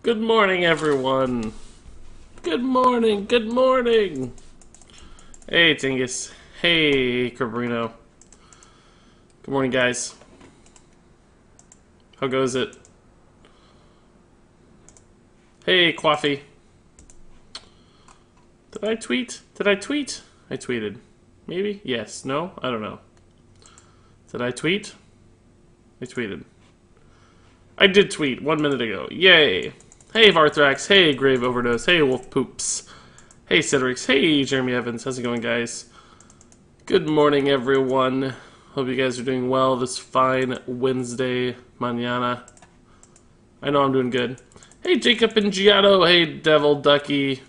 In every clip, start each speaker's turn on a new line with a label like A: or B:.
A: Good morning, everyone. Good morning, good morning. Hey, Tingus. Hey, Cabrino. Good morning, guys. How goes it? Hey, Coffee. Did I tweet? Did I tweet? I tweeted. Maybe? Yes. No? I don't know. Did I tweet? I tweeted. I did tweet 1 minute ago. Yay. Hey, Varthrax. Hey, Grave Overdose. Hey, Wolf Poops. Hey, Cedrix. Hey, Jeremy Evans. How's it going, guys? Good morning, everyone. Hope you guys are doing well this fine Wednesday mañana. I know I'm doing good. Hey, Jacob and Giotto. Hey, Devil Ducky.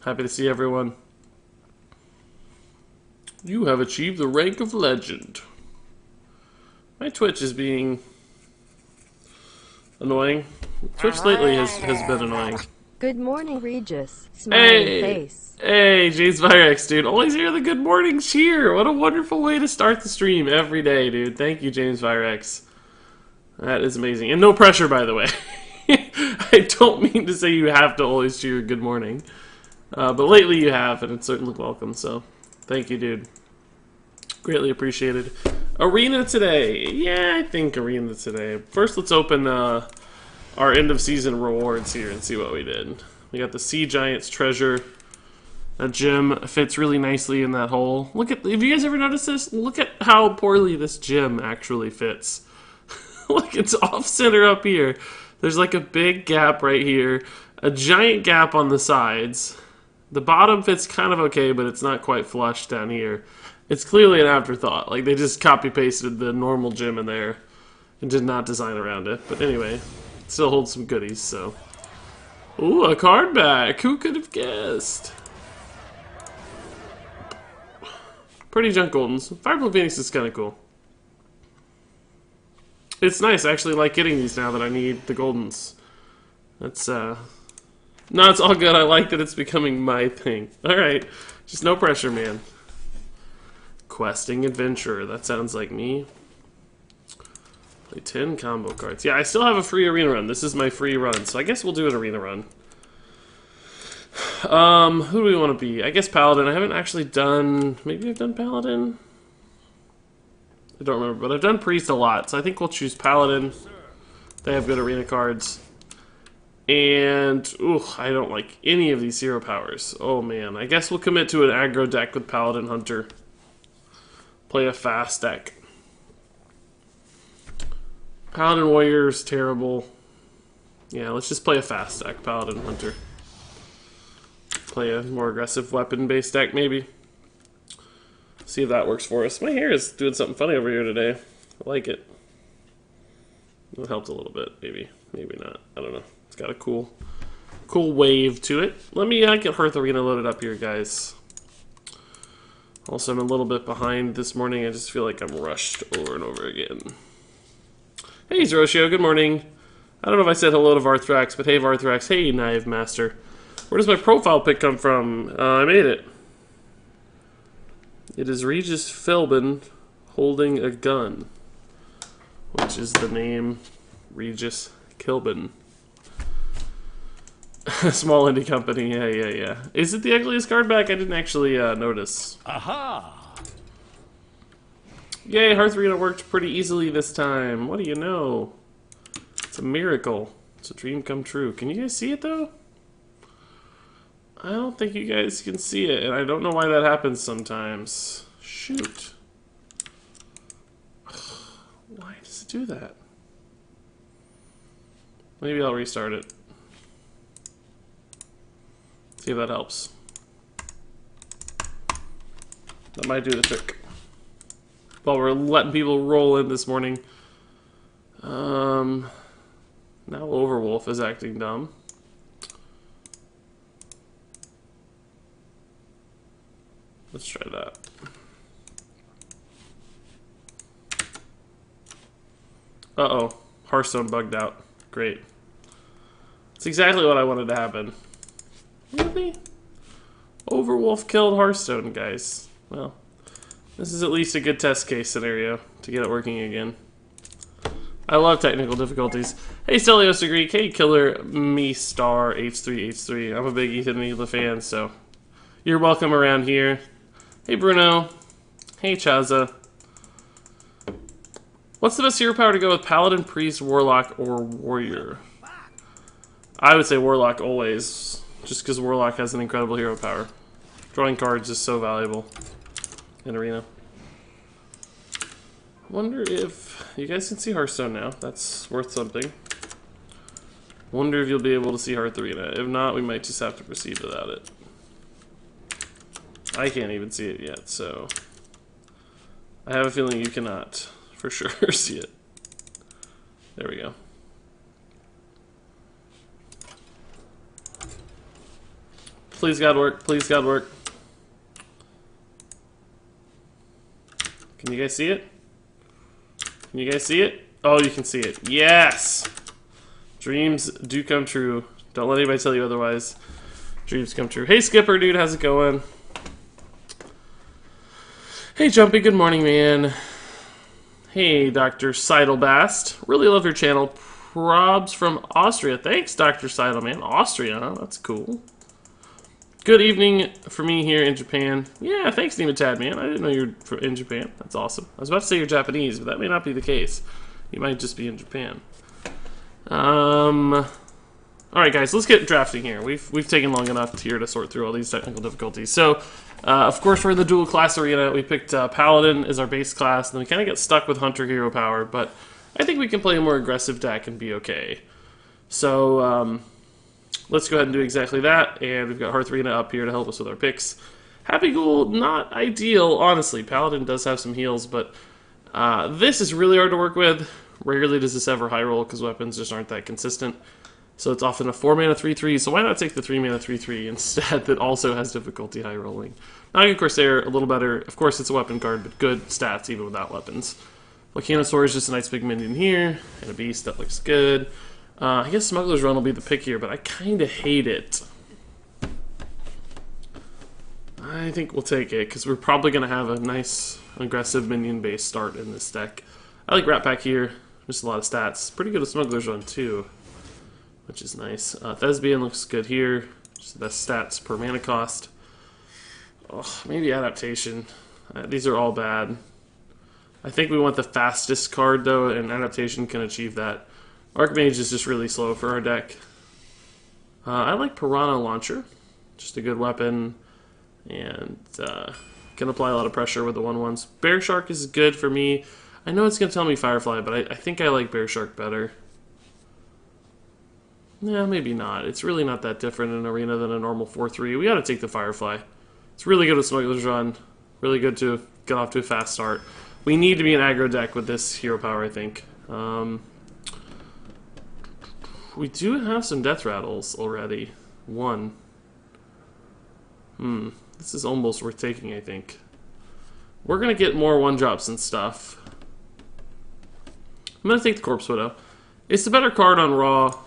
A: Happy to see everyone. You have achieved the rank of legend. My Twitch is being annoying. Twitch lately has been annoying.
B: Good morning, Regis. Smiling face.
A: Hey, James Virex, dude. Always hear the good morning cheer. What a wonderful way to start the stream every day, dude. Thank you, James Virex. That is amazing. And no pressure, by the way. I don't mean to say you have to always cheer good morning. But lately you have, and it's certainly welcome, so thank you, dude. Greatly appreciated. Arena today. Yeah, I think arena today. First, let's open our end of season rewards here and see what we did. We got the Sea Giant's treasure. That gem fits really nicely in that hole. Look at, have you guys ever noticed this? Look at how poorly this gem actually fits. Look, it's off center up here. There's like a big gap right here, a giant gap on the sides. The bottom fits kind of okay, but it's not quite flush down here. It's clearly an afterthought. Like, they just copy-pasted the normal gem in there and did not design around it. But anyway, it still holds some goodies, so. Ooh, a card back! Who could have guessed? Pretty junk Goldens. Fireblood Phoenix is kind of cool. It's nice. I actually like getting these now that I need the Goldens. That's, No, it's all good. I like that it's becoming my thing. Alright. Just no pressure, man. Questing Adventurer. That sounds like me. Play 10 combo cards. Yeah, I still have a free arena run. This is my free run, so I guess we'll do an arena run. Who do we want to be? I guess Paladin. I haven't actually done... Maybe I've done Paladin? I don't remember, but I've done Priest a lot, so I think we'll choose Paladin. They have good arena cards. And, ooh, I don't like any of these zero powers. Oh, man. I guess we'll commit to an aggro deck with Paladin Hunter. Play a fast deck. Paladin Warrior's terrible. Yeah, let's just play a fast deck, Paladin Hunter. Play a more aggressive weapon-based deck, maybe. See if that works for us. My hair is doing something funny over here today. I like it. It helped a little bit, maybe. Maybe not. I don't know. It's got a cool wave to it. Let me get Hearth Arena loaded up here, guys. Also, I'm a little bit behind this morning. I just feel like I'm rushed over and over again. Hey, Zeroshio. Good morning. I don't know if I said hello to Varthrax, but hey, Varthrax. Hey, Knife Master. Where does my profile pic come from? I made it. It is Regis Philbin holding a gun, which is the name Regis Kilbin. Small indie company, yeah. Is it the ugliest card back? I didn't actually notice.
C: Aha!
A: Yay, Hearth Arena worked pretty easily this time. What do you know? It's a miracle. It's a dream come true. Can you guys see it, though? I don't think you guys can see it, and I don't know why that happens sometimes. Shoot. Why does it do that? Maybe I'll restart it. See if that helps. That might do the trick. While we're letting people roll in this morning. Now Overwolf is acting dumb. Let's try that. Uh-oh. Hearthstone bugged out. Great. That's exactly what I wanted to happen. Really? Overwolf killed Hearthstone, guys. Well, this is at least a good test case scenario to get it working again. I love technical difficulties. Hey, Stelios Greek. Hey, Killer Me Star H3H3. I'm a big Ethan Neela fan, so you're welcome around here. Hey, Bruno. Hey, Chaza. What's the best hero power to go with? Paladin, Priest, Warlock, or Warrior? I would say Warlock always, just because Warlock has an incredible hero power. Drawing cards is so valuable in Arena. Wonder if you guys can see Hearthstone now. That's worth something. Wonder if you'll be able to see Hearth Arena. If not, we might just have to proceed without it. I can't even see it yet, so I have a feeling you cannot for sure see it. There we go. Please God work. Please God work. Can you guys see it? Can you guys see it? Oh, you can see it. Yes! Dreams do come true. Don't let anybody tell you otherwise. Dreams come true. Hey, Skipper, dude. How's it going? Hey, Jumpy. Good morning, man. Hey, Dr. Seidelbast. Really love your channel. Probs from Austria. Thanks, Dr. Seidel, man. Austria, huh? That's cool. Good evening for me here in Japan. Yeah, thanks, Nematad, man. I didn't know you were in Japan. That's awesome. I was about to say you're Japanese, but that may not be the case. You might just be in Japan. Alright, guys, let's get drafting here. We've taken long enough here to sort through all these technical difficulties. So, of course, we're in the dual class arena. We picked Paladin as our base class, and then we kind of get stuck with Hunter hero power, but I think we can play a more aggressive deck and be okay. So, let's go ahead and do exactly that, and we've got Hearth Arena up here to help us with our picks. Happy Ghoul, not ideal, honestly. Paladin does have some heals, but this is really hard to work with. Rarely does this ever high roll because weapons just aren't that consistent. So it's often a 4-mana 3/3, so why not take the 3-mana 3/3 instead that also has difficulty high rolling? Naga Corsair, a little better. Of course, it's a weapon card, but good stats even without weapons. Volcanosaur is just a nice big minion here, and a beast that looks good. I guess Smuggler's Run will be the pick here, but I kind of hate it. I think we'll take it, because we're probably going to have a nice, aggressive minion-based start in this deck. I like Rat Pack here. Just a lot of stats. Pretty good at Smuggler's Run, too, which is nice. Thespian looks good here. Just the best stats per mana cost. Oh, maybe Adaptation. These are all bad. I think we want the fastest card, though, and Adaptation can achieve that. Archmage is just really slow for our deck. I like Piranha Launcher. Just a good weapon. And can apply a lot of pressure with the 1/1s. Bear Shark is good for me. I know it's going to tell me Firefly, but I think I like Bear Shark better. Yeah, maybe not. It's really not that different in Arena than a normal 4/3. We got to take the Firefly. It's really good with Smuggler's Run. Really good to get off to a fast start. We need to be an aggro deck with this hero power, I think. We do have some Death Rattles already. One. This is almost worth taking, I think. We're going to get more 1-drops and stuff. I'm going to take the Corpse Widow. It's the better card on Raw.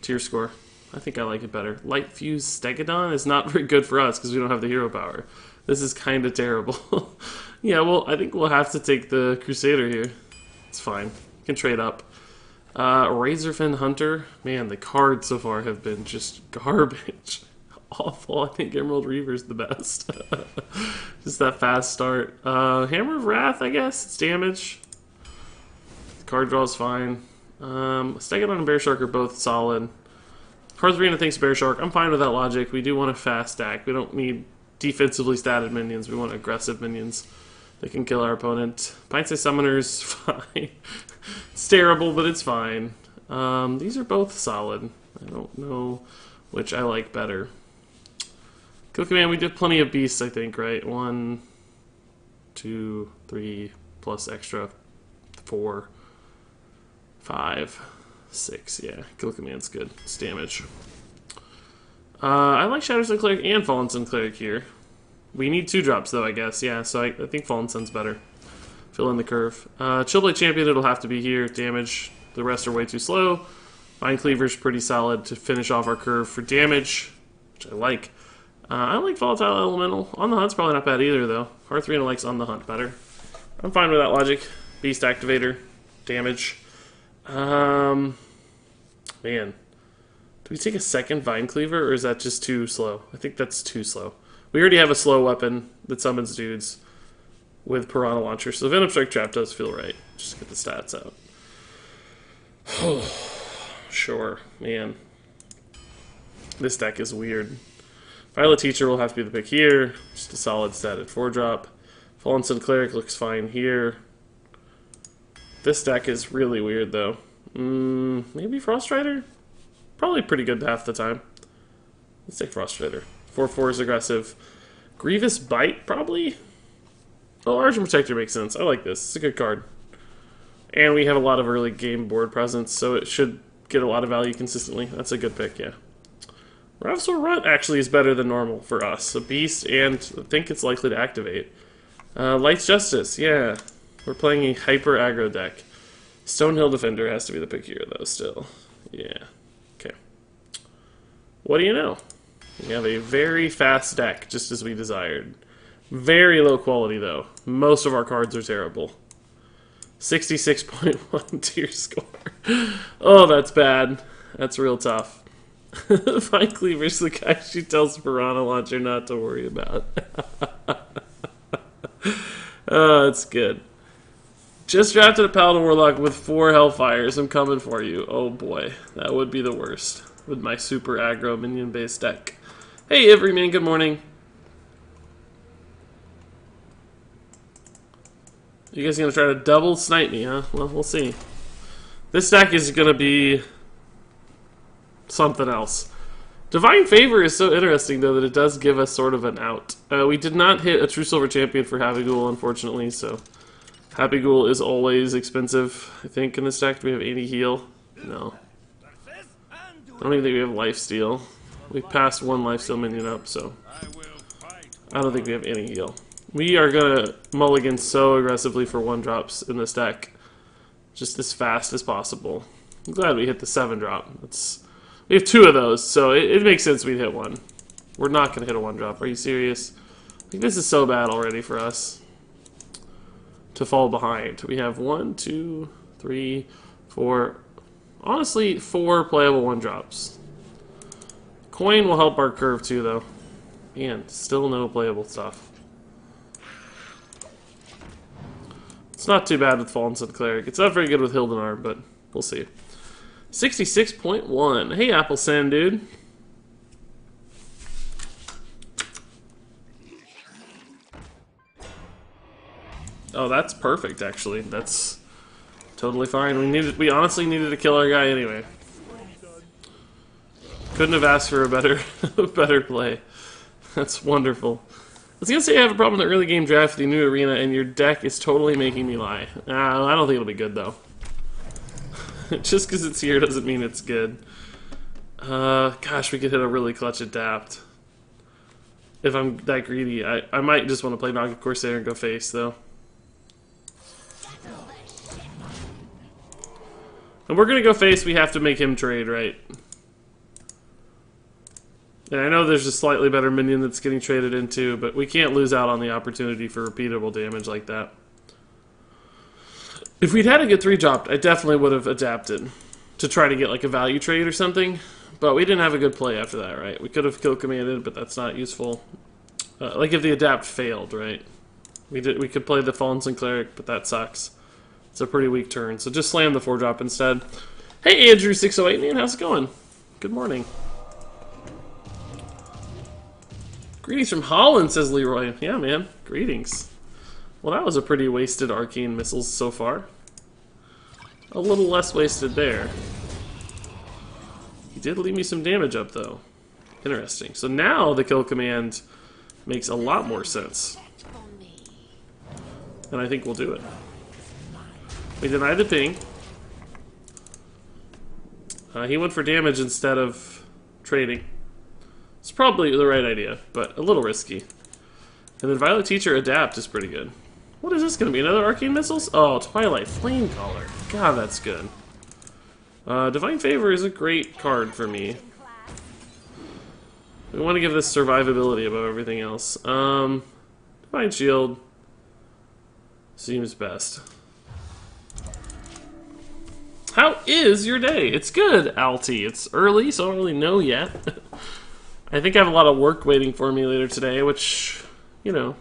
A: Tier score. I think I like it better. Light Fuse Stegodon is not very good for us because we don't have the hero power. This is kind of terrible. Yeah, well, I think we'll have to take the Crusader here. It's fine. We can trade up. Razorfin Hunter. Man, the cards so far have been just garbage. Awful. I think Emerald Reaver's the best. Just that fast start. Hammer of Wrath, I guess. It's damage. Card draw's fine. Stegodon and Bear Shark are both solid. Hearth Arena thinks Bear Shark. I'm fine with that logic. We do want a fast stack. We don't need defensively statted minions. We want aggressive minions that can kill our opponent. Pint-Sized Summoner's fine. It's terrible, but it's fine. These are both solid. I don't know which I like better. Kill Command, we did plenty of beasts, I think, right? 1, 2, 3, plus extra 4, 5, 6. Yeah, Kill Command's good. It's damage. I like Shadow Sun Cleric and Fallen Sun Cleric here. We need 2-drops, though, I guess. Yeah, so I think Fallen Sun's better. Fill in the curve. Chillblade Champion, it'll have to be here. Damage. The rest are way too slow. Vine Cleaver's pretty solid to finish off our curve for damage, which I like. I like Volatile Elemental. On the Hunt's probably not bad either, though. Hearth Arena likes On the Hunt better. I'm fine with that logic. Beast Activator. damage. Man. Do we take a second Vine Cleaver, or is that just too slow? I think that's too slow. We already have a slow weapon that summons dudes with Piranha Launcher, so Venom Strike Trap does feel right. Just get the stats out. Sure, man. This deck is weird. Violet Teacher will have to be the pick here. Just a solid stat at 4-drop. Fallen Sun Cleric looks fine here. This deck is really weird, though. Maybe Frost Rider? Probably pretty good half the time. Let's take Frost Rider. 4/4 is aggressive. Grievous Bite, probably? Oh, Argent Protector makes sense. I like this. It's a good card. And we have a lot of early game board presence, so it should get a lot of value consistently. That's a good pick, yeah. Ravsor Runt actually is better than normal for us. A beast, and I think it's likely to activate. Light's Justice, yeah. We're playing a hyper aggro deck. Stonehill Defender has to be the pick here, though, still. Yeah. Okay. What do you know? We have a very fast deck, just as we desired. Very low quality, though. Most of our cards are terrible. 66.1 tier score. Oh, that's bad. That's real tough. Vine Cleaver's the guy she tells Piranha Launcher not to worry about. Oh, that's good. Just drafted a Paladin Warlock with 4 Hellfires. I'm coming for you. Oh boy, that would be the worst with my super aggro minion-based deck. Hey, Everyman, good morning. You guys gonna try to double snipe me, huh? Well, we'll see. This deck is gonna be something else. Divine Favor is so interesting, though, that it does give us sort of an out. We did not hit a True Silver Champion for Happy Ghoul, unfortunately, so Happy Ghoul is always expensive, I think, in this deck. Do we have 80 heal? No. I don't even think we have Lifesteal. We passed 1 Lifesteal minion up, so I don't think we have any heal. We are gonna mulligan so aggressively for 1-drops in this deck, just as fast as possible. I'm glad we hit the 7-drop. We have 2 of those, so it makes sense we'd hit 1. We're not gonna hit a 1-drop. Are you serious? I think this is so bad already for us to fall behind. We have 1, 2, 3, 4. Honestly, 4 playable 1-drops. Coin will help our curve too, though. Man, still no playable stuff. It's not too bad with Fallen Sun Cleric. It's not very good with Hildenar, but we'll see. 66.1. Hey, Apple Sand, dude. Oh, that's perfect, actually. That's totally fine. We honestly needed to kill our guy anyway. Couldn't have asked for a better play. That's wonderful. I was gonna say I have a problem in the early game draft with the new arena, and your deck is totally making me lie. I don't think it'll be good, though. Just because it's here doesn't mean it's good. Gosh, we could hit a really clutch adapt. If I'm that greedy, I might just want to play Naga Corsair and go face, though. And we're gonna go face, we have to make him trade, right? And I know there's a slightly better minion that's getting traded into, but we can't lose out on the opportunity for repeatable damage like that. If we'd had a good 3-drop, I definitely would have adapted to try to get like a value trade or something, but we didn't have a good play after that, right? We could have kill commanded, but that's not useful. Like if the adapt failed, right? We could play the Fallen Sun Cleric, but that sucks. It's a pretty weak turn, so just slam the 4-drop instead. Hey Andrew608, man, how's it going? Good morning. Greetings from Holland, says Leroy. Yeah, man. Greetings. Well, that was a pretty wasted arcane missiles so far. A little less wasted there. He did leave me some damage up, though. Interesting. So now the kill command makes a lot more sense. And I think we'll do it. We denied the ping. He went for damage instead of trading. It's probably the right idea, but a little risky. And then Violet Teacher Adapt is pretty good. What is this going to be? Another Arcane Missiles? Oh, Twilight Flamecaller. God, that's good. Divine Favor is a great card for me. We want to give this survivability above everything else. Divine Shield seems best. How is your day? It's good, Alti. It's early, so I don't really know yet. I think I have a lot of work waiting for me later today, which, you know,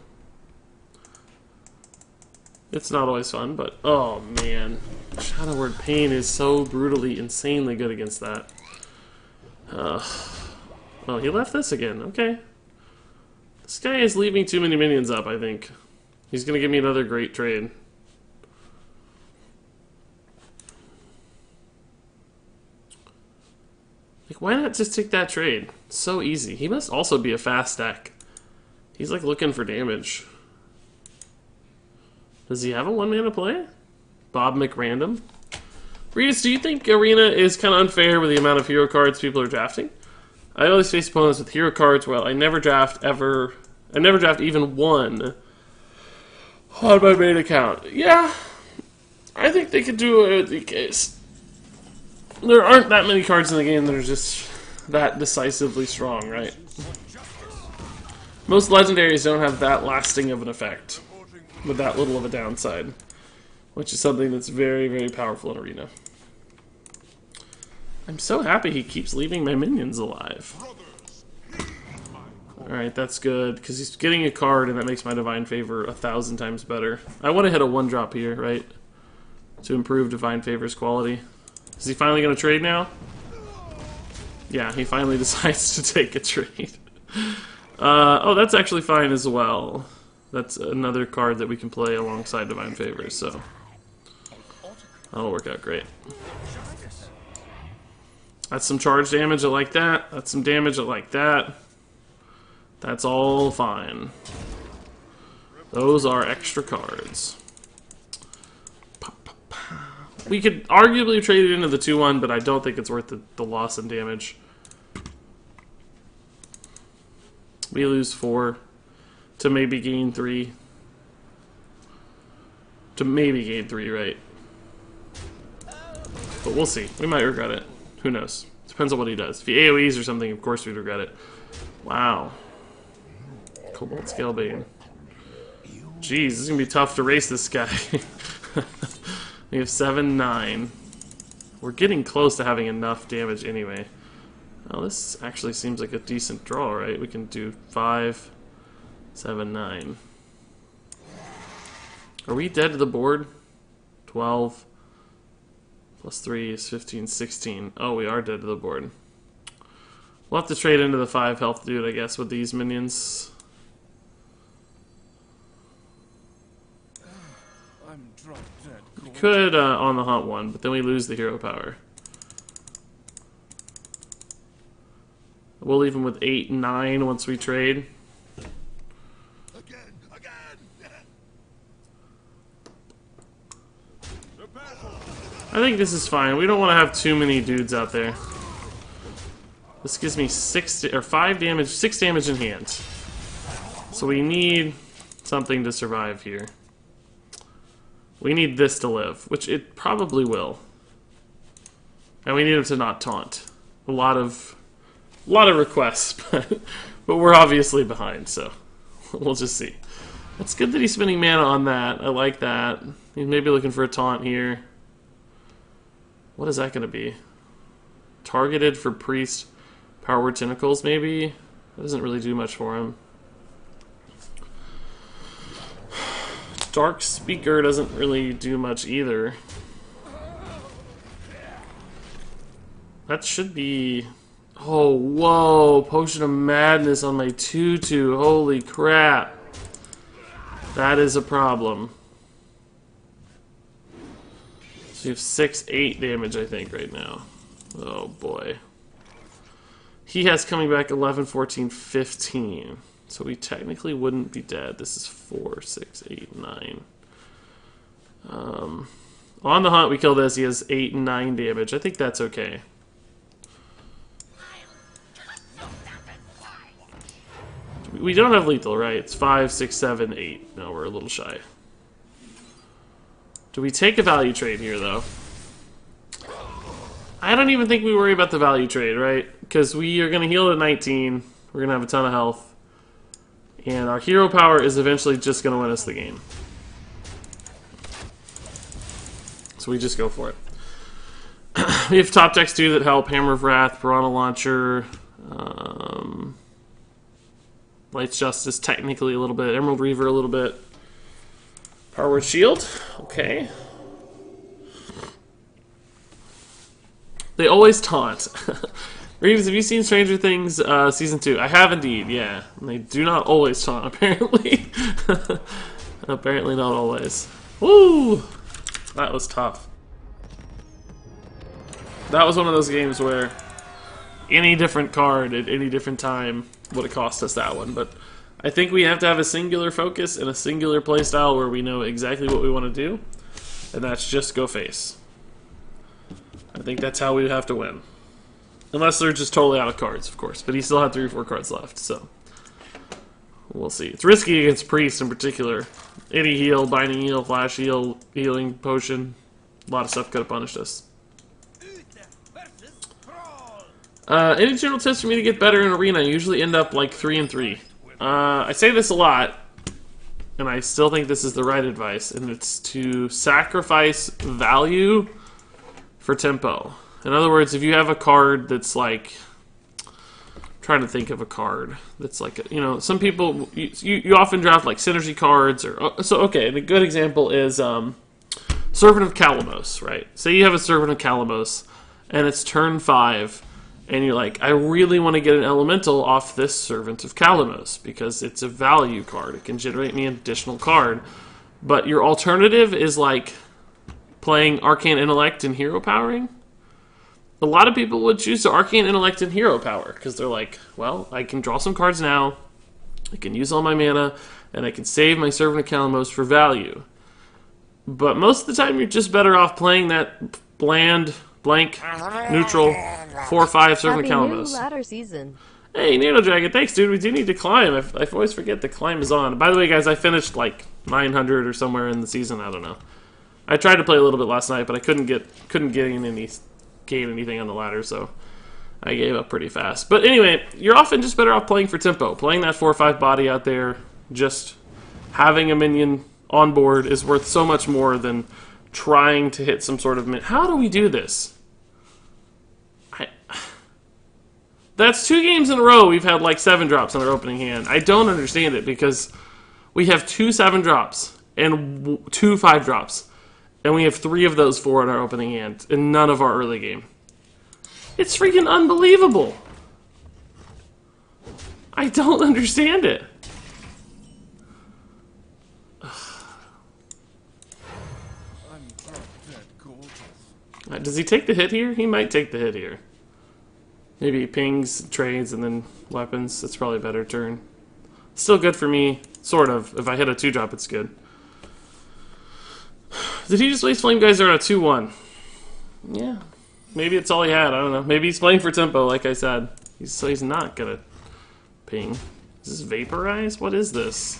A: it's not always fun, but oh man. Shadow Word Pain is so brutally, insanely good against that. Oh, he left this again. Okay. This guy is leaving too many minions up, I think. He's going to give me another great trade. Like, why not just take that trade? It's so easy. He must also be a fast deck. He's like looking for damage. Does he have a one-mana play? Bob McRandom? Regis, do you think Arena is kind of unfair with the amount of hero cards people are drafting? I always face opponents with hero cards. Well, I never draft ever. I never draft even one on my main account. Yeah, I think they could do it in the case. There aren't that many cards in the game that are just that decisively strong, right? Most legendaries don't have that lasting of an effect with that little of a downside, which is something that's very, very powerful in Arena. I'm so happy he keeps leaving my minions alive. Alright, that's good, because he's getting a card and that makes my Divine Favor 1,000 times better. I want to hit a 1-drop here, right? To improve Divine Favor's quality. Is he finally going to trade now? Yeah, he finally decides to take a trade. Oh, that's actually fine as well. That's another card that we can play alongside Divine Favor, so that'll work out great. That's some charge damage, I like that. That's some damage, I like that. That's all fine. Those are extra cards. We could arguably trade it into the 2-1, but I don't think it's worth the loss in damage. We lose 4 to maybe gain 3. To maybe gain 3, right? But we'll see. We might regret it. Who knows? Depends on what he does. If he AoEs or something, of course we'd regret it. Wow. Cobalt Scalebane. Jeez, this is going to be tough to race this guy. We have 7-9. We're getting close to having enough damage anyway. Well, this actually seems like a decent draw, right? We can do 5, 7, 9. Are we dead to the board? 12 plus 3 is 15, 16. Oh, we are dead to the board. We'll have to trade into the 5 health dude, I guess, with these minions. We could on the hunt one, but then we lose the hero power. We'll leave him with 8 and 9 once we trade. I think this is fine. We don't want to have too many dudes out there. This gives me 5 damage, 6 damage in hand. So we need something to survive here. We need this to live, which it probably will. And we need him to not taunt. A lot of requests, but we're obviously behind, so we'll just see. It's good that he's spending mana on that. I like that. He's maybe looking for a taunt here. What is that going to be? Targeted for Priest, Power Word Tentacles, maybe? That doesn't really do much for him. Dark Speaker doesn't really do much either. That should be... Oh, whoa! Potion of Madness on my 2/2. Holy crap. That is a problem. So you have 6, 8 damage, I think, right now. Oh, boy. He has coming back 11, 14, 15. So we technically wouldn't be dead. This is 4, 6, 8, 9. On the hunt, we kill this. He has 8 and 9 damage. I think that's okay. We don't have lethal, right? It's 5, 6, 7, 8. No, we're a little shy. Do we take a value trade here, though? I don't even think we worry about the value trade, right? Because we are going to heal at 19. We're going to have a ton of health. And our hero power is eventually just going to win us the game. So we just go for it. We have top decks too that help. Hammer of Wrath, Piranha Launcher, Light's Justice technically a little bit, Emerald Reaver a little bit, Power Word Shield, okay. They always taunt. Regis, have you seen Stranger Things Season 2? I have indeed, yeah. And they do not always taunt, apparently. Apparently not always. Woo! That was tough. That was one of those games where any different card at any different time would have cost us that one. But I think we have to have a singular focus and a singular playstyle where we know exactly what we want to do. And that's just go face. I think that's how we have to win. Unless they're just totally out of cards, of course. But he still had 3 or 4 cards left, so we'll see. It's risky against Priest in particular. Any heal, Binding Heal, Flash Heal, Healing Potion. A lot of stuff could have punished us. Any general tips for me to get better in Arena? I usually end up like 3 and 3. I say this a lot, and I still think this is the right advice, and it's to sacrifice value for tempo. In other words, if you have a card that's like, I'm trying to think of a card that's like, you know, some people, you often draft like synergy cards, or, so okay, and a good example is Servant of Kalamos, right? Say you have a Servant of Kalamos, and it's turn 5, and you're like, I really want to get an elemental off this Servant of Kalamos because it's a value card. It can generate me an additional card. But your alternative is like playing Arcane Intellect and Hero Powering. A lot of people would choose to Arcane Intellect and Hero Power because they're like, well, I can draw some cards now, I can use all my mana, and I can save my Servant of Kalamos for value. But most of the time, you're just better off playing that bland, blank, neutral 4/5 Servant of Kalamos.
B: Ladder season.
A: Hey, Nano Dragon, thanks, dude. We do need to climb. I always forget the climb is on. By the way, guys, I finished like 900 or somewhere in the season. I don't know. I tried to play a little bit last night, but I couldn't gain anything on the ladder, so I gave up pretty fast. But anyway, you're often just better off playing for tempo. Playing that 4/5 body out there, just having a minion on board is worth so much more than trying to hit some sort of How do we do this? That's 2 games in a row we've had like 7 drops on our opening hand. I don't understand it because we have 2 7 drops and 2 5 drops. And we have 3 of those 4 in our opening hand, and none of our early game. It's freaking unbelievable. I don't understand it. Does he take the hit here? He might take the hit here. Maybe he pings, trades, and then weapons. That's probably a better turn. Still good for me, sort of. If I hit a 2-drop, it's good. Did he just waste Flame Geyser on a 2/1? Yeah. Maybe it's all he had. I don't know. Maybe he's playing for tempo, like I said. So he's not gonna ping. Is this Vaporize? What is this?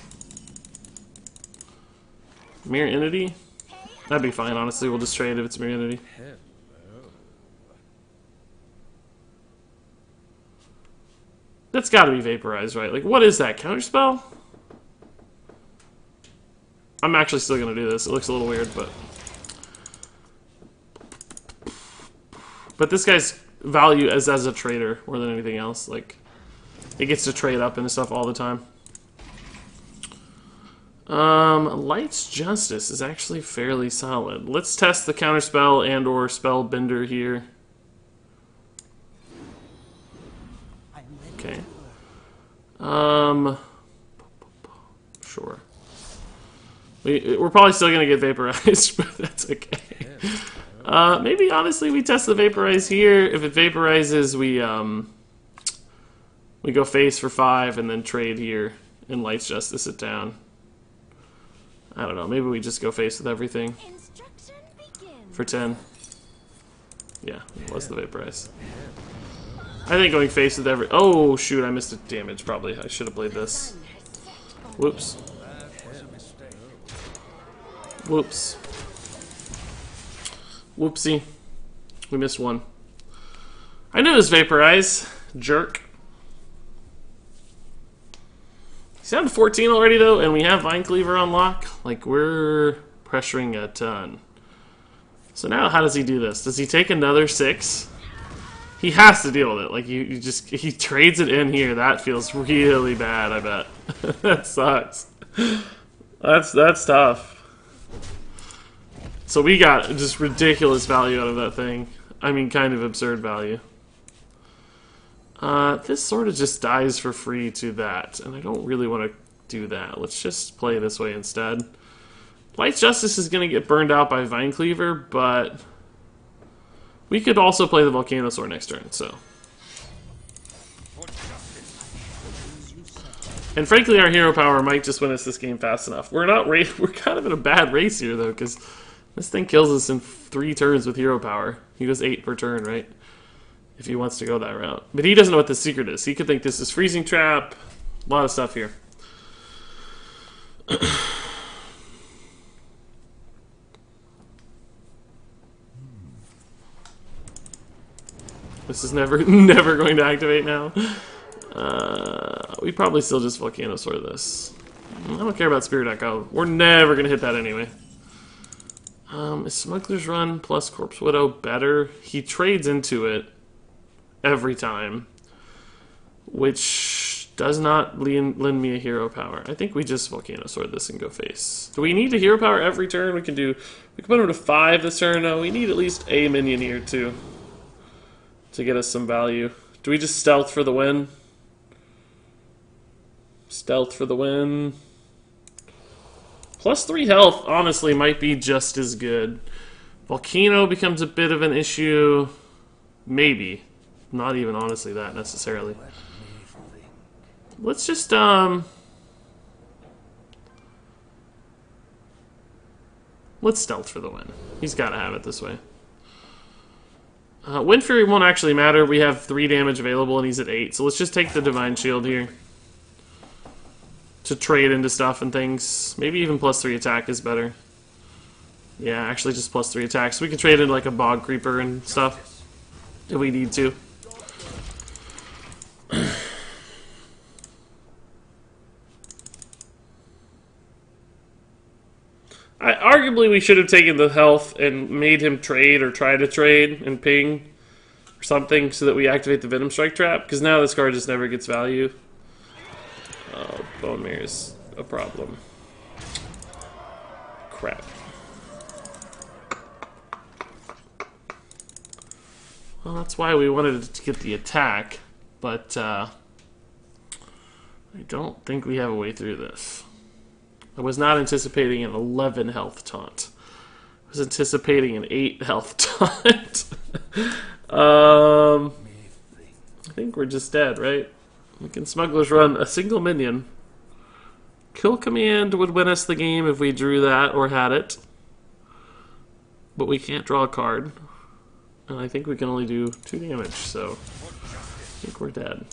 A: Mirror Entity? That'd be fine, honestly. We'll just trade if it's Mirror Entity. That's gotta be Vaporize, right? Like, what is that? Counterspell? I'm actually still gonna do this. It looks a little weird, but this guy's value as a trader more than anything else. Like, he gets to trade up and stuff all the time. Light's Justice is actually fairly solid. Let's test the Counterspell and or Spell Bender here. Okay. Sure. We're probably still gonna get Vaporized, but that's okay. Maybe honestly we test the Vaporize here. If it vaporizes, we go face for 5 and then trade here and Light's Justice it down. I don't know. Maybe we just go face with everything for 10. Yeah, it was the Vaporize. I think going face with every... Oh, shoot, I missed a damage, probably. I should have played this. Whoops. Whoops. Whoopsie. We missed one. I knew it was Vaporize. Jerk. He's down to 14 already, though, and we have Vine Cleaver on lock. Like, we're pressuring a ton. So now how does he do this? Does he take another 6? He has to deal with it. Like, he trades it in here. That feels really bad, I bet. That sucks. That's tough. So we got just ridiculous value out of that thing. I mean, kind of absurd value. This sort of just dies for free to that, and I don't really want to do that. Let's just play this way instead. Light's Justice is going to get burned out by Vine Cleaver, but we could also play the Volcanosaur next turn, so. And frankly, our hero power might just win us this game fast enough. We're kind of in a bad race here, though, because this thing kills us in 3 turns with hero power. He goes 8 per turn, right? If he wants to go that route. But he doesn't know what the secret is. He could think this is Freezing Trap. A lot of stuff here. This is never going to activate now. We probably still just Volcanosaur this. I don't care about Spirit Echo. We're never going to hit that anyway. Is Smuggler's Run plus Corpse Widow better? He trades into it every time, which does not lend me a hero power. I think we just Volcanosaur this and go face. Do we need a hero power every turn? We can put him to 5 this turn. No, we need at least a minion here too to get us some value. Do we just stealth for the win? Stealth for the win. Plus 3 health, honestly, might be just as good. Volcano becomes a bit of an issue. Maybe. Not even, honestly, that necessarily. Let's just, let's stealth for the win. He's got to have it this way. Wind Fury won't actually matter. We have 3 damage available, and he's at 8. So let's just take the Divine Shield here to trade into stuff and things. Maybe even plus 3 attack is better. Yeah, actually just plus 3 attack. So we can trade in like a Bog Creeper and stuff if we need to. Arguably we should have taken the health and made him trade or try to trade and ping or something so that we activate the Venom Strike Trap, because now this card just never gets value. Oh, Bone Mare's a problem. Crap. Well, that's why we wanted to get the attack, but I don't think we have a way through this. I was not anticipating an 11 health taunt. I was anticipating an 8 health taunt. I think we're just dead, right? We can Smuggler's Run a single minion. Kill Command would win us the game if we drew that or had it. But we can't draw a card. And I think we can only do 2 damage, so I think we're dead.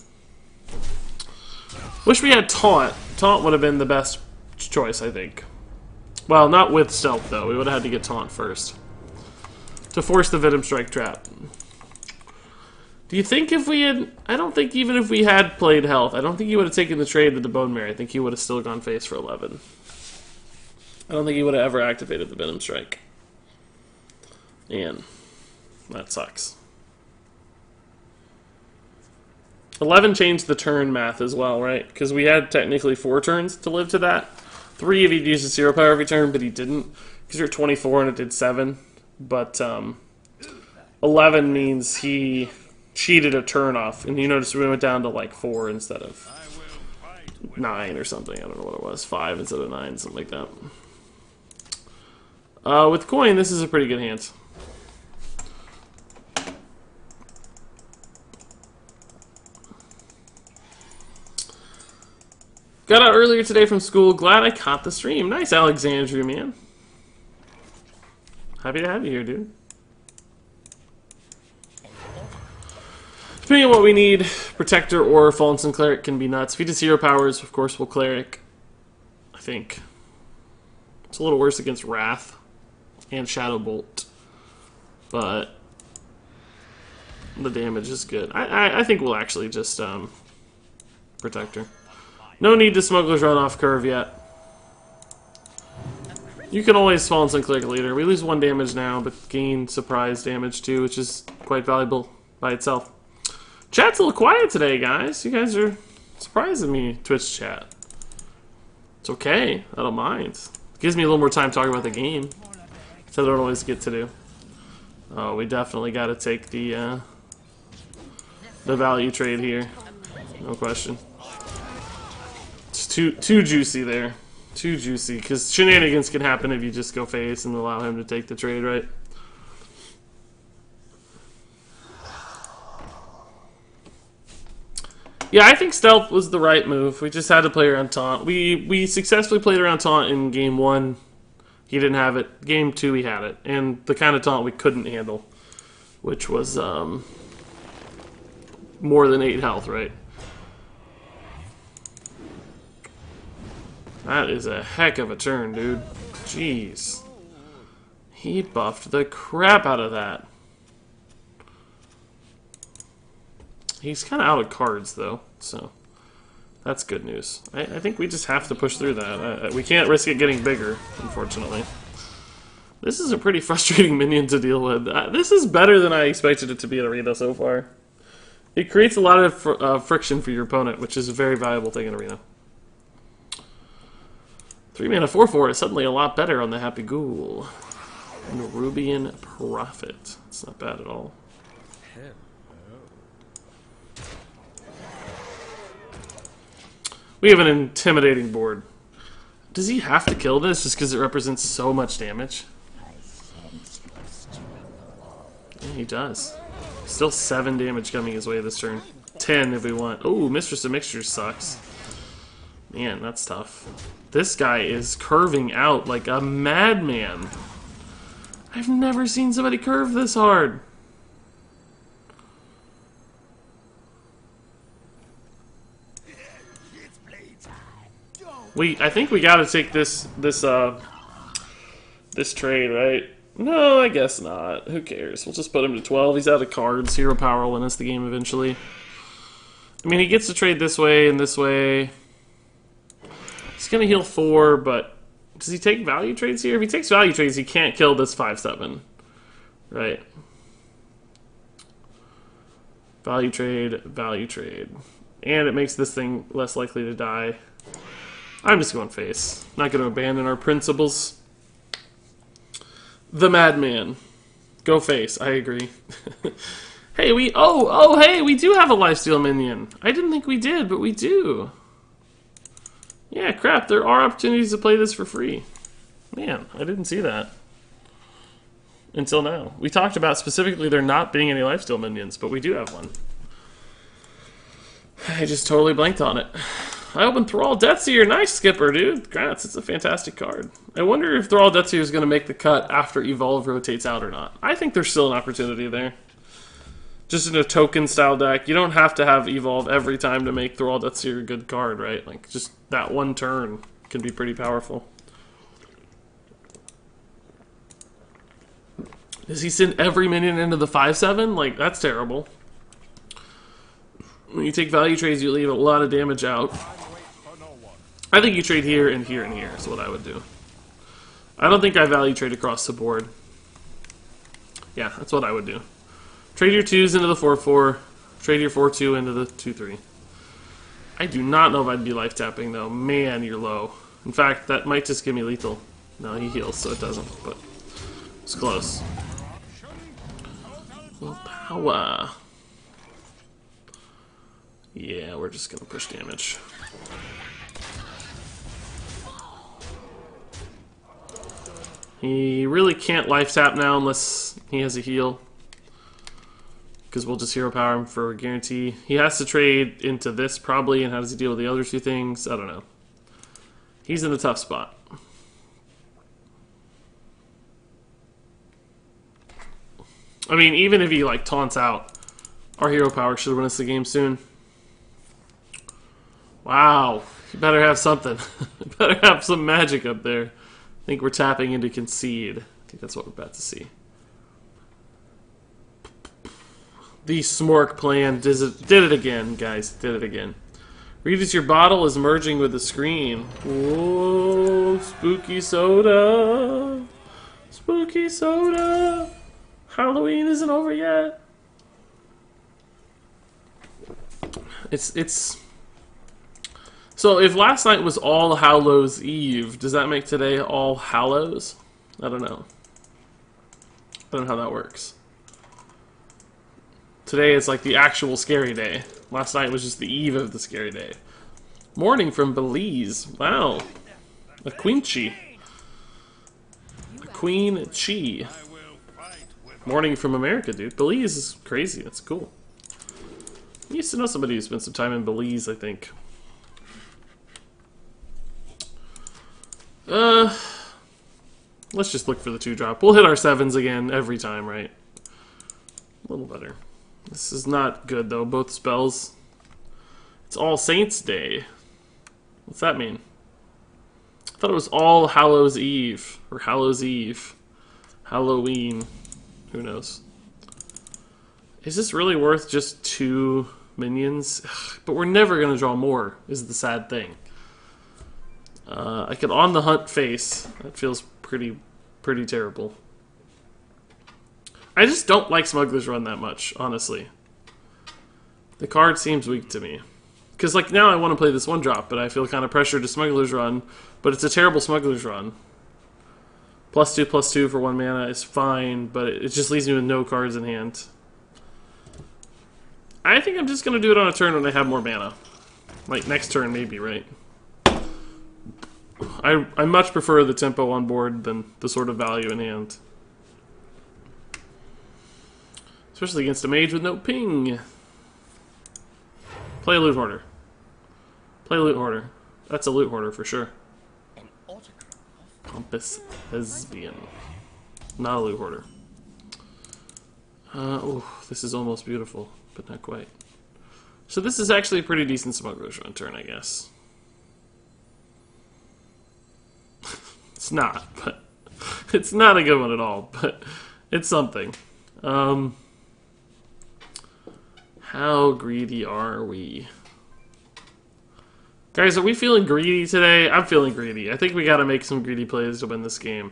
A: Wish we had Taunt. Taunt would have been the best choice, I think. Well, not with Stealth, though. We would have had to get Taunt first to force the Venom Strike Trap. Do you think if we had... I don't think even if we had played Health, I don't think he would have taken the trade with the Bone Mare. I think he would have still gone face for 11. I don't think he would have ever activated the Venom Strike. And that sucks. 11 changed the turn math as well, right? Because we had technically 4 turns to live to that. 3 if he'd used his hero power every turn, but he didn't. Because you're 24 and it did 7. But 11 means he cheated a turn off. And you notice we went down to like 4 instead of 9 or something. I don't know what it was. 5 instead of 9, something like that. With Coin, this is a pretty good hand. Got out earlier today from school. Glad I caught the stream. Nice, Alexandria, man. Happy to have you here, dude. Depending on what we need, Protector or Fallen Cleric can be nuts. If he does hero powers, of course, we'll Cleric. I think. It's a little worse against Wrath and Shadow Bolt. But the damage is good. I think we'll actually just Protector. No need to Smuggler's Run off curve yet. You can always spawn and click later. We lose 1 damage now, but gain surprise damage too, which is quite valuable by itself. Chat's a little quiet today, guys. You guys are surprising me, Twitch chat. It's okay. I don't mind. It gives me a little more time talking about the game, which I don't always get to do. Oh, we definitely got to take the value trade here. No question. It's too juicy there. Too juicy, because shenanigans can happen if you just go face and allow him to take the trade, right? Yeah, I think stealth was the right move. We just had to play around taunt. We successfully played around taunt in game 1. He didn't have it. Game 2, he had it. And the kind of taunt we couldn't handle, which was more than 8 health, right? That is a heck of a turn, dude. Jeez. He buffed the crap out of that. He's kind of out of cards, though, so that's good news. I think we just have to push through that. We can't risk it getting bigger, unfortunately. This is a pretty frustrating minion to deal with. This is better than I expected it to be in Arena so far. It creates a lot of friction for your opponent, which is a very valuable thing in Arena. 3 mana 4/4 is suddenly a lot better on the Happy Ghoul. And Rubian Prophet. It's not bad at all. We have an intimidating board. Does he have to kill this just because it represents so much damage? Yeah, he does. Still 7 damage coming his way this turn. 10 if we want. Oh, Mistress of Mixtures sucks. Man, that's tough. This guy is curving out like a madman. I've never seen somebody curve this hard. I think we gotta take this trade, right? No, I guess not. Who cares? We'll just put him to 12. He's out of cards. Hero power will win us the game eventually. I mean, he gets to trade this way and this way. He's gonna heal 4, but does he take value trades here? If he takes value trades, he can't kill this 5/7. Right. Value trade, value trade. And it makes this thing less likely to die. I'm just going face. Not going to abandon our principles. The madman. Go face. I agree. Hey, hey, we do have a lifesteal minion. I didn't think we did, but we do. Yeah, crap. There are opportunities to play this for free. Man, I didn't see that until now. We talked about specifically there not being any lifesteal minions, but we do have one. I just totally blanked on it. I opened Thrall Deathseer. Nice, Skipper, dude. Congrats, it's a fantastic card. I wonder if Thrall Deathseer is going to make the cut after Evolve rotates out or not. I think there's still an opportunity there. Just in a token-style deck, you don't have to have Evolve every time to make Thrall Deathseer a good card, right? Like, just that one turn can be pretty powerful. Does he send every minion into the 5/7? Like, that's terrible. When you take value trades, you leave a lot of damage out. I think you trade here and here and here is what I would do. I don't think I value trade across the board. Yeah, that's what I would do. Trade your 2s into the 4/4. Trade your 4/2 into the 2/3. I do not know if I'd be life tapping though. Man, you're low. In fact, that might just give me lethal. No, he heals, so it doesn't, but it's close. Well, power. Yeah, we're just gonna push damage. He really can't life tap now unless he has a heal, because we'll just hero power him for a guarantee. He has to trade into this probably, and how does he deal with the other 2 things? I don't know. He's in a tough spot. I mean, even if he like taunts out, our hero power should win us the game soon. Wow, you better have something. You better have some magic up there. I think we're tapping into concede. I think that's what we're about to see. The Smork plan did it again, guys. Did it again. Regis, your bottle is merging with the screen. Whoa, spooky soda. Spooky soda. Halloween isn't over yet. It's so if last night was All Hallows Eve, does that make today All Hallows? I don't know. I don't know how that works. Today is like the actual scary day. Last night was just the eve of the scary day. Morning from Belize. Wow. A Queen Chi. A Queen Chi. Morning from America, dude. Belize is crazy. That's cool. I used to know somebody who spent some time in Belize, I think. Let's just look for the 2-drop. We'll hit our 7s again every time, right? A little better. This is not good, though. Both spells. It's All Saints Day. What's that mean? I thought it was All Hallows Eve. Or Hallows Eve. Halloween. Who knows? Is this really worth just 2 minions? Ugh, but we're never going to draw more, is the sad thing. I could On the Hunt face. That feels pretty terrible. I just don't like Smuggler's Run that much, honestly. The card seems weak to me. Because, like, now I want to play this 1-drop, but I feel kind of pressured to Smuggler's Run. But it's a terrible Smuggler's Run. +2/+2 for 1 mana is fine, but it just leaves me with no cards in hand. I think I'm just going to do it on a turn when I have more mana. Like, next turn maybe, right? I much prefer the tempo on board than the sort of value in hand. Especially against a mage with no ping. Play a Loot Hoarder. Play a Loot Hoarder. That's a Loot Hoarder for sure. Pompous Lesbian. Not a Loot Hoarder. Oh, this is almost beautiful, but not quite. So this is actually a pretty decent Smuggler's Run turn, I guess. It's not, but it's not a good one at all, but it's something. How greedy are we? Guys, are we feeling greedy today? I'm feeling greedy. I think we gotta make some greedy plays to win this game.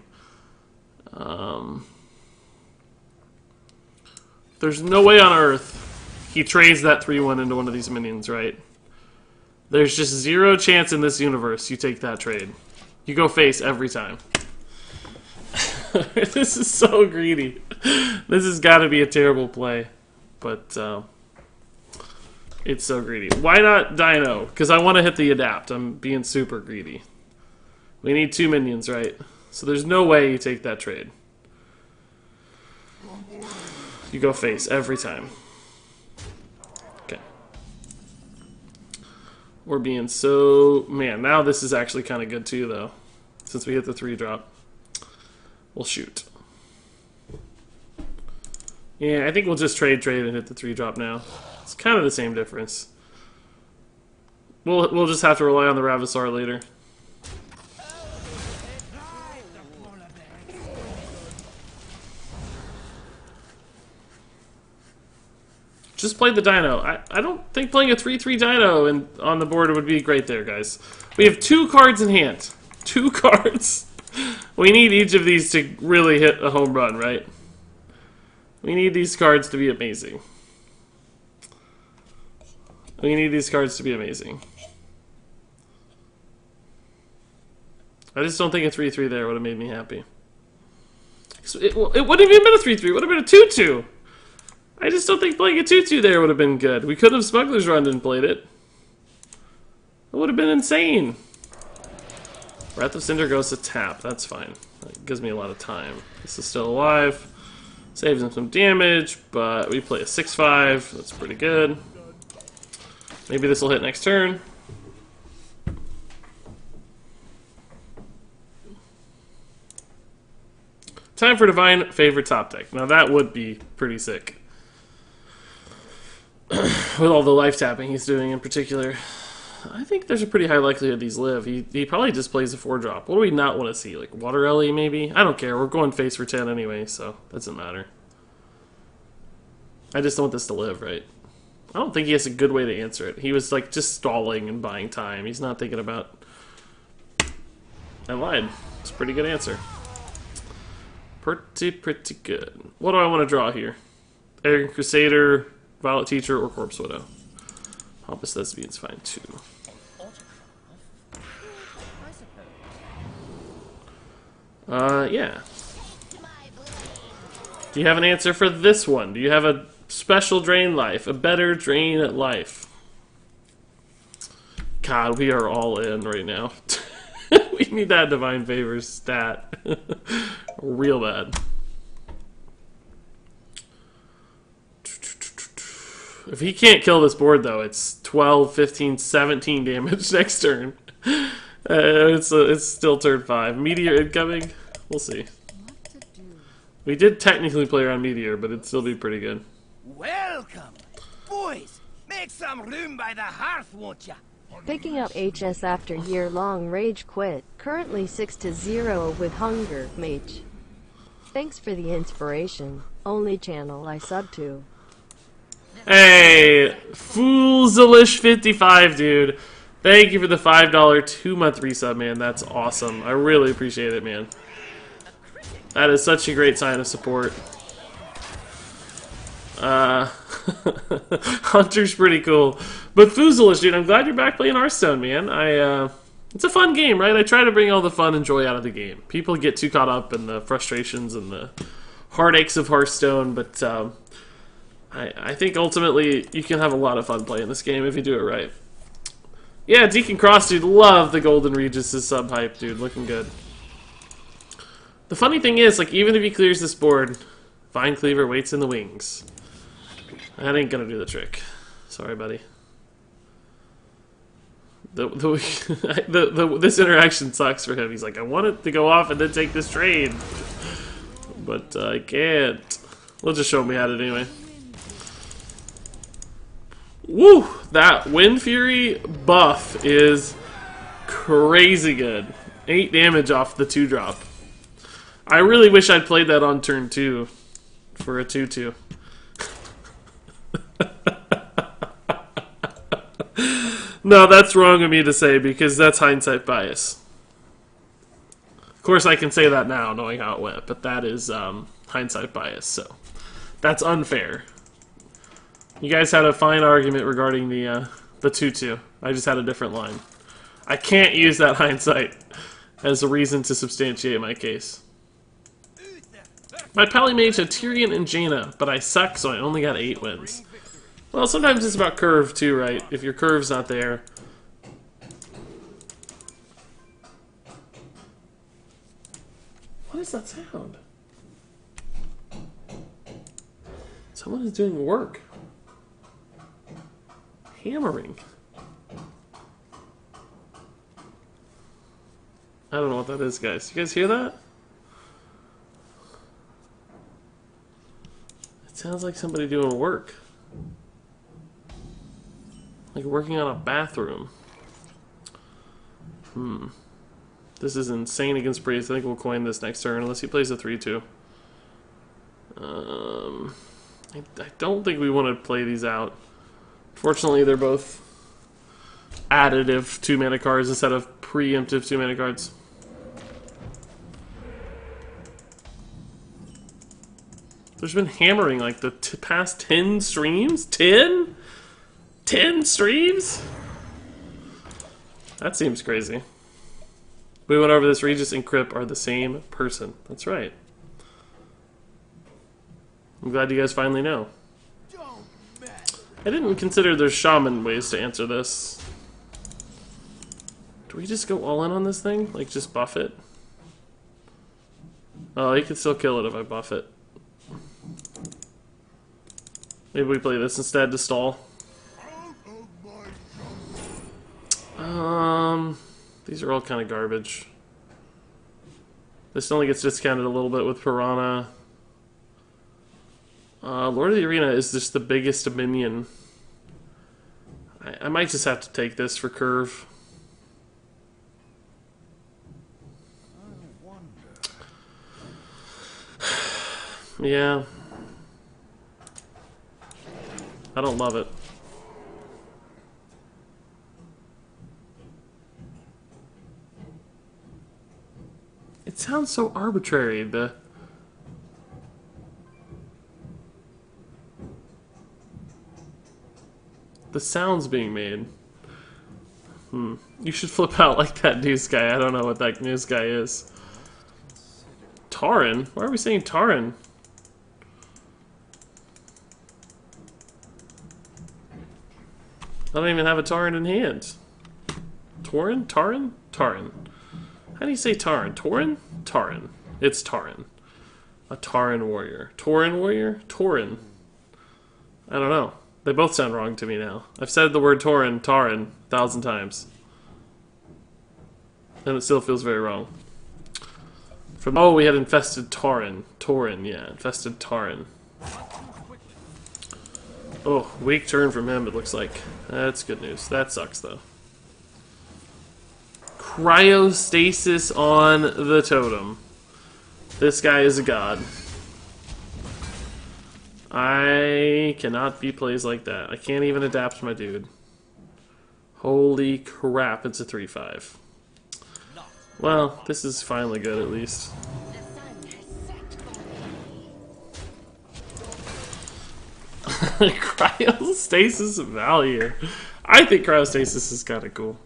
A: There's no way on earth he trades that 3/1 into one of these minions, right? There's just zero chance in this universe you take that trade. You go face every time. This is so greedy. This has got to be a terrible play. But, it's so greedy. Why not Dino? Because I want to hit the adapt. I'm being super greedy. We need 2 minions, right? So there's no way you take that trade. You go face every time. Okay. We're being so... Man, now this is actually kind of good too, though. Since we hit the 3-drop. We'll shoot. Yeah, I think we'll just trade and hit the 3-drop now. It's kind of the same difference. We'll just have to rely on the Ravasar later. Just play the Dino. I don't think playing a 3/3 Dino on the board would be great there, guys. We have 2 cards in hand. 2 cards. We need each of these to really hit a home run, right? We need these cards to be amazing. We need these cards to be amazing. I just don't think a 3/3 there would have made me happy. It wouldn't have even been a 3/3. It would have been a 2/2. I just don't think playing a 2/2 there would have been good. We could have Smuggler's Run and played it. It would have been insane. Wrath of Cinder goes to tap. That's fine. That gives me a lot of time. This is still alive. Saves him some damage, but we play a 6/5. That's pretty good. Maybe this will hit next turn. Time for Divine Favor top deck. Now that would be pretty sick. With all the life tapping he's doing in particular. I think there's a pretty high likelihood these live. He probably just plays a 4-drop. What do we not want to see? Like Water Ellie maybe? I don't care. We're going face for 10 anyway, so it doesn't matter. I just don't want this to live, right? I don't think he has a good way to answer it. He was like just stalling and buying time. He's not thinking about... I lied. It's a pretty good answer. Pretty good. What do I want to draw here? Arrogant Crusader, Violet Teacher, or Corpse Widow? Pompous Thespian's fine too. Yeah. Do you have an answer for this one? Do you have a special drain life? A better drain life? God, we are all in right now. We need that Divine Favors stat. Real bad. If he can't kill this board, though, it's 12, 15, 17 damage next turn. It's still turn 5. Meteor incoming? We'll see. We did technically play around Meteor, but it'd still be pretty good.
C: Welcome! Boys, make some room by the hearth, won't ya?
B: Picking up HS after year-long rage quit. Currently 6-0 with Hunger Mage. Thanks for the inspiration. Only channel I sub to.
A: Hey, Foolzilish55, dude. Thank you for the $5 2-month resub, man. That's awesome. I really appreciate it, man. That is such a great sign of support. Hunter's pretty cool. But Foozilish, dude, I'm glad you're back playing Hearthstone, man. It's a fun game, right? I try to bring all the fun and joy out of the game. People get too caught up in the frustrations and the heartaches of Hearthstone, but I think ultimately you can have a lot of fun playing this game if you do it right. Yeah, Deacon Cross, dude, love the Golden Regis' sub hype, dude. Looking good. The funny thing is, like, even if he clears this board, Vine Cleaver waits in the wings. That ain't gonna do the trick. Sorry, buddy. This interaction sucks for him. He's like, I want it to go off and then take this trade. But I can't. We'll just show him we had it anyway. Woo! That Wind Fury buff is crazy good. 8 damage off the 2-drop. I really wish I'd played that on turn 2 for a 2-2. No, that's wrong of me to say because that's hindsight bias. Of course, I can say that now knowing how it went, but that is hindsight bias, so that's unfair. You guys had a fine argument regarding the 2-2. I just had a different line. I can't use that hindsight as a reason to substantiate my case. My Pally Mage had Tyrion and Jaina, but I suck, so I only got 8 wins. Well, sometimes it's about curve, too, right? If your curve's not there. What is that sound? Someone is doing work. Hammering. I don't know what that is, guys. You guys hear that? It sounds like somebody doing work. Like working on a bathroom. This is insane against Priest. I think we'll coin this next turn, unless he plays a 3-2. I don't think we want to play these out. Fortunately, they're both additive 2-mana cards instead of preemptive 2-mana cards. There's been hammering like the past 10 streams? 10? 10 streams? That seems crazy. We went over this. Regis and Crip are the same person. That's right. I'm glad you guys finally know. I didn't consider there's shaman ways to answer this. Do we just go all in on this thing? Like, just buff it? Oh, he could still kill it if I buff it. Maybe we play this instead to stall. These are all kind of garbage. This only gets discounted a little bit with Piranha. Lord of the Arena is just the biggest minion. I might just have to take this for curve. Yeah. I don't love it. It sounds so arbitrary. The sounds being made. You should flip out like that news guy. I don't know what that news guy is. Tauren? Why are we saying Tauren? I don't even have a Tauren in hand. Tauren? Tauren? Tauren. How do you say Tauren? Tauren? Tauren. It's Tauren. A Tauren warrior. Tauren warrior? Tauren. I don't know. They both sound wrong to me now. I've said the word Tauren 1,000 times. And it still feels very wrong. Oh, we had infested Tauren. Tauren, yeah. Infested Tauren. Oh, weak turn from him, it looks like. That's good news. That sucks, though. Cryostasis on the totem. This guy is a god. I cannot beat plays like that. I can't even adapt my dude. Holy crap, it's a 3-5. Well, this is finally good at least. Cryostasis value. I think cryostasis is kind of cool.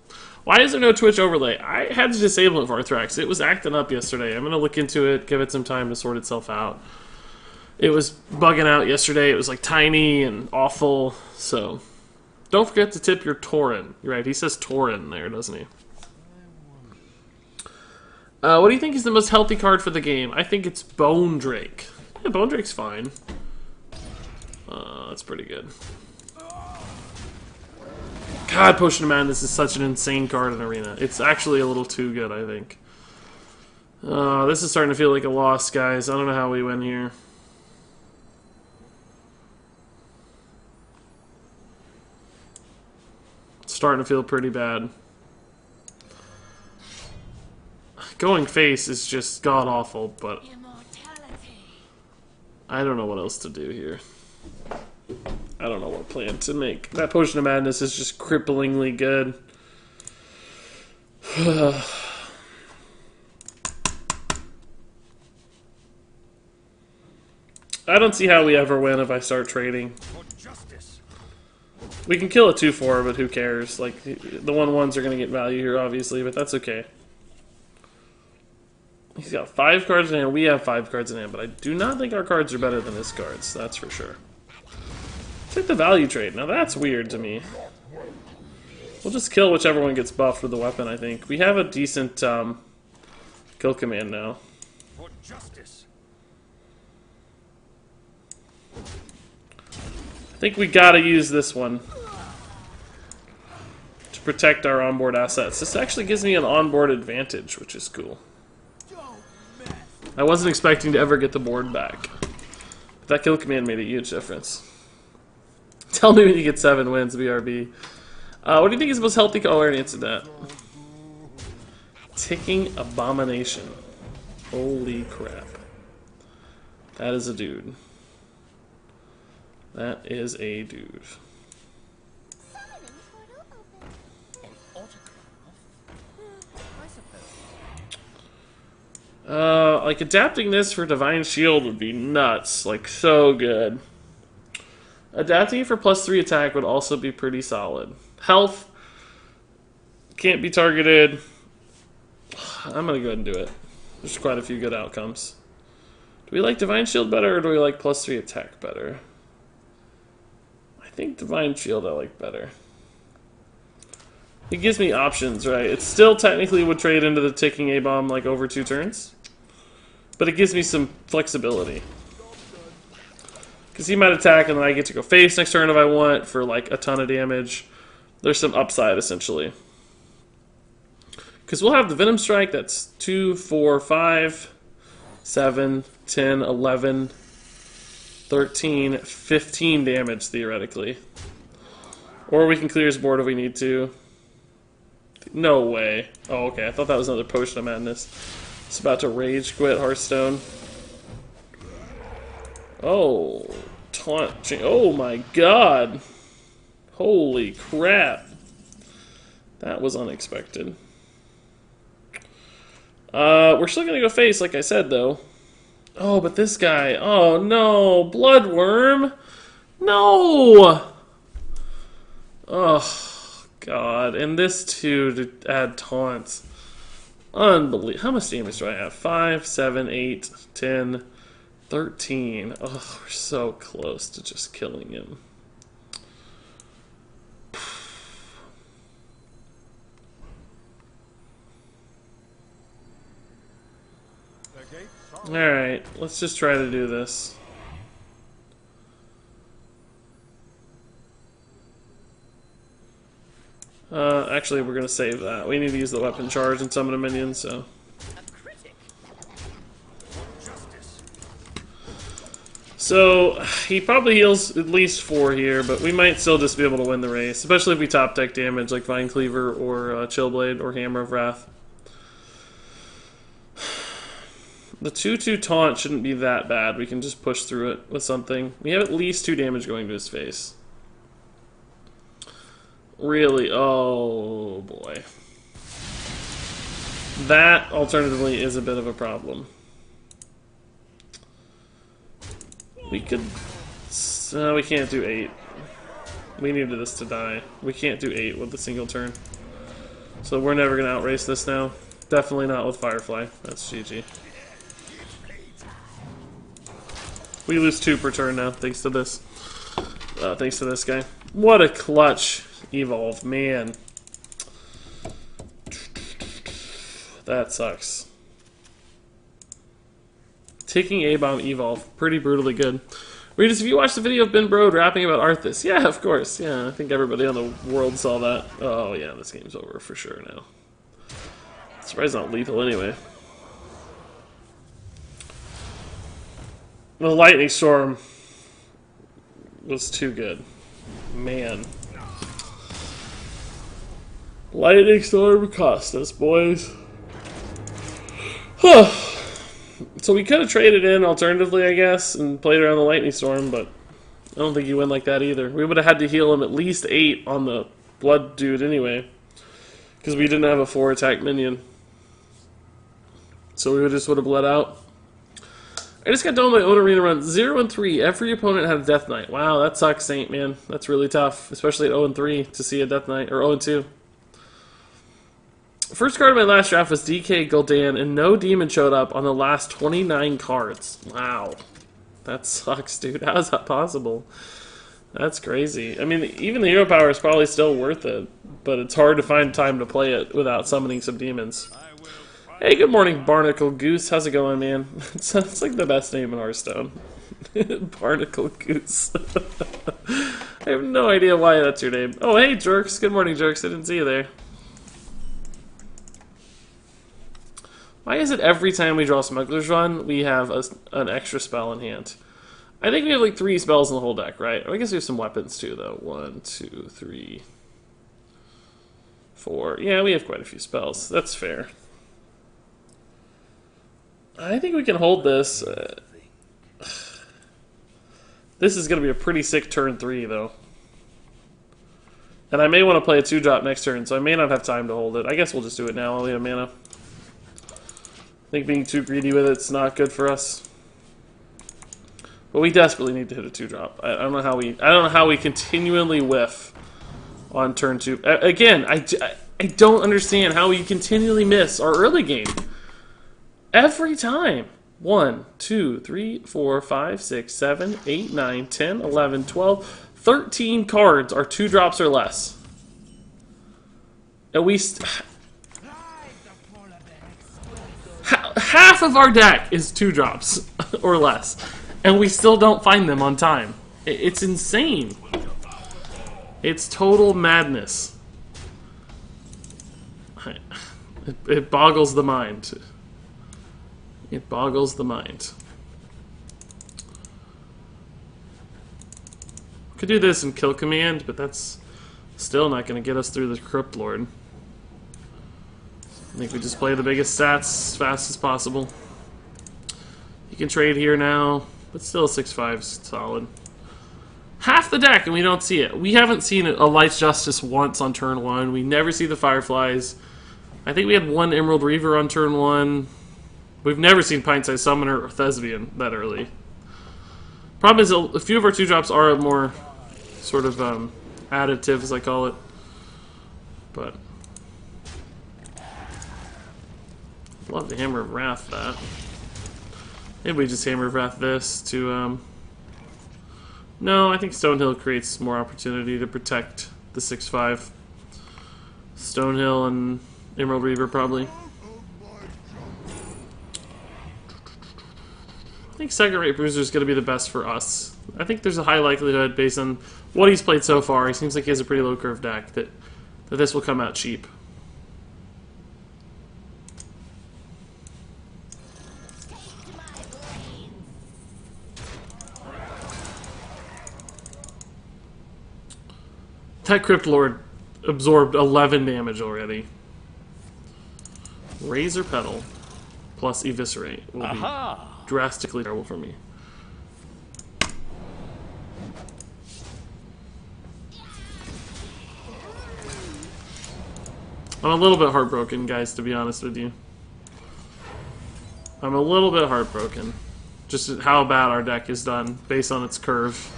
A: Why is there no Twitch overlay? I had to disable it for Arthrax. It was acting up yesterday. I'm going to look into it, give it some time to sort itself out. It was bugging out yesterday. It was like tiny and awful. So don't forget to tip your Tauren. You're right. He says Tauren there, doesn't he? What do you think is the most healthy card for the game? I think it's Bone Drake. Yeah, Bone Drake's fine. That's pretty good. God, Potion of Madness is such an insane card in Arena. It's actually a little too good, I think. This is starting to feel like a loss, guys. I don't know how we win here. It's starting to feel pretty bad. Going face is just god-awful, but I don't know what else to do here. I don't know what plan to make. That Potion of Madness is just cripplingly good. I don't see how we ever win if I start trading. We can kill a 2-4, but who cares? Like, the 1-1s are going to get value here, obviously, but that's okay. He's got 5 cards in hand. We have 5 cards in hand, but I do not think our cards are better than his cards. That's for sure. Take the value trade. Now that's weird to me. We'll just kill whichever one gets buffed with the weapon, I think. We have a decent kill command now.
C: For justice.
A: I think we gotta use this one to protect our onboard assets. This actually gives me an onboard advantage, which is cool. I wasn't expecting to ever get the board back. But that kill command made a huge difference. Tell me when you get 7 wins, BRB. What do you think is the most healthy color? I already answered that. Ticking Abomination. Holy crap. That is a dude. That is a dude. Like, adapting this for Divine Shield would be nuts. Like, so good. Adapting it for +3 attack would also be pretty solid. Health can't be targeted. I'm gonna go ahead and do it. There's quite a few good outcomes. Do we like Divine Shield better, or do we like +3 attack better? I think Divine Shield I like better. It gives me options, right? It still technically would trade into the ticking A-bomb like over 2 turns. But it gives me some flexibility. Because he might attack and then I get to go face next turn if I want for like a ton of damage. There's some upside essentially. Because we'll have the Venom Strike, that's 2, 4, 5, 7, 10, 11, 13, 15 damage theoretically. Or we can clear his board if we need to. No way. Oh, okay. I thought that was another Potion of Madness. It's about to rage quit Hearthstone. Oh, taunt. Oh my god. Holy crap. That was unexpected. We're still gonna go face, like I said, though. Oh, but this guy. Oh, no. Bloodworm. No! Oh, God. And this, too, to add taunts. Unbelievable. How much damage do I have? 5, 7, 8, 10, 13. Oh, we're so close to just killing him. Alright, let's just try to do this. Actually, we're going to save that. We need to use the weapon charge and summon a minion, so... So, he probably heals at least 4 here, but we might still just be able to win the race. Especially if we top deck damage like Vine Cleaver or Chillblade or Hammer of Wrath. The 2-2 taunt shouldn't be that bad. We can just push through it with something. We have at least 2 damage going to his face. Really? Oh, boy. That, alternatively, is a bit of a problem. We could... No, we can't do 8. We needed this to die. We can't do 8 with a single turn. So we're never going to outrace this now. Definitely not with Firefly. That's GG. We lose 2 per turn now, thanks to this. Thanks to this guy. What a clutch evolve, man. That sucks. Taking A-Bomb evolve, pretty brutally good. Regis, if you watched the video of Ben Brode rapping about Arthas, yeah, of course, yeah, I think everybody on the world saw that. Oh yeah, this game's over for sure now. Surprised not lethal anyway. The Lightning Storm was too good. Man. Lightning Storm cost us, boys. So we could have traded in alternatively, I guess, and played around the Lightning Storm, but I don't think you win like that either. We would have had to heal him at least 8 on the Blood Dude anyway, because we didn't have a 4-attack minion. So we just would have bled out. I just got done with my own arena run. 0-3. Every opponent had a Death Knight. Wow, that sucks, Saint, man. That's really tough, especially at 0-3 to see a Death Knight, or 0-2. First card of my last draft was DK Gul'dan, and no demon showed up on the last 29 cards. Wow. That sucks, dude. How is that possible? That's crazy. I mean, even the hero power is probably still worth it, but it's hard to find time to play it without summoning some demons. Hey, good morning, Barnacle Goose. How's it going, man? It sounds like the best name in Hearthstone. Barnacle Goose. I have no idea why that's your name. Oh, hey, Jerks. Good morning, Jerks. I didn't see you there. Why is it every time we draw Smuggler's Run, we have an extra spell in hand? I think we have like 3 spells in the whole deck, right? I guess we have some weapons too, though. 1, 2, 3, 4. Yeah, we have quite a few spells. That's fair. I think we can hold this. This is going to be a pretty sick turn 3, though. And I may want to play a 2-drop next turn, so I may not have time to hold it. I guess we'll just do it now while we have mana. I think being too greedy with it's not good for us. But we desperately need to hit a 2-drop. I don't know how we continually whiff on turn 2. Again, I don't understand how we continually miss our early game. Every time. 1, 2, 3, 4, 5, 6, 7, 8, 9, 10, 11, 12, 13 cards are 2 drops or less. And we... Half of our deck is 2 drops or less, and we still don't find them on time. It's insane. It's total madness. It boggles the mind. It boggles the mind. Could do this in Kill Command, but that's still not going to get us through the Crypt Lord. I think we just play the biggest stats as fast as possible. You can trade here now, but still 6/5's solid. Half the deck and we don't see it. We haven't seen a Light's Justice once on turn 1. We never see the Fireflies. I think we had one Emerald Reaver on turn 1. We've never seen Pint-Sized Summoner or Thespian that early. Problem is, a few of our 2-drops are more sort of additive, as I call it. But love the Hammer of Wrath that. Maybe we just Hammer of Wrath this to no, I think Stonehill creates more opportunity to protect the 6/5. Stonehill and Emerald Reaver probably. I think second rate Bruiser is going to be the best for us. I think there's a high likelihood based on what he's played so far. He seems like he has a pretty low curve deck that this will come out cheap. That Crypt Lord absorbed 11 damage already. Razor Petal plus Eviscerate will be drastically terrible for me. I'm a little bit heartbroken, guys, to be honest with you. I'm a little bit heartbroken. Just how bad our deck is done based on its curve.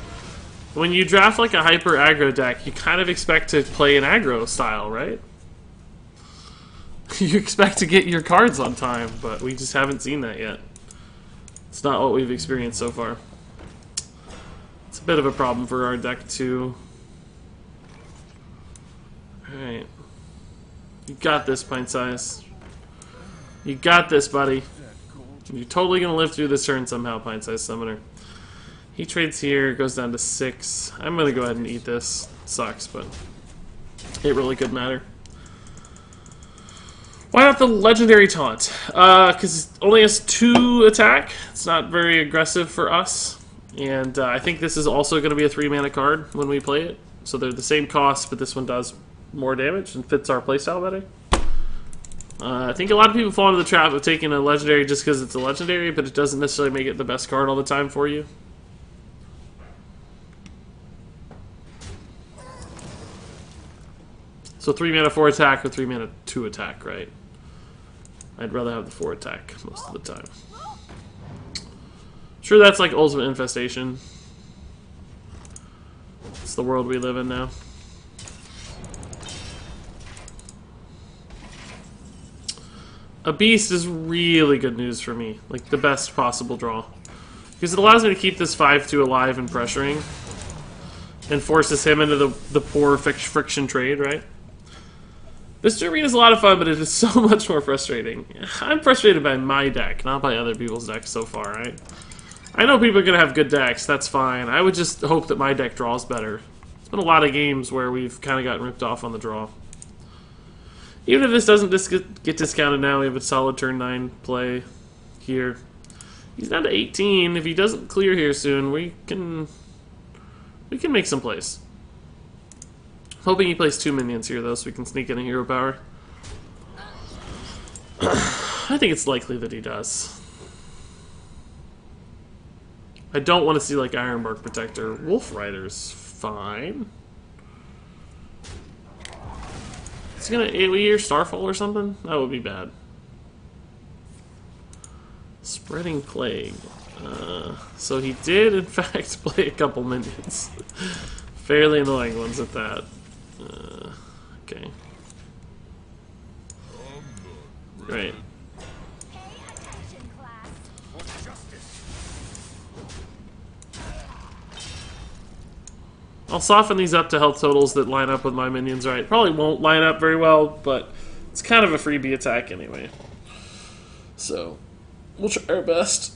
A: When you draft like a hyper aggro deck, you kind of expect to play an aggro style, right? You expect to get your cards on time, but we just haven't seen that yet. It's not what we've experienced so far. It's a bit of a problem for our deck too. Alright. You got this, Pint Size. You got this, buddy. You're totally gonna live through this turn somehow, Pint Size Summoner. He trades here, goes down to 6. I'm gonna go ahead and eat this. Sucks, but it really could matter. Why not the Legendary Taunt? Because it only has 2 attack. It's not very aggressive for us. And I think this is also going to be a 3-mana card when we play it. So they're the same cost, but this one does more damage and fits our playstyle better. I think a lot of people fall into the trap of taking a Legendary just because it's a Legendary, but it doesn't necessarily make it the best card all the time for you. So 3 mana 4 attack or 3 mana 2 attack, right? I'd rather have the 4 attack most of the time. Sure, that's like Ultimate Infestation. It's the world we live in now. A Beast is really good news for me. Like, the best possible draw. Because it allows me to keep this 5/2 alive and pressuring. And forces him into the poor friction trade, right? This arena is a lot of fun, but it is so much more frustrating. I'm frustrated by my deck, not by other people's decks so far, right? I know people are going to have good decks, that's fine. I would just hope that my deck draws better. It's been a lot of games where we've kind of gotten ripped off on the draw. Even if this doesn't get discounted now, we have a solid turn 9 play here. He's down to 18. If he doesn't clear here soon, we can make some plays. Hoping he plays 2 minions here, though, so we can sneak in a hero power. I think it's likely that he does. I don't want to see, like, Ironbark Protector. Wolf Rider's fine. Is he gonna AoE or Starfall or something? That would be bad. Spreading Plague. So he did, in fact, play a couple minions. Fairly annoying ones at that. Okay. Great. I'll soften these up to health totals that line up with my minions, right? Probably won't line up very well, but it's kind of a freebie attack anyway. So, we'll try our best.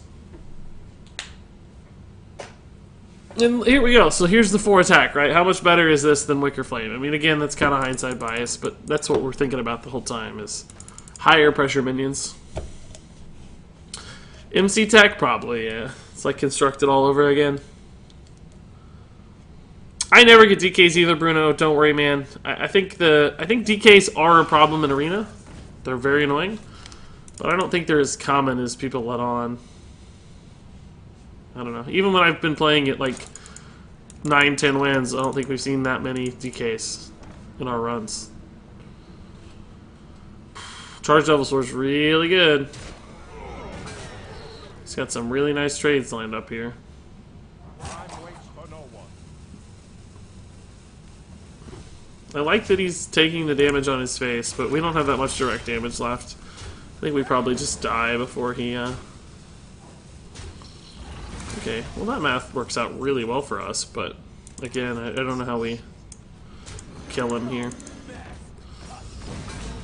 A: And here we go. So here's the 4 attack, right? How much better is this than Wicker Flame? I mean, again, that's kind of hindsight bias, but that's what we're thinking about the whole time, is higher pressure minions. MC Tech? Probably, yeah. It's like constructed all over again. I never get DKs either, Bruno. Don't worry, man. I think DKs are a problem in Arena. They're very annoying. But I don't think they're as common as people let on. I don't know. Even when I've been playing it like 9-10 wins, I don't think we've seen that many DKs in our runs. Charge Devil Sword's really good. He's got some really nice trades lined up here. I like that he's taking the damage on his face, but we don't have that much direct damage left. I think we probably just die before he, Okay, well that math works out really well for us, but again, I don't know how we kill him here.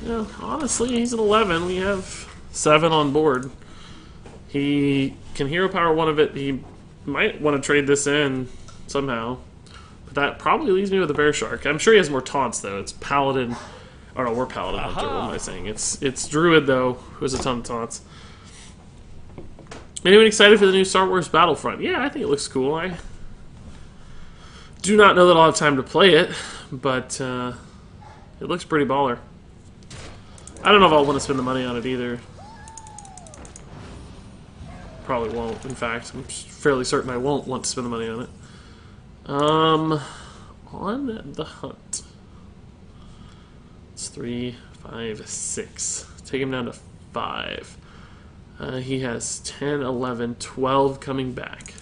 A: Yeah, honestly, he's at 11. We have 7 on board. He can hero power one of it. He might want to trade this in somehow. But that probably leaves me with a Bear Shark. I'm sure he has more taunts, though. It's Paladin. Oh, no, we're Paladin Hunter. What am I saying? It's Druid, though, who has a ton of taunts. Anyone excited for the new Star Wars Battlefront? Yeah, I think it looks cool. I do not know that I'll have time to play it, but it looks pretty baller. I don't know if I'll want to spend the money on it either. Probably won't, in fact. I'm fairly certain I won't want to spend the money on it. On the hunt. It's 3, 5, 6. Take him down to 5. He has 10, 11, 12 coming back.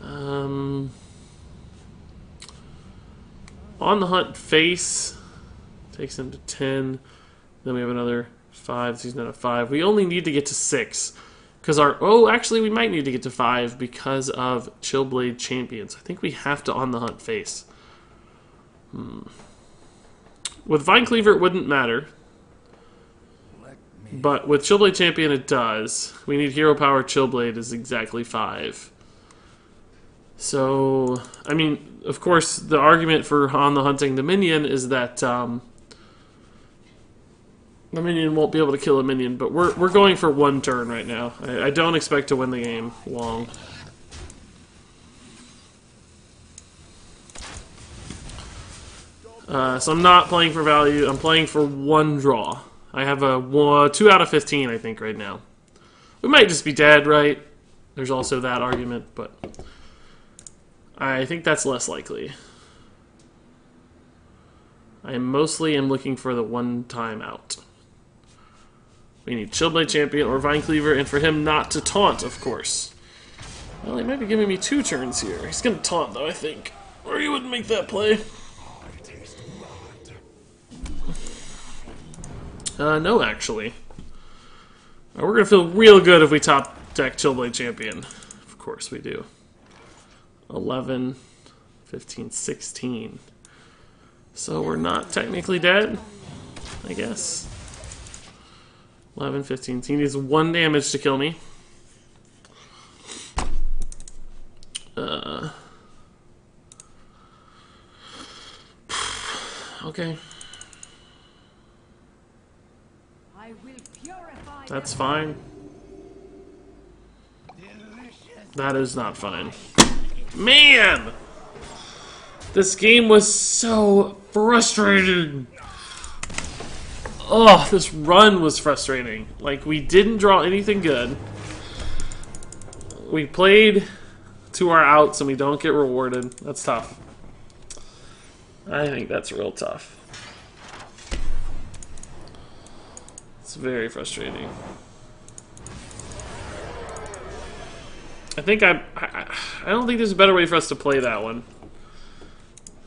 A: On the hunt face takes him to 10. Then we have another 5. So he's not at 5. We only need to get to 6. Because our... Oh, actually, we might need to get to 5 because of Chillblade Champions. I think we have to on the hunt face. With Vine Cleaver, it wouldn't matter. But with Chillblade Champion, it does. We need Hero Power. Chillblade is exactly 5. So, I mean, of course, the argument for on the hunting the minion is that the minion won't be able to kill a minion, but we're going for 1 turn right now. I don't expect to win the game long. So I'm not playing for value. I'm playing for 1 draw. I have a 2 out of 15, I think, right now. We might just be dead, right? There's also that argument, but I think that's less likely. I mostly am looking for the 1 time out. We need Chillblade Champion or Vine Cleaver, and for him not to taunt, of course. Well, he might be giving me 2 turns here. He's going to taunt, though, I think. Or he wouldn't make that play. No, actually. We're going to feel real good if we top deck Chillblade Champion. Of course we do. 11, 15, 16. So we're not technically dead, I guess. 11, 15. He needs 1 damage to kill me. Okay. That's fine. That is not fine. Man! This game was so frustrating. Oh, this run was frustrating. Like, we didn't draw anything good. We played to our outs and we don't get rewarded. That's tough. I think that's real tough. It's very frustrating. I think I don't think there's a better way for us to play that one.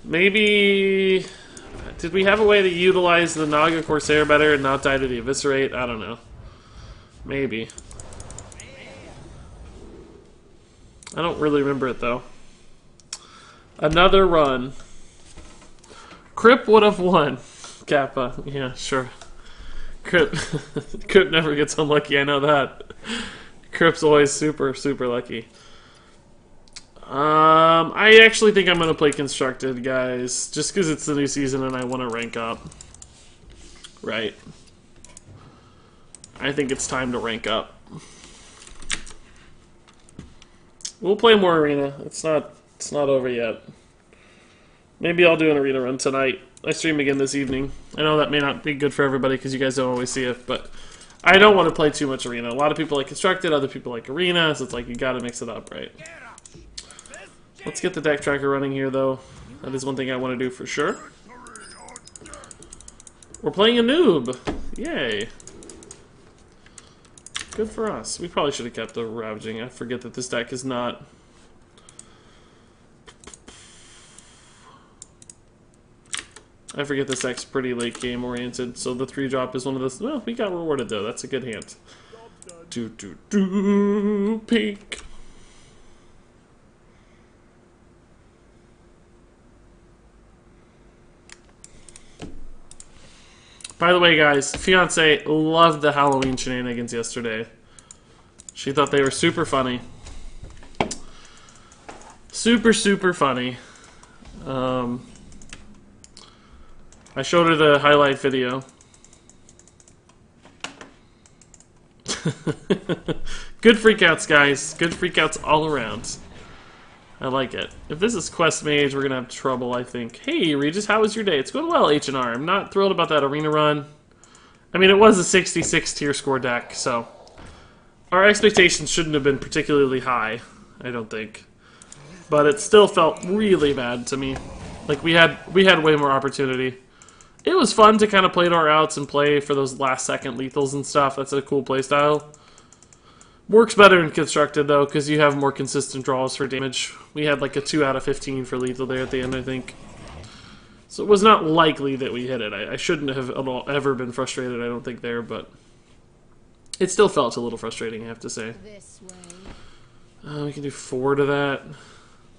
A: Maybe... Did we have a way to utilize the Naga Corsair better and not die to the Eviscerate? I don't know. Maybe. I don't really remember it, though. Another run. Crip would have won. Kappa. Yeah, sure. Crip. Crip never gets unlucky, I know that. Crip's always super, super lucky. I actually think I'm going to play Constructed, guys. Just because it's the new season and I want to rank up. Right. I think it's time to rank up. We'll play more Arena. It's not over yet. Maybe I'll do an Arena run tonight. I stream again this evening. I know that may not be good for everybody because you guys don't always see it, but I don't want to play too much Arena. A lot of people like Constructed, other people like Arena, so it's like you gotta mix it up, right? Let's get the deck tracker running here, though. That is one thing I want to do for sure. We're playing a noob. Yay. Good for us. We probably should have kept the Ravaging. I forget that this deck is not... I forget this deck's pretty late game oriented, so the 3-drop is one of those... Well, we got rewarded though. That's a good hand. Pink. By the way, guys, fiance loved the Halloween shenanigans yesterday. She thought they were super funny. Super, super funny. I showed her the highlight video. Good freakouts, guys. Good freakouts all around. I like it. If this is Quest Mage, we're going to have trouble, I think. Hey, Regis, how was your day? It's going well, H&R. I'm not thrilled about that arena run. I mean, it was a 66 tier score deck, so... Our expectations shouldn't have been particularly high, I don't think. But it still felt really bad to me. Like, we had way more opportunity. It was fun to kind of play to our outs and play for those last-second lethals and stuff. That's a cool playstyle. Works better in Constructed, though, because you have more consistent draws for damage. We had like a 2 out of 15 for lethal there at the end, I think. So it was not likely that we hit it. I shouldn't have ever been frustrated, I don't think, there, but... It still felt a little frustrating, I have to say.
D: This way.
A: We can do 4 to that,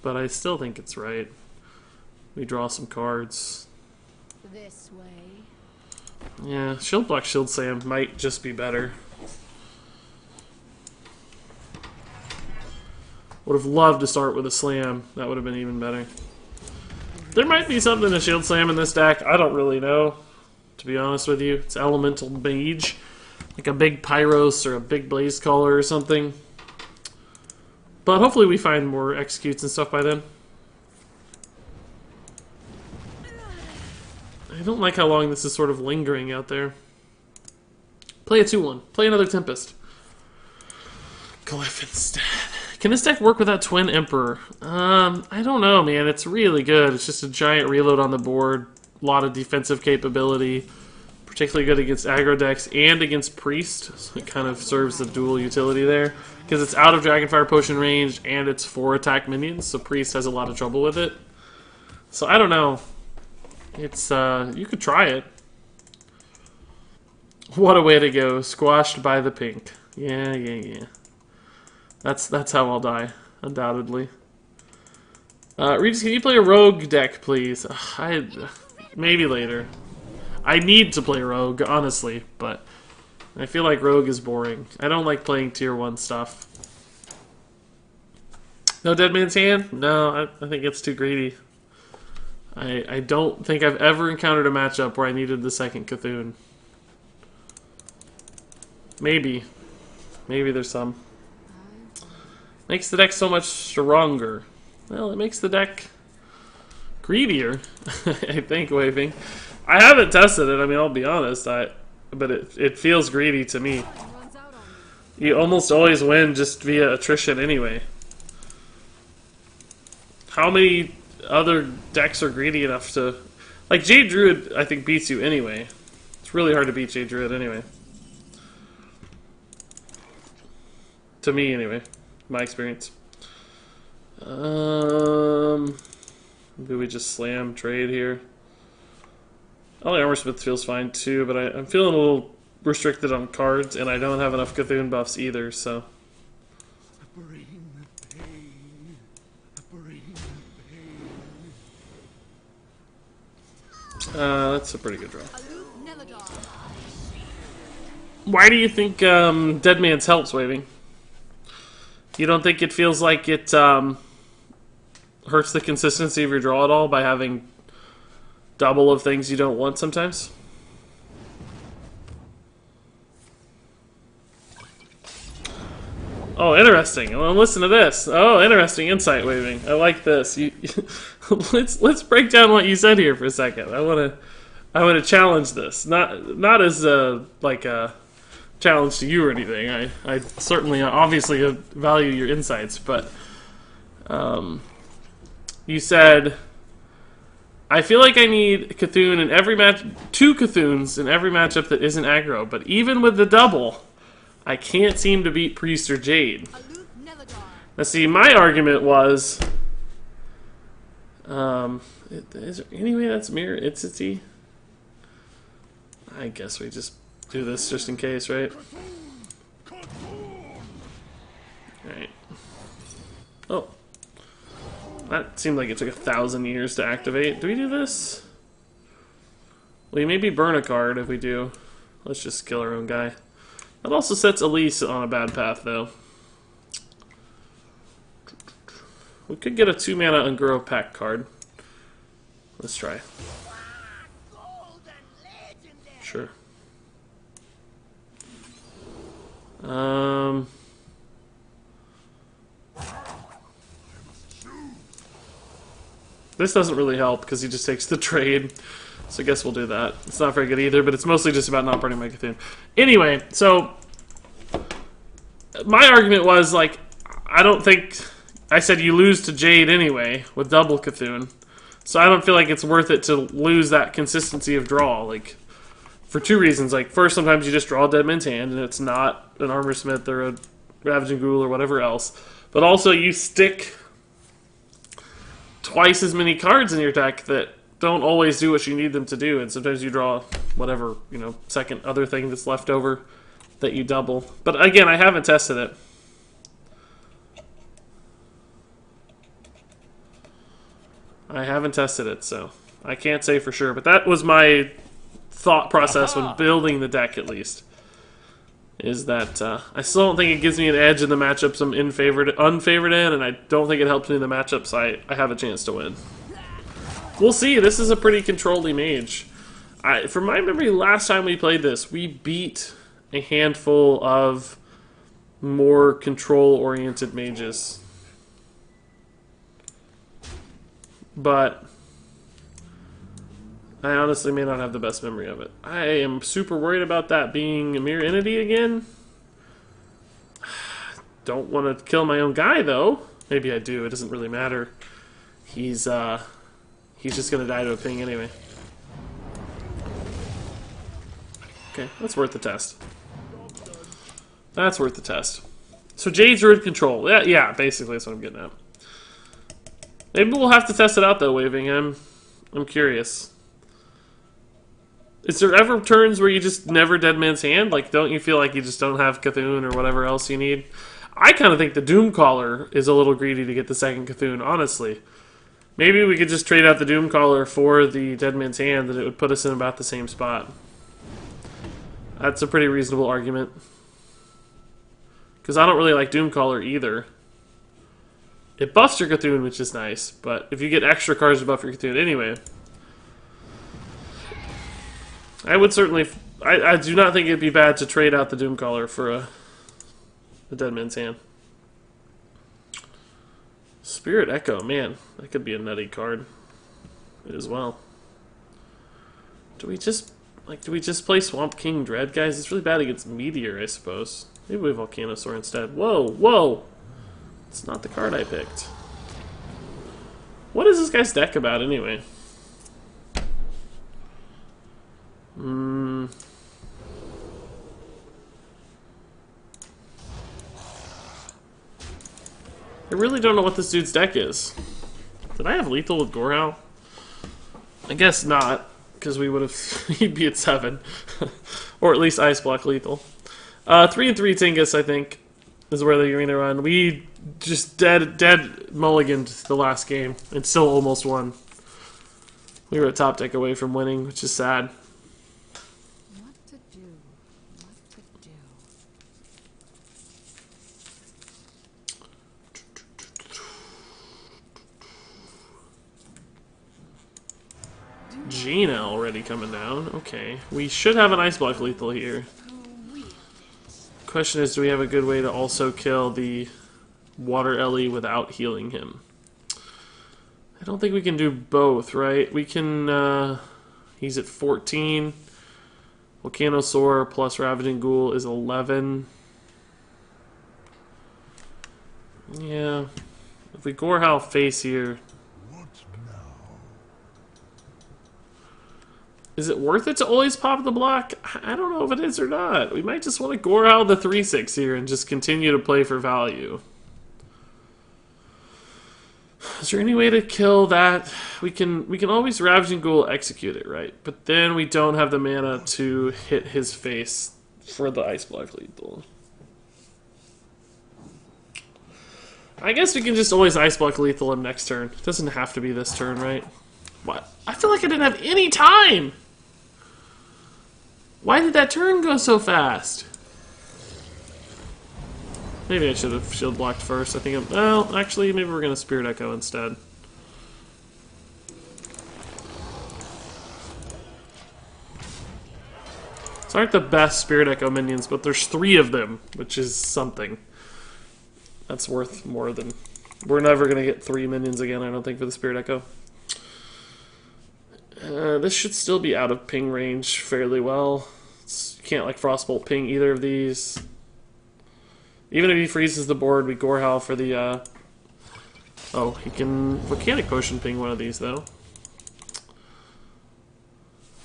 A: but I still think it's right. We draw some cards.
D: This way.
A: Yeah, Shield Block, Shield Slam might just be better. Would have loved to start with a Slam. That would have been even better. There might be something to Shield Slam in this deck. I don't really know, to be honest with you. It's Elemental Mage. Like a big Pyros or a big Blaze Caller or something. But hopefully we find more executes and stuff by then. I don't like how long this is sort of lingering out there. Play a 2-1. Play another Tempest. Glyph instead. Can this deck work without Twin Emperor? I don't know, man. It's really good. It's just a giant reload on the board. A lot of defensive capability. Particularly good against aggro decks and against Priest. So it kind of serves the dual utility there. Because it's out of Dragonfire Potion range and it's 4 attack minions. So Priest has a lot of trouble with it. So I don't know. It's, you could try it. What a way to go. Squashed by the pink. Yeah. That's how I'll die, undoubtedly. Regis, can you play a rogue deck, please? Maybe later. I need to play rogue, honestly, but I feel like rogue is boring. I don't like playing tier 1 stuff. No Dead Man's Hand? No, I think it's too greedy. I don't think I've ever encountered a matchup where I needed the second Cthulhu. Maybe. Maybe there's some. Makes the deck so much stronger. Well, it makes the deck greedier, I think, waving. I haven't tested it, I mean, I'll be honest, but it feels greedy to me. You almost always win just via attrition anyway. How many other decks are greedy enough to... Like, Jade Druid, I think, beats you anyway. It's really hard to beat Jade Druid anyway. To me, anyway. My experience. Do we just slam trade here? I think Armorsmith feels fine too, but I'm feeling a little restricted on cards, and I don't have enough Cthulhu buffs either, so... That's a pretty good draw. Why do you think Dead Man's helps, Waving? You don't think it feels like it hurts the consistency of your draw at all by having double of things you don't want sometimes? Oh, interesting. Well, listen to this. Oh, interesting insight, Waving. I like this. Let's break down what you said here for a second. I want to challenge this. Not as like a challenge to you or anything. I certainly obviously value your insights, but you said I feel like I need Cthulhu in every match, 2 Cthulhus in every matchup that isn't aggro. But even with the double, I can't seem to beat Priest or Jade. Now see, my argument was, is there any way that's mirror entity? I guess we just do this just in case, right? Alright. Oh. That seemed like it took 1,000 years to activate. Do we do this? We maybe burn a card if we do. Let's just kill our own guy. That also sets Elise on a bad path, though. We could get a 2-mana Ungoro Pact card. Let's try. Sure. This doesn't really help because he just takes the trade. So I guess we'll do that. It's not very good either, but it's mostly just about not burning my Cthulhu. Anyway, so my argument was, like, I don't think... I said you lose to Jade anyway with double Cthulhu. So I don't feel like it's worth it to lose that consistency of draw. Like, for 2 reasons. Like, first, sometimes you just draw a Dead Man's Hand, and it's not an Armor Smith or a Ravaging Ghoul or whatever else. But also, you stick twice as many cards in your deck that don't always do what you need them to do, and sometimes you draw whatever, you know, second other thing that's left over that you double. But again, I haven't tested it. I haven't tested it, so I can't say for sure. But that was my thought process when building the deck, at least. Is that I still don't think it gives me an edge in the matchups I'm unfavored in, and I don't think it helps me in the matchups I have a chance to win. We'll see. This is a pretty controlly mage. From my memory, last time we played this, we beat a handful of more control-oriented mages. But I honestly may not have the best memory of it. I am super worried about that being a mirror entity again. Don't want to kill my own guy, though. Maybe I do. It doesn't really matter. He's just going to die to a ping anyway. Okay, that's worth the test. That's worth the test. So Jade's Root Control. Yeah, basically that's what I'm getting at. Maybe we'll have to test it out, though, Waving. I'm curious. Is there ever turns where you just never Dead Man's Hand? Like, don't you feel like you just don't have Cthulhu or whatever else you need? I kind of think the Doomcaller is a little greedy to get the second Cthulhu, honestly. Maybe we could just trade out the Doomcaller for the Dead Man's Hand, and it would put us in about the same spot. That's a pretty reasonable argument. Because I don't really like Doomcaller either. It buffs your Cthulhu, which is nice, but if you get extra cards to buff your Cthulhu anyway... I would certainly... I do not think it'd be bad to trade out the Doomcaller for a Dead Man's Hand. Spirit Echo, man. That could be a nutty card as well. Do we just play Swamp King Dread, guys? It's really bad against Meteor, I suppose. Maybe we Volcanosaur instead. Whoa! It's not the card I picked. What is this guy's deck about, anyway? I really don't know what this dude's deck is. Did I have lethal with Gorehowl? I guess not, because we would have... he'd be at 7. Or at least Ice Block lethal. 3-3 Tingus, I think, is where they're going to run. We just dead mulliganed the last game and still almost won. We were a top deck away from winning, which is sad.
D: What to do? What to do?
A: Gina already coming down. Okay. We should have an Ice Block lethal here. Question is, do we have a good way to also kill the Water Ellie without healing him? I don't think we can do both, right? We can, he's at 14. Volcanosaur plus Ravaging Ghoul is 11. Yeah. If we Gorehowl face here... Is it worth it to always pop the block? I don't know if it is or not. We might just want to gore out the 3/6 here and just continue to play for value. Is there any way to kill that? We can always Ravaging Ghoul execute it, right? But then we don't have the mana to hit his face for the Ice Block lethal. I guess we can just always Ice Block lethal him next turn. It doesn't have to be this turn, right? What? I feel like I didn't have any time! Why did that turn go so fast? Maybe I should have shield blocked first. I think well, actually, maybe we're going to Spirit Echo instead. These aren't the best Spirit Echo minions, but there's 3 of them, which is something. That's worth more than... We're never going to get 3 minions again, I don't think, for the Spirit Echo. This should still be out of ping range fairly well. You can't, like, Frostbolt ping either of these. Even if he freezes the board, we Gorehowl for the, Oh, he can Volcanic Potion ping one of these, though.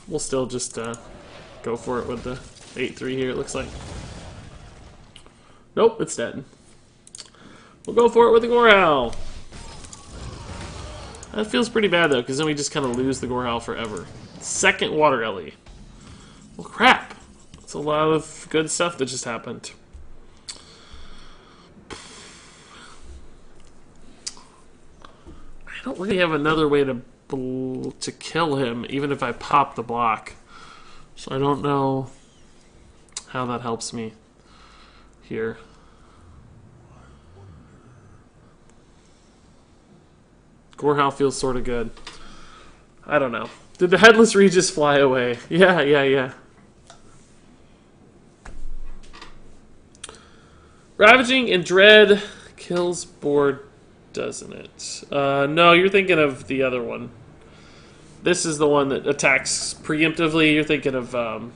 A: We'll still just, go for it with the 8-3 here, it looks like. Nope, it's dead. We'll go for it with the Gorehowl. That feels pretty bad, though, because then we just kind of lose the Gorehowl forever. Second Water Ellie. Well, crap. That's a lot of good stuff that just happened. I don't really have another way to kill him, even if I pop the block. So I don't know how that helps me here. Gorehowl feels sort of good. I don't know. Did the Headless Regis fly away? Yeah. Ravaging and Dread kills board, doesn't it? No, you're thinking of the other one. This is the one that attacks preemptively. You're thinking of, I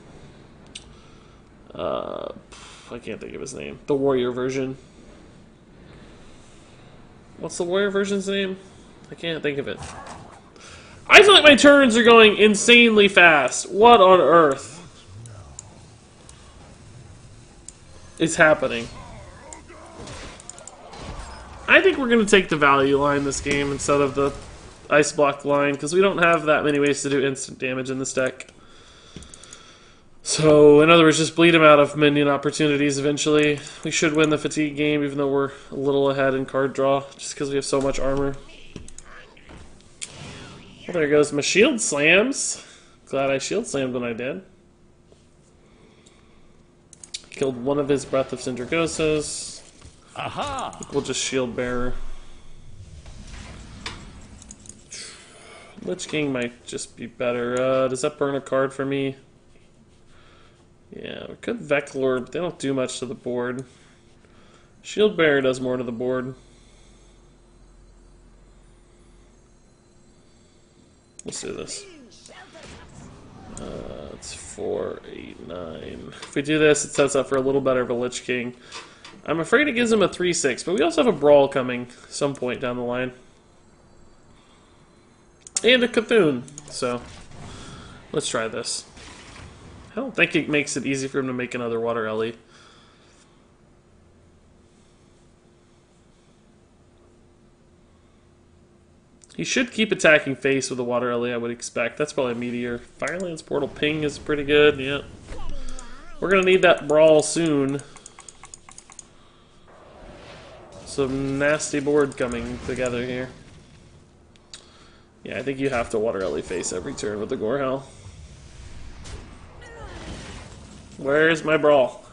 A: can't think of his name. The warrior version. What's the warrior version's name? I can't think of it. I feel like my turns are going insanely fast. What on earth is happening? I think we're going to take the value line this game instead of the Ice Block line, because we don't have that many ways to do instant damage in this deck. So, in other words, just bleed him out of minion opportunities eventually. We should win the fatigue game, even though we're a little ahead in card draw, just because we have so much armor. Well, there goes my shield slams. Glad I shield slammed when I did. Killed one of his Breath of Syndragosas. Aha! We'll just shield bearer. Lich King might just be better. Does that burn a card for me? Yeah, we could Veclor, but they don't do much to the board. Shield bearer does more to the board. Let's do this. It's 4, 8, 9. If we do this, it sets up for a little better of a Lich King. I'm afraid it gives him a 3/6, but we also have a Brawl coming some point down the line. And a Cthulhu, so let's try this. I don't think it makes it easy for him to make another Water Ellie. He should keep attacking face with a Water Ellie, I would expect. That's probably a Meteor. Firelance Portal Ping is pretty good, yeah. We're going to need that Brawl soon. Some nasty board coming together here. Yeah, I think you have to Water Ellie face every turn with the Gorehowl. Where's my Brawl?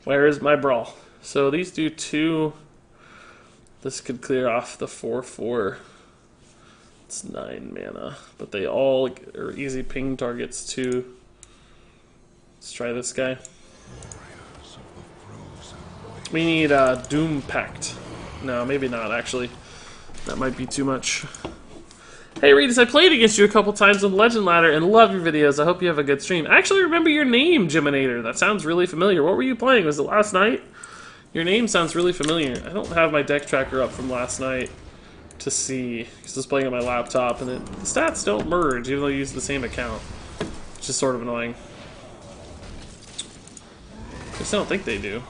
A: Where is my Brawl? So these do 2. This could clear off the 4/4. It's 9 mana, but they all are easy ping targets too. Let's try this guy. We need Doom Pact. No, maybe not, actually. That might be too much. Hey, Regis, I played against you a couple times on Legend Ladder and love your videos. I hope you have a good stream. I actually remember your name, Geminator. That sounds really familiar. What were you playing? Was it last night? Your name sounds really familiar. I don't have my deck tracker up from last night to see, because I was playing on my laptop, and the stats don't merge, even though you use the same account. which is sort of annoying. I just don't think they do.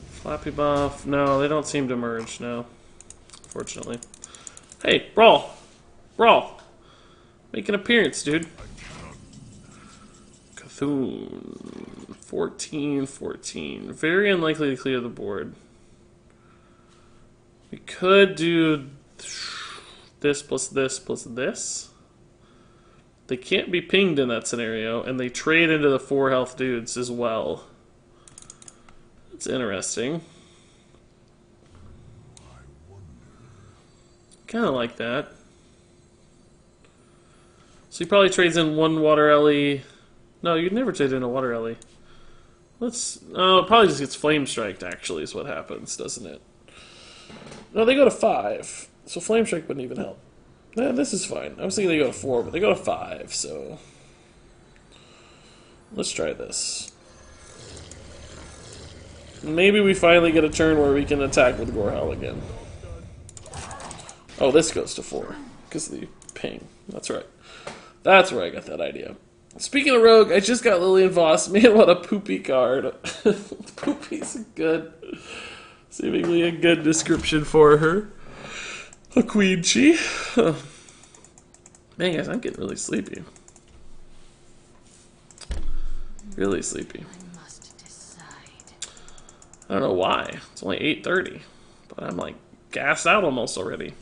A: Flappy buff. No, they don't seem to merge, no. Fortunately. Hey, Brawl! Brawl! Make an appearance, dude. Cthulhu. 14. Very unlikely to clear the board. We could do this plus this plus this. They can't be pinged in that scenario, and they trade into the 4 health dudes as well. That's interesting. Kind of like that. So he probably trades in 1 water Ellie. No, you'd never trade in a water Ellie. Let's. Oh, it probably just gets flame striked. Actually, is what happens, doesn't it? No, they go to 5, so flame strike wouldn't even help. Yeah, this is fine. I was thinking they go to 4, but they go to 5. So let's try this. Maybe we finally get a turn where we can attack with Gorehowl again. Oh, this goes to 4 because of the ping. That's right. That's where I got that idea. Speaking of Rogue, I just got Lillian Voss. Man, what a poopy card. Poopy's good. Seemingly a good description for her. A queen she. Man, guys, I'm getting really sleepy. Really sleepy.
D: I must decide.
A: I don't know why. It's only 8:30, but I'm like gassed out almost already.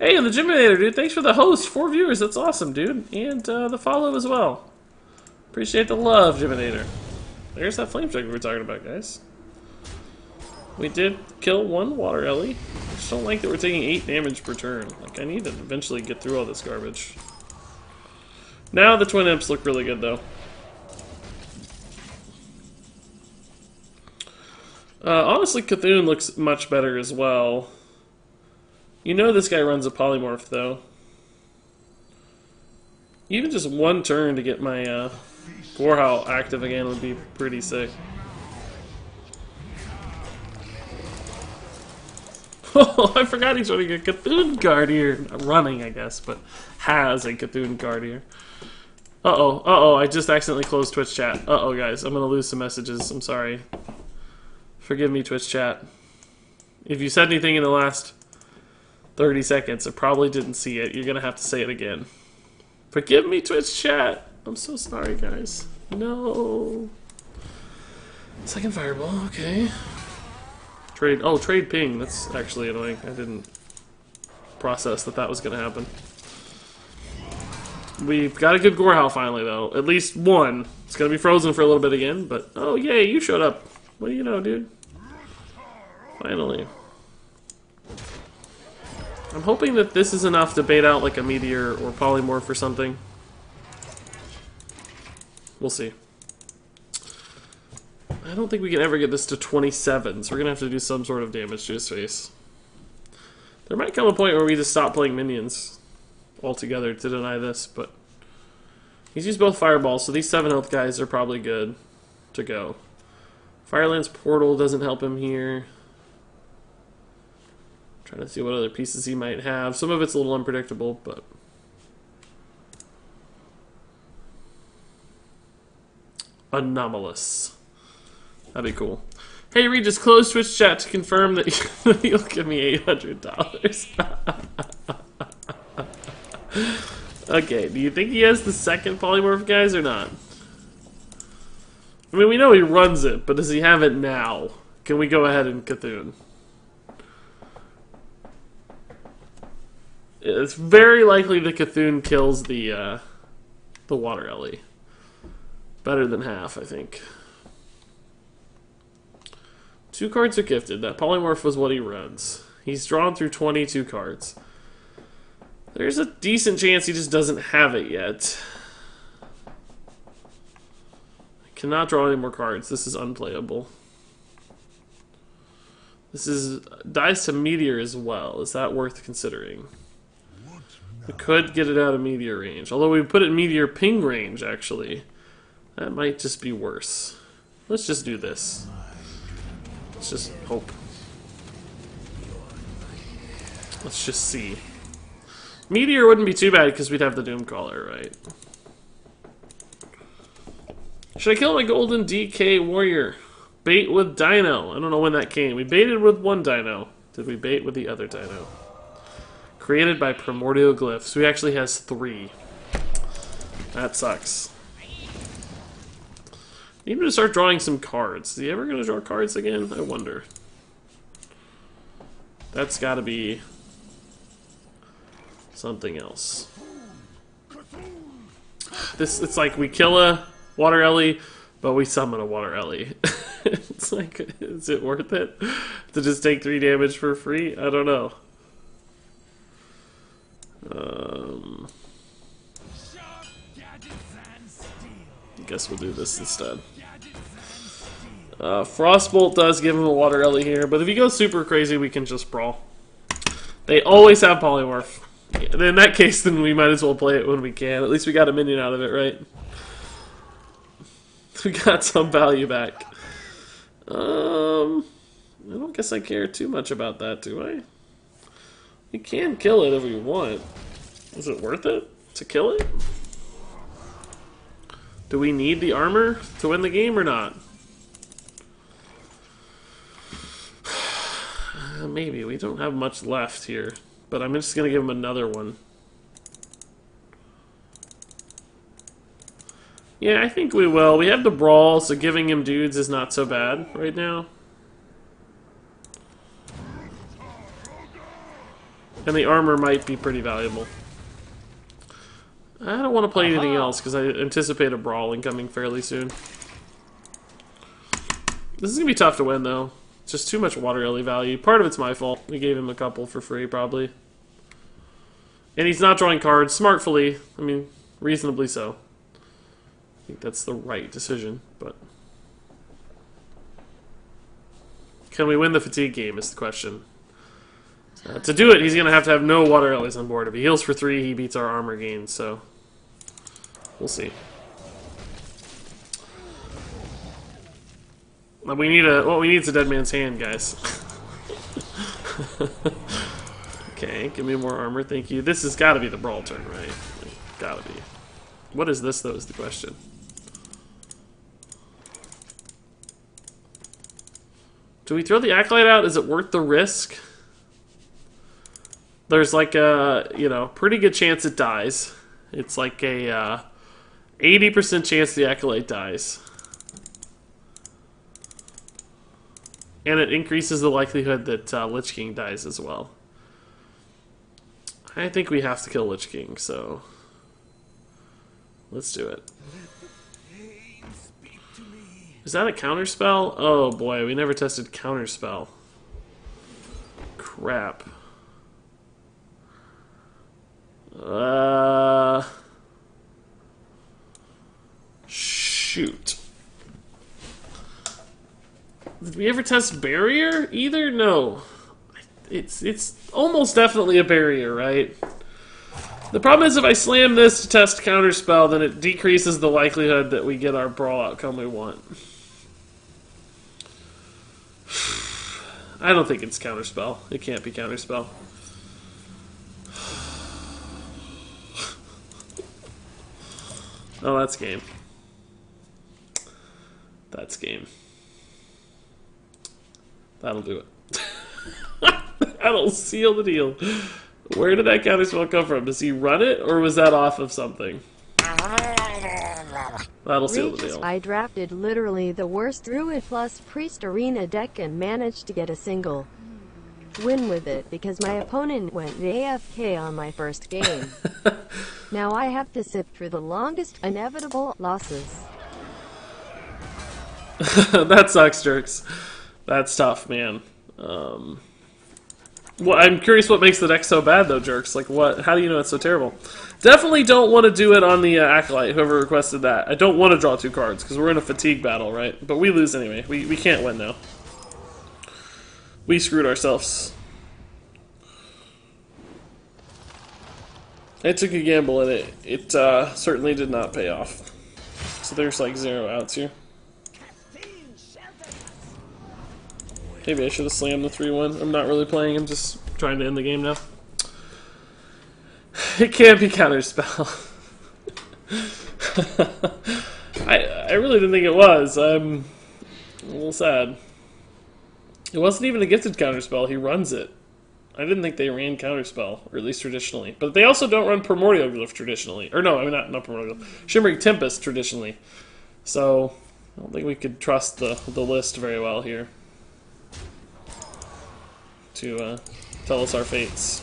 A: Hey, and the Gyminator, dude. Thanks for the host. 4 viewers. That's awesome, dude. And the follow as well. Appreciate the love, Gyminator. There's that flame strike we were talking about, guys. We did kill 1 water Ellie. I just don't like that we're taking 8 damage per turn. Like, I need to eventually get through all this garbage. Now the Twin Imps look really good, though. Honestly, Cthulhu looks much better as well. You know this guy runs a polymorph, though. Even just 1 turn to get my Gorehowl active again would be pretty sick. Oh, I forgot he's running a Cthulhu card here. Running, I guess, but has a Cthulhu card here. Uh-oh, I just accidentally closed Twitch chat. Uh-oh, guys, I'm gonna lose some messages. I'm sorry. Forgive me, Twitch chat. If you said anything in the last 30 seconds, I probably didn't see it. You're gonna have to say it again. Forgive me, Twitch chat. I'm so sorry, guys. No. Second fireball, okay. Trade ping. That's actually annoying. I didn't process that was going to happen. We've got a good Gorehowl finally, though. At least 1. It's going to be frozen for a little bit again, but... Oh, yay, you showed up. What do you know, dude? Finally. I'm hoping that this is enough to bait out, like, a Meteor or Polymorph or something. We'll see. I don't think we can ever get this to 27, so we're going to have to do some sort of damage to his face. There might come a point where we just stop playing minions altogether to deny this, but... He's used both fireballs, so these 7 health guys are probably good to go. Fireland's Portal doesn't help him here. Trying to see what other pieces he might have. Some of it's a little unpredictable, but... Anomalous. That'd be cool. Hey, Regis, close Twitch chat to confirm that you'll give me $800. Okay, do you think he has the second polymorph, guys, or not? I mean, we know he runs it, but does he have it now? Can we go ahead and Cthulhu? It's very likely the Cthulhu kills the water Ellie. Better than half, I think. 2 cards are gifted. That polymorph was what he runs. He's drawn through 22 cards. There's a decent chance he just doesn't have it yet. I cannot draw any more cards. This is unplayable. This is dies to Meteor as well. Is that worth considering? We could get it out of Meteor range. Although we put it in Meteor ping range, actually. That might just be worse. Let's just do this. Let's just hope. Let's just see. Meteor wouldn't be too bad because we'd have the Doomcaller, right? Should I kill my golden DK warrior? Bait with dino. I don't know when that came. We baited with one dino. Did we bait with the other dino? Created by primordial glyphs. We actually has 3. That sucks. Need him to start drawing some cards. Is he ever going to draw cards again? I wonder. That's got to be something else. It's like we kill a Water Ellie, but we summon a Water Ellie. It's like, is it worth it to just take 3 damage for free? I don't know. I guess we'll do this instead. Frostbolt does give him a Water Ellie here, but if he goes super crazy, we can just brawl. They always have Polymorph. In that case, then we might as well play it when we can. At least we got a minion out of it, right? We got some value back. I don't guess I care too much about that, do I? We can kill it if we want. Is it worth it to kill it? Do we need the armor to win the game or not? Maybe. We don't have much left here. But I'm just going to give him another one. Yeah, I think we will. We have the brawl, so giving him dudes is not so bad right now. And the armor might be pretty valuable. I don't want to play anything else because I anticipate a brawling coming fairly soon. This is going to be tough to win, though. It's just too much Water Ellie value. Part of it's my fault. We gave him a couple for free, probably. And he's not drawing cards smartfully. I mean, reasonably so. I think that's the right decision, but... Can we win the fatigue game is the question. To do it, he's going to have no Water Ellies on board. If he heals for 3, he beats our armor gains, so... We'll see. What we need is a dead man's hand, guys. Okay, give me more armor, thank you. This has got to be the brawl turn, right? Gotta be. What is this, though, is the question. Do we throw the Acolyte out? Is it worth the risk? There's like a, pretty good chance it dies. It's like a 80% chance the Acolyte dies. And it increases the likelihood that Lich King dies as well. I think we have to kill Lich King, so... Let's do it. Is that a counterspell? Oh boy, we never tested counterspell. Crap. Shoot. Did we ever test barrier either? No. It's almost definitely a barrier, right? The problem is if I slam this to test counterspell, then it decreases the likelihood that we get our brawl outcome we want. I don't think it's counterspell. It can't be counterspell. Oh, that's game. That's game. That'll do it. That'll seal the deal. Where did that counterspell come from? Does he run it, or was that off of something? That'll seal the deal.
B: I drafted literally the worst Druid plus Priest Arena deck and managed to get a single win with it because my opponent went AFK on my first game. Now I have to sit through the longest inevitable losses.
A: That sucks, Jerks. That's tough, man. Well, I'm curious what makes the deck so bad, though, Jerks. Like, what? How do you know it's so terrible? Definitely don't want to do it on the Acolyte, whoever requested that. I don't want to draw 2 cards, because we're in a fatigue battle, right? But we lose anyway. We can't win now. We screwed ourselves. I took a gamble at it. It certainly did not pay off. So there's like 0 outs here. Maybe I should have slammed the 3-1. I'm not really playing, I'm just trying to end the game now. It can't be counterspell. I really didn't think it was. I'm a little sad. It wasn't even a gifted counterspell. He runs it. I didn't think they ran counterspell, or at least traditionally. But they also don't run Primordial Glyph traditionally. Or no, I mean not Primordial. Shimmering Tempest traditionally. So I don't think we could trust the list very well here to tell us our fates.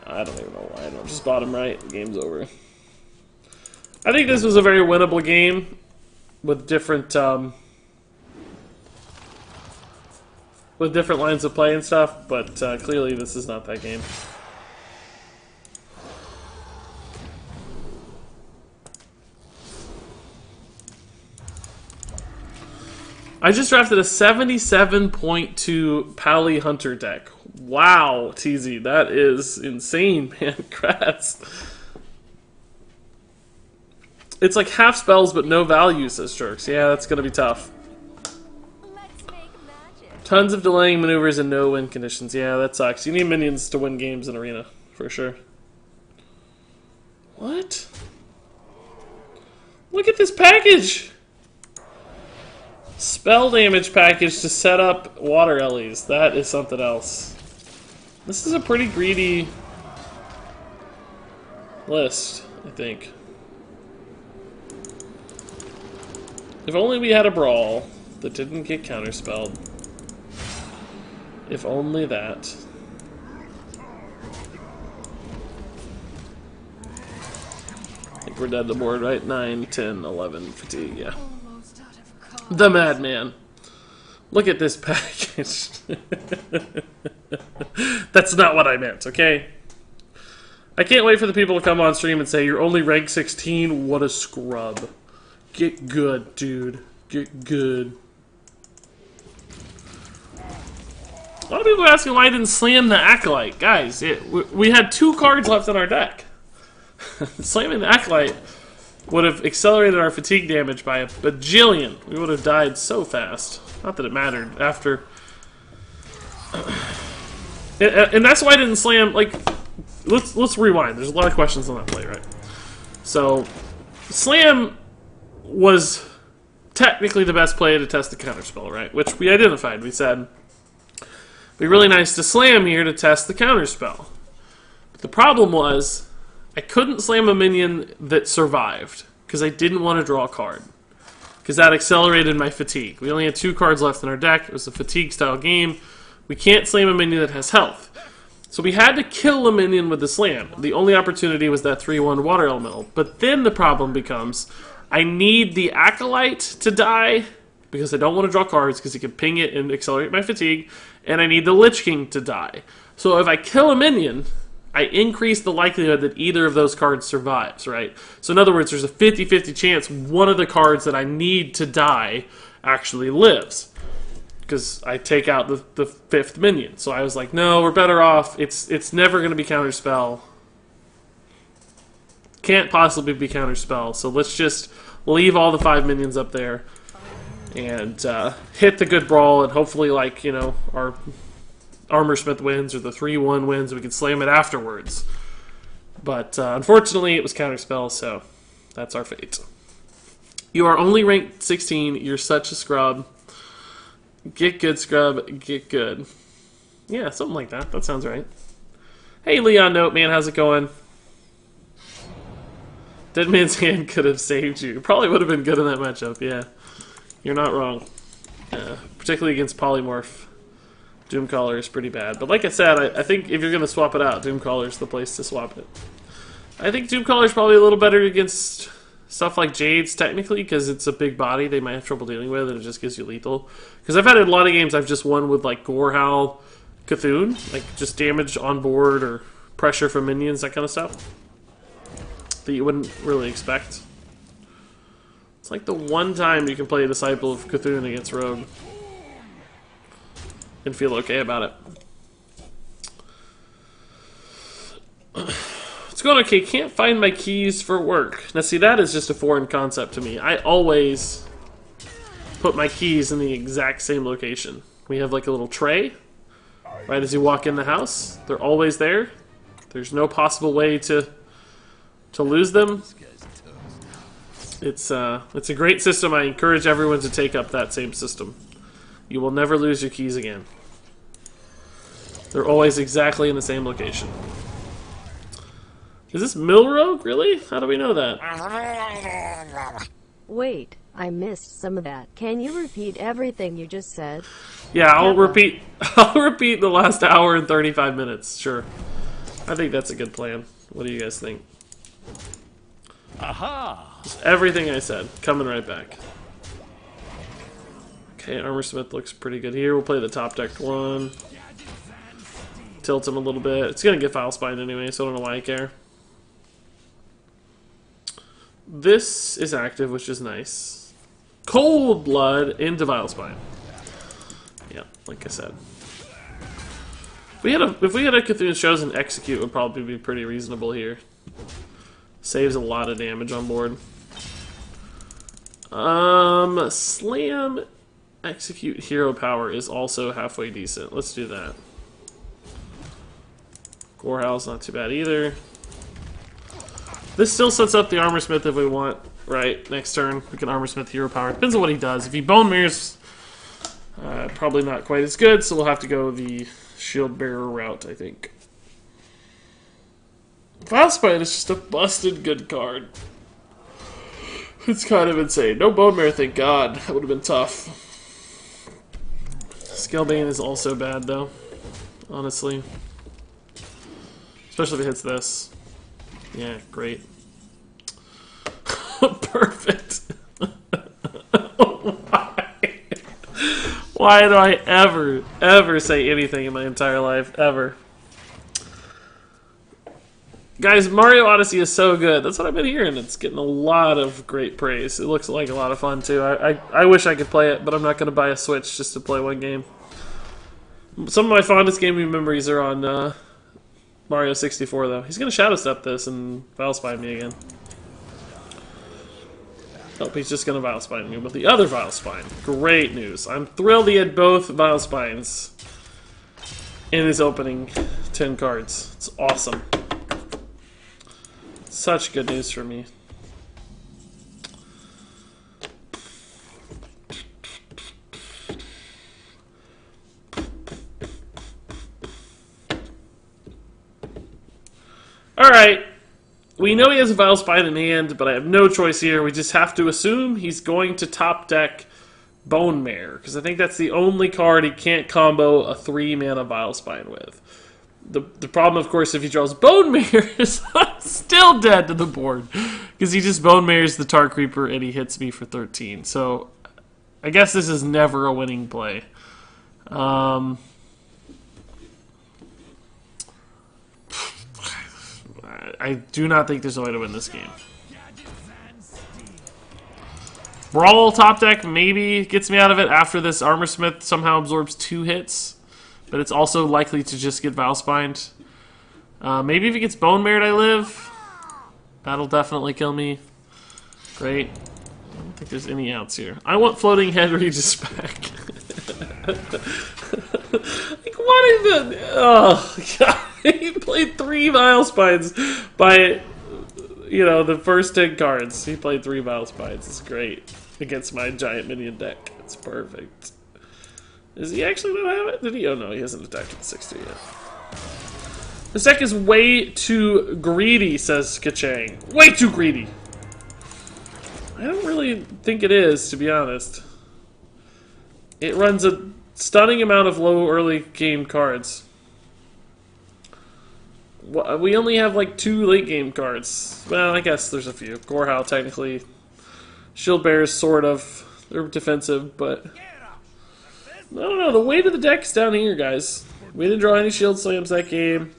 A: I don't even know why I don't just bottom right. The game's over. I think this was a very winnable game with different lines of play and stuff, but clearly this is not that game. I just drafted a 77.2 Pally Hunter deck. Wow, TZ, that is insane, man. Congrats. It's like half spells but no value, says Jerks. Yeah, that's gonna be tough.
E: Let's make magic.
A: Tons of delaying maneuvers and no win conditions. Yeah, that sucks. You need minions to win games in Arena, for sure. What? Look at this package! Spell damage package to set up water Ellies. That is something else. This is a pretty greedy list, I think. If only we had a brawl that didn't get counterspelled. If only that. I think we're dead to board, right? 9, 10, 11, fatigue, yeah.
D: Almost out of cards.
A: The madman. Look at this package. That's not what I meant, okay? I can't wait for the people to come on stream and say, you're only rank 16, what a scrub. Get good, dude. Get good. A lot of people are asking why I didn't slam the Acolyte. Guys, we had 2 cards left in our deck. Slamming the Acolyte would have accelerated our fatigue damage by a bajillion. We would have died so fast. Not that it mattered after. And that's why I didn't slam. Like, let's rewind. There's a lot of questions on that play, right? So, slam was technically the best play to test the counterspell, right? Which we identified. We said it'd be really nice to slam here to test the counterspell. But the problem was I couldn't slam a minion that survived because I didn't want to draw a card. Because that accelerated my fatigue. We only had 2 cards left in our deck. It was a fatigue style game. We can't slam a minion that has health. So we had to kill a minion with the slam. The only opportunity was that 3/1 water elemental. But then the problem becomes I need the Acolyte to die because I don't want to draw cards because he can ping it and accelerate my fatigue. And I need the Lich King to die. So if I kill a minion, I increase the likelihood that either of those cards survives, right? So in other words, there's a 50-50 chance one of the cards that I need to die actually lives. Because I take out the 5th minion. So I was like, no, we're better off. It's never going to be counterspell. Can't possibly be counterspell. So let's just leave all the 5 minions up there and hit the good brawl and hopefully, like, you know, our Armorsmith wins or the 3/1 wins. We can slam it afterwards. But unfortunately, it was counterspell, so that's our fate. You are only ranked 16. You're such a scrub. Get good, scrub. Get good. Yeah, something like that. That sounds right. Hey, Leon Note, man. How's it going? Dead Man's Hand could have saved you. Probably would have been good in that matchup, yeah. You're not wrong. Particularly against Polymorph. Doomcaller is pretty bad. But like I said, I think if you're going to swap it out, Doomcaller's the place to swap it. I think Doomcaller's probably a little better against stuff like Jade's, technically, because it's a big body they might have trouble dealing with, and it just gives you lethal. Because I've had a lot of games I've just won with, like, Gorehowl, Cthulhu, like, just damage on board or pressure from minions, that kind of stuff, that you wouldn't really expect. It's like the one time you can play a Disciple of Cthulhu against Rogue and feel okay about it. It's going okay. Can't find my keys for work. Now see, that is just a foreign concept to me. I always put my keys in the exact same location. We have like a little tray right as you walk in the house. They're always there. There's no possible way to lose them. It's a great system. I encourage everyone to take up that same system. You will never lose your keys again. They're always exactly in the same location. Is this Milrogue, really? How do we know that?
B: Wait, I missed some of that. Can you repeat everything you just said?
A: Yeah, I'll repeat the last hour and 35 minutes, sure. I think that's a good plan. What do you guys think?
C: Aha!
A: Just everything I said, coming right back. Okay, Armor Smith looks pretty good here. We'll play the top decked one. Tilt him a little bit. It's gonna get File Spine anyway, so I don't know why I care. This is active, which is nice. Cold Blood into Vile Spine. Yeah, like I said. If we had a Cthulhu's Chosen Execute, would probably be pretty reasonable here. Saves a lot of damage on board. Slam Execute Hero Power is also halfway decent. Let's do that. Gorehowl's not too bad either. This still sets up the Armor Smith if we want, right? Next turn, we can Armor Smith Hero Power. Depends on what he does. If he Bone Mirrors, probably not quite as good, so we'll have to go the Shield Bearer route, I think. Vile Spine is just a busted good card. It's kind of insane. No Bone Mirror, thank God. That would have been tough. Scalebane is also bad, though. Honestly. Especially if it hits this. Yeah, great. Perfect. Why do I ever say anything in my entire life? Ever. Guys, Mario Odyssey is so good. That's what I've been hearing. It's getting a lot of great praise. It looks like a lot of fun, too. I wish I could play it, but I'm not going to buy a Switch just to play one game. Some of my fondest gaming memories are on Mario 64, though. He's going to Shadow Step this and Vile Spine me again. Oh, he's just going to Vile Spine me with the other Vile Spine. Great news. I'm thrilled he had both Vile Spines in his opening 10 cards. It's awesome. Such good news for me. Alright. We know he has a Vile Spine in hand, but I have no choice here. We just have to assume he's going to top deck Bone Mare, because I think that's the only card he can't combo a 3-mana Vile Spine with. The problem, of course, if he draws Bone Mare is I'm still dead to the board, because he just Bone Mares the Tar Creeper and he hits me for 13. So I guess this is never a winning play. I do not think there's a way to win this game. Brawl top deck maybe gets me out of it after this Armor Smith somehow absorbs 2 hits. But it's also likely to just get Vile Spined. Maybe if he gets Bone Mared, I live. That'll definitely kill me. Great. I don't think there's any outs here. I want Floating Head Regis back. Like, what is the... Oh, God. He played 3 Vile Spines by, you know, the first 10 cards. He played 3 Vile Spines. It's great. Against my giant minion deck. It's perfect. Does he actually not have it? Did he? Oh no, he hasn't attacked with 60 yet. This deck is way too greedy, says Kachang. Way too greedy! I don't really think it is, to be honest. It runs a stunning amount of low early game cards. We only have like 2 late game cards. Well, I guess there's a few. Gorehowl, technically. Shield Bearers, sort of. They're defensive, but... I don't know, the weight of the deck's down here, guys. We didn't draw any Shield Slams that game.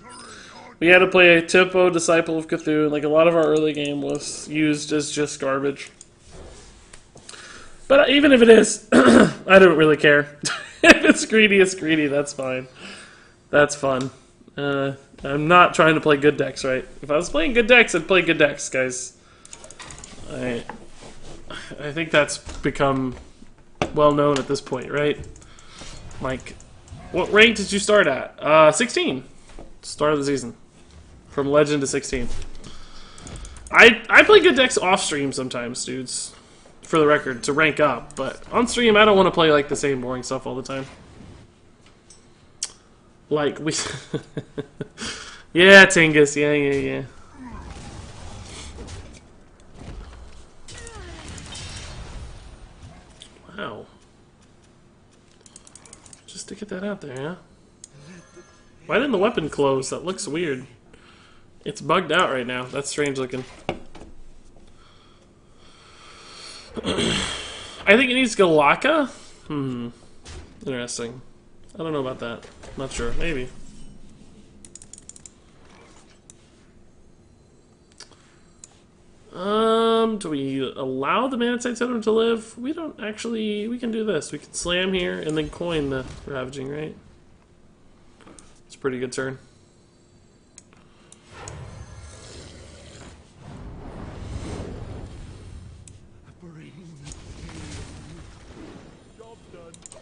A: We had to play a Tempo Disciple of Cthulhu. Like, a lot of our early game was used as just garbage. But even if it is, I don't really care. If it's greedy, it's greedy. That's fine. That's fun. I'm not trying to play good decks, right? If I was playing good decks, I'd play good decks, guys. I think that's become well known at this point, right? Like, what rank did you start at? 16. Start of the season. From Legend to 16. I play good decks off stream sometimes, dudes. For the record, to rank up. But on stream, I don't want to play like the same boring stuff all the time. Like, we... yeah, Tingus. Yeah. Wow. Just to get that out there, huh? Why didn't the weapon close? That looks weird. It's bugged out right now. That's strange looking. I think it needs Galaka? Interesting. I don't know about that. Not sure. Maybe. Do we allow the Manatite Totem to live? We don't actually... We can do this. We can slam here and then coin the Ravaging, right? It's a pretty good turn.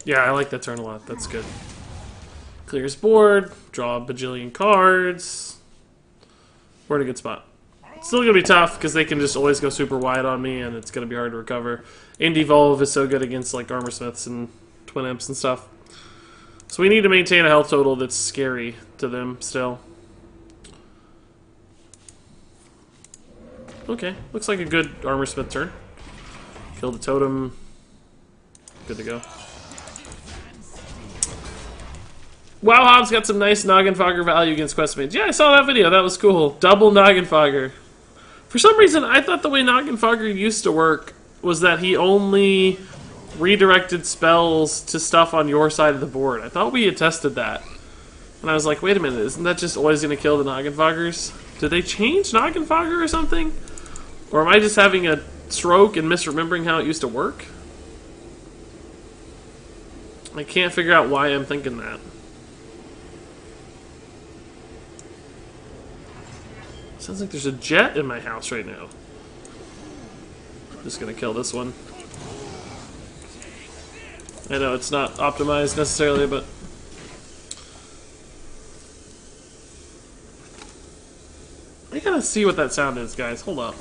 A: Yeah, I like that turn a lot. That's good. Clears board. Draw a bajillion cards. We're in a good spot. It's still going to be tough because they can just always go super wide on me and it's going to be hard to recover. And Devolve is so good against like Armor Smiths and Twin Imps and stuff. So we need to maintain a health total that's scary to them still. Okay, looks like a good Armor Smith turn. Kill the totem. Good to go. Wow, Hobbs got some nice Noggenfogger value against Questmates. Yeah, I saw that video. That was cool. Double Noggenfogger. For some reason, I thought the way Noggenfogger used to work was that he only redirected spells to stuff on your side of the board. I thought we had tested that. And I was like, wait a minute, isn't that just always going to kill the Noggenfoggers? Did they change Noggenfogger or something? Or am I just having a stroke and misremembering how it used to work? I can't figure out why I'm thinking that. Sounds like there's a jet in my house right now. Just gonna kill this one. I know it's not optimized necessarily, but... I gotta see what that sound is, guys. Hold up.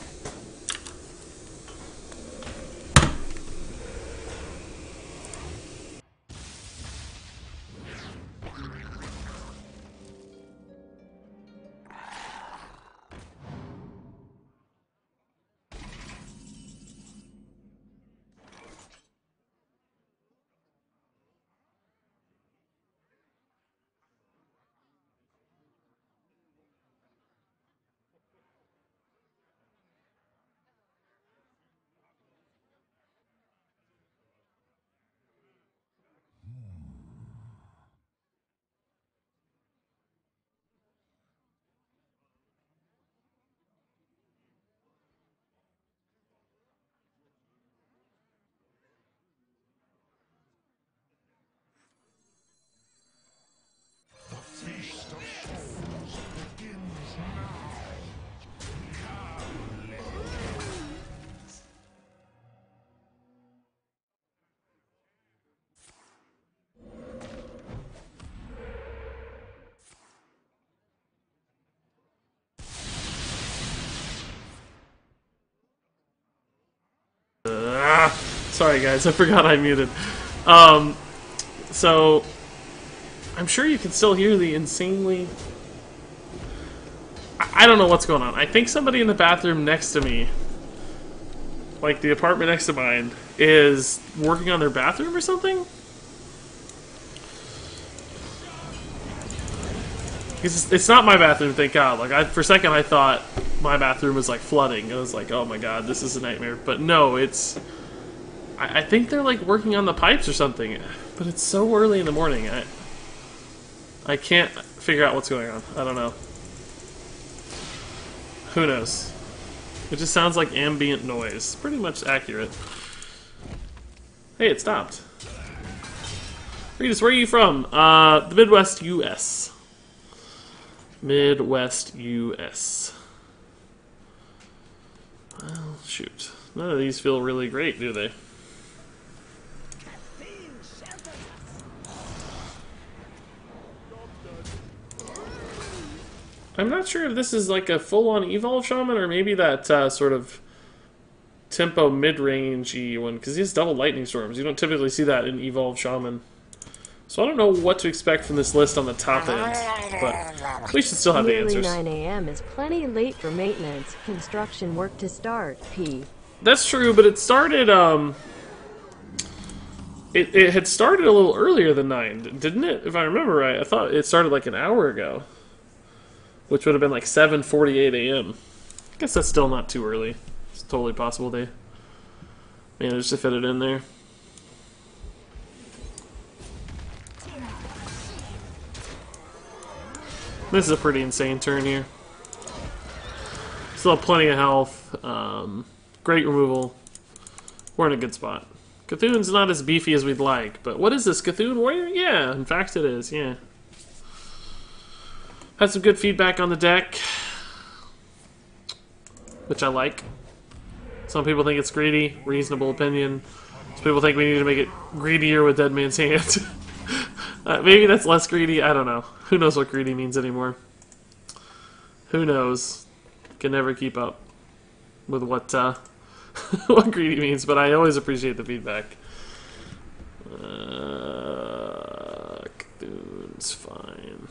A: Sorry guys, I forgot I muted. So, I'm sure you can still hear the insanely... I don't know what's going on. I think somebody in the bathroom next to me, like the apartment next to mine, is working on their bathroom or something? It's not my bathroom, thank God. Like, for a second I thought my bathroom was like flooding. I was like, oh my God, this is a nightmare. But no, it's... I think they're like working on the pipes or something. But it's so early in the morning. I can't figure out what's going on. I don't know. Who knows? It just sounds like ambient noise. Pretty much accurate. Hey, it stopped. Regis, where are you from? The Midwest, U.S. Midwest, U.S. Well, shoot. None of these feel really great, do they? I'm not sure if this is like a full-on Evolve Shaman or maybe that sort of tempo mid-range-y one, because he has double Lightning Storms. You don't typically see that in Evolve Shaman. So I don't know what to expect from this list on the top end, but we should still have the
B: Nearly
A: answers.
B: 9 a.m. is plenty late for maintenance. Construction work to start. P.
A: That's true, but it started, it had started a little earlier than 9, didn't it? If I remember right, I thought it started like an hour ago, which would have been like 7:48 a.m. I guess that's still not too early. It's totally possible they managed to fit it in there. This is a pretty insane turn here. Still have plenty of health. Great removal. We're in a good spot. Cthulhu's not as beefy as we'd like, but what is this, Cthulhu Warrior? Yeah, in fact it is, yeah. Had some good feedback on the deck, which I like. Some people think it's greedy, reasonable opinion. Some people think we need to make it greedier with Dead Man's Hand. Maybe that's less greedy, I don't know. Who knows what greedy means anymore? Who knows? Can never keep up with what what greedy means, but I always appreciate the feedback. Cthulhu's fine.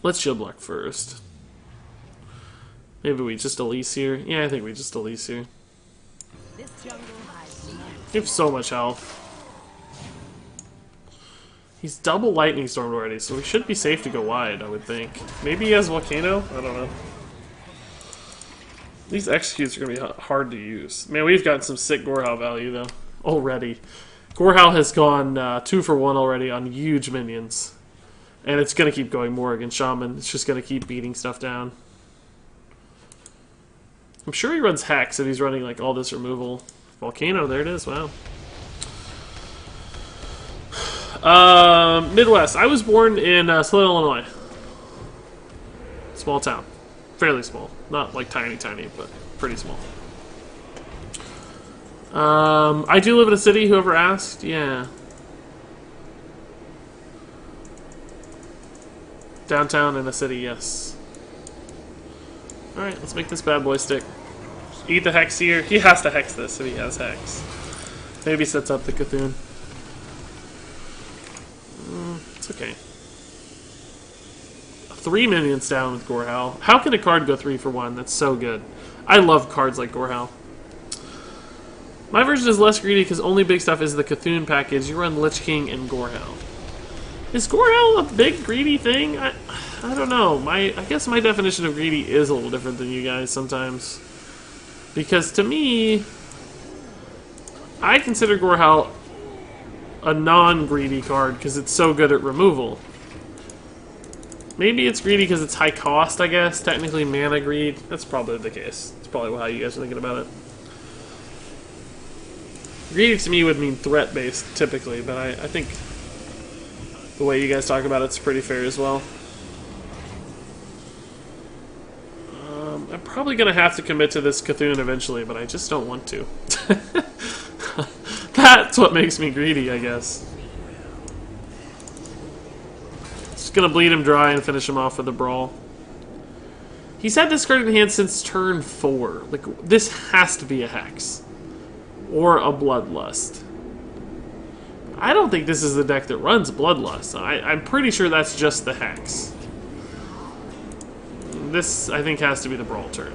A: Let's shield block first. Maybe we just Elise here. Yeah, I think we just Elise here. You have so much health. He's double Lightning Stormed already, so we should be safe to go wide, I would think. Maybe he has Volcano? I don't know. These executes are going to be hard to use. Man, we've gotten some sick Gorehal value, though, already. Gorehal has gone 2 for 1 already on huge minions. And it's going to keep going more against Shaman. It's just going to keep beating stuff down. I'm sure he runs Hex if he's running like all this removal. Volcano, there it is, wow. Midwest. I was born in Southern Illinois. Small town. Fairly small. Not like tiny, but pretty small. I do live in a city, whoever asked. Yeah. Downtown in a city, yes. Alright, let's make this bad boy stick. Eat the Hex here. He has to Hex this if he has Hex. Maybe sets up the Cthulhu. It's okay. 3 minions down with Gorehal. How can a card go 3 for 1? That's so good. I love cards like Gorehal. My version is less greedy because only big stuff is the Cthulhu package. You run Lich King and Gorehal. Is Gorehal a big greedy thing? I don't know. I guess my definition of greedy is a little different than you guys sometimes. Because to me, I consider Gorehal a non-greedy card because it's so good at removal. Maybe it's greedy because it's high cost, I guess. Technically mana greed. That's probably the case. That's probably how you guys are thinking about it. Greedy to me would mean threat-based, typically, but I think the way you guys talk about it's pretty fair as well. I'm probably going to have to commit to this Cthulhu eventually, but I just don't want to. That's what makes me greedy, I guess. Just gonna bleed him dry and finish him off with a brawl. He's had this card in hand since turn 4. Like, this has to be a Hex. Or a Bloodlust. I don't think this is the deck that runs Bloodlust. I'm pretty sure that's just the Hex. This, I think, has to be the brawl turn.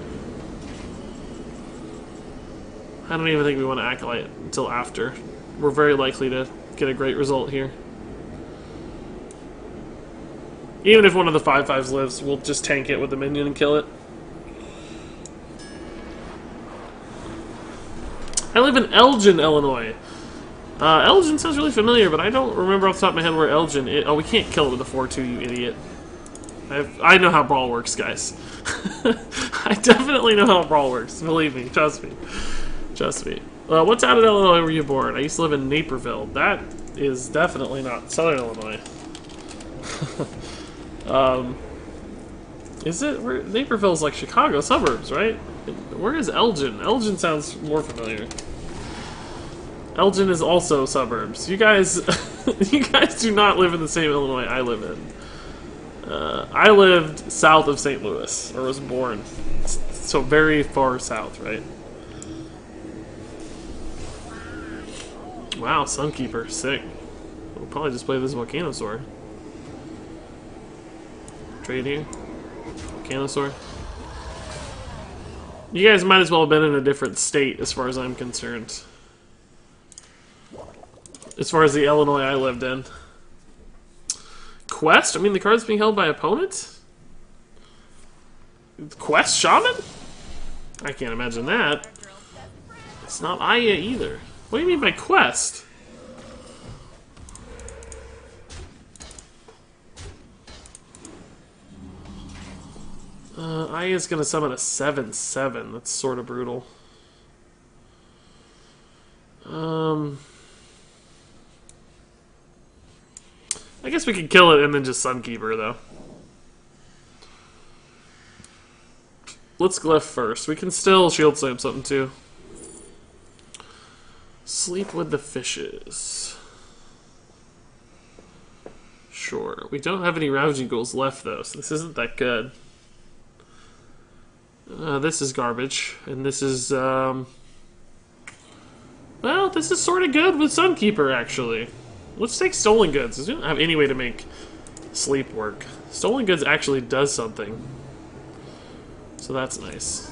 A: I don't even think we want to Acolyte until after. We're very likely to get a great result here. Even if one of the 5/5s lives, we'll just tank it with the minion and kill it. I live in Elgin, Illinois. Elgin sounds really familiar, but I don't remember off the top of my head where Elgin is. Oh, we can't kill it with a 4/2, you idiot. I know how Brawl works, guys. I definitely know how Brawl works. Believe me. Trust me. Trust me. What town in Illinois were you born? I used to live in Naperville. That is definitely not Southern Illinois. Is it? Naperville's like Chicago suburbs, right? Where is Elgin? Elgin sounds more familiar. Elgin is also suburbs. You guys, you guys do not live in the same Illinois I live in. I lived south of St. Louis, or was born. So very far south, right? Wow, Sunkeeper, sick. We'll probably just play this Volcanosaur. Trade here. Volcanosaur. You guys might as well have been in a different state as far as I'm concerned. As far as the Illinois I lived in. Quest? I mean, the card's being held by opponent? Quest Shaman? I can't imagine that. It's not Aya either. What do you mean by quest? Aya's gonna summon a 7/7. That's sort of brutal. I guess we could kill it and then just Sunkeeper, though. Let's Glyph first. We can still Shield Slam something, too. Sleep with the fishes. Sure. We don't have any Ravaging Ghouls left, though, so this isn't that good. This is garbage. And this is, well, this is sort of good with Sunkeeper, actually. Let's take Stolen Goods, because we don't have any way to make sleep work. Stolen Goods actually does something. So that's nice.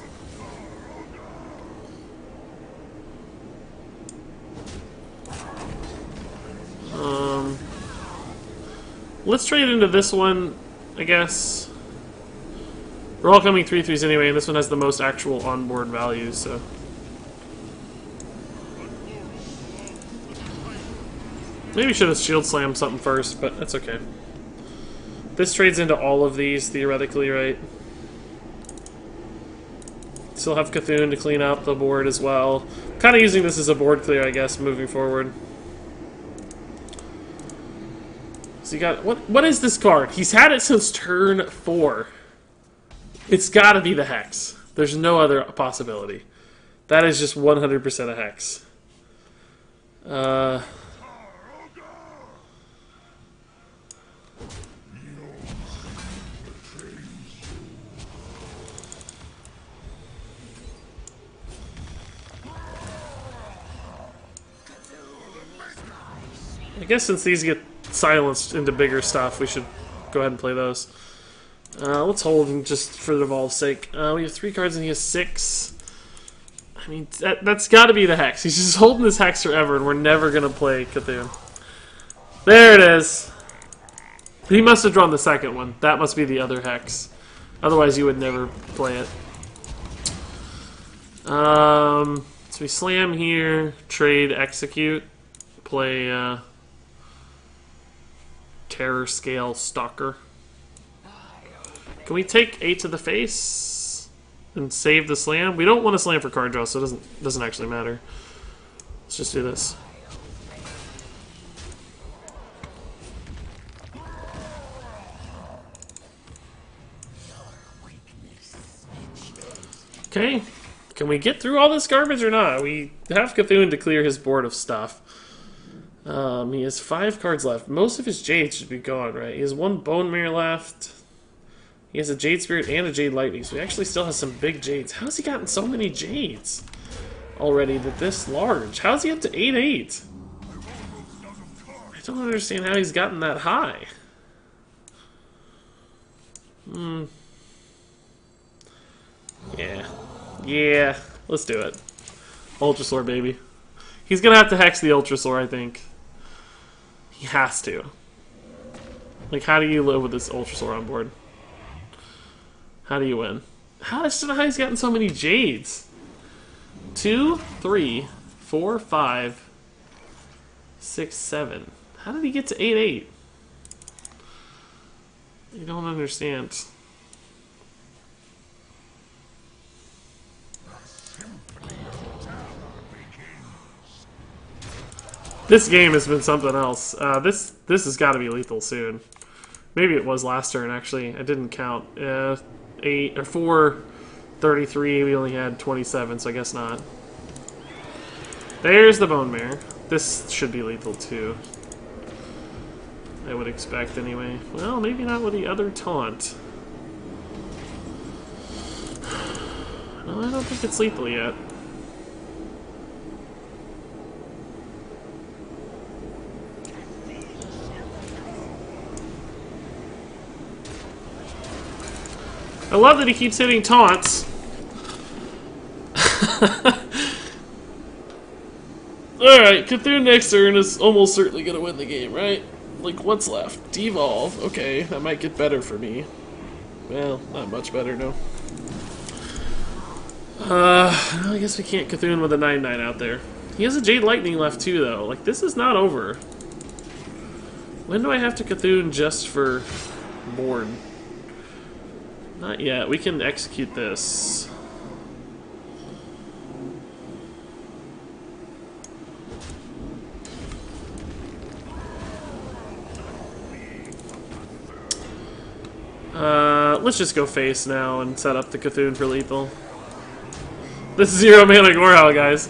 A: Let's trade into this one, I guess. We're all coming 3/3s anyway, and this one has the most actual onboard value, so... Maybe should have Shield Slammed something first, but that's okay. This trades into all of these, theoretically, right? Still have Cthulhu to clean up the board as well. Kind of using this as a board clear, I guess, moving forward. So you got... What is this card? He's had it since turn 4. It's gotta be the Hex. There's no other possibility. That is just 100% a Hex. I guess since these get silenced into bigger stuff, we should go ahead and play those. Let's hold them just for the Evolve's sake. We have 3 cards and he has 6. I mean, that's got to be the Hex. He's just holding this Hex forever, and we're never going to play Cthulhu. There it is. He must have drawn the second one. That must be the other Hex. Otherwise, you would never play it. So we slam here, trade, execute, play Terror Scale Stalker. Can we take 8 to the face and save the slam? We don't want to slam for card draw, so it doesn't actually matter. Let's just do this. Okay, can we get through all this garbage or not? We have Cthulhu to clear his board of stuff. He has 5 cards left. Most of his Jades should be gone, right? He has 1 Bone Mirror left. He has a Jade Spirit and a Jade Lightning, so he actually still has some big Jades. How has he gotten so many Jades already that this large? How is he up to 8/8? I don't understand how he's gotten that high. Yeah, let's do it. Ultrasaur, baby. He's gonna have to Hex the Ultrasaur, I think. He has to. Like, how do you live with this Ultrasaur on board? How do you win? How I don't know how he's gotten so many Jades. 2, 3, 4, 5, 6, 7. How did he get to 8/8? I don't understand. This game has been something else. This has got to be lethal soon. Maybe it was last turn, actually. I didn't count. 8 or 4, 33. We only had 27, so I guess not. There's the Bone Mare. This should be lethal too. I would expect anyway. Well, maybe not with the other taunt. No, I don't think it's lethal yet. I love that he keeps hitting taunts. Alright, Cthulhu next turn is almost certainly gonna win the game, right? Like, what's left? Devolve. Okay, that might get better for me. Well, not much better, no. I guess we can't Cthulhu with a 9/9 out there. He has a Jade Lightning left too, though. Like, this is not over. When do I have to Cthulhu just for board? Not yet. We can execute this. Let's just go face now and set up the Cthulhu for lethal. This is 0 mana Gorehowl, guys.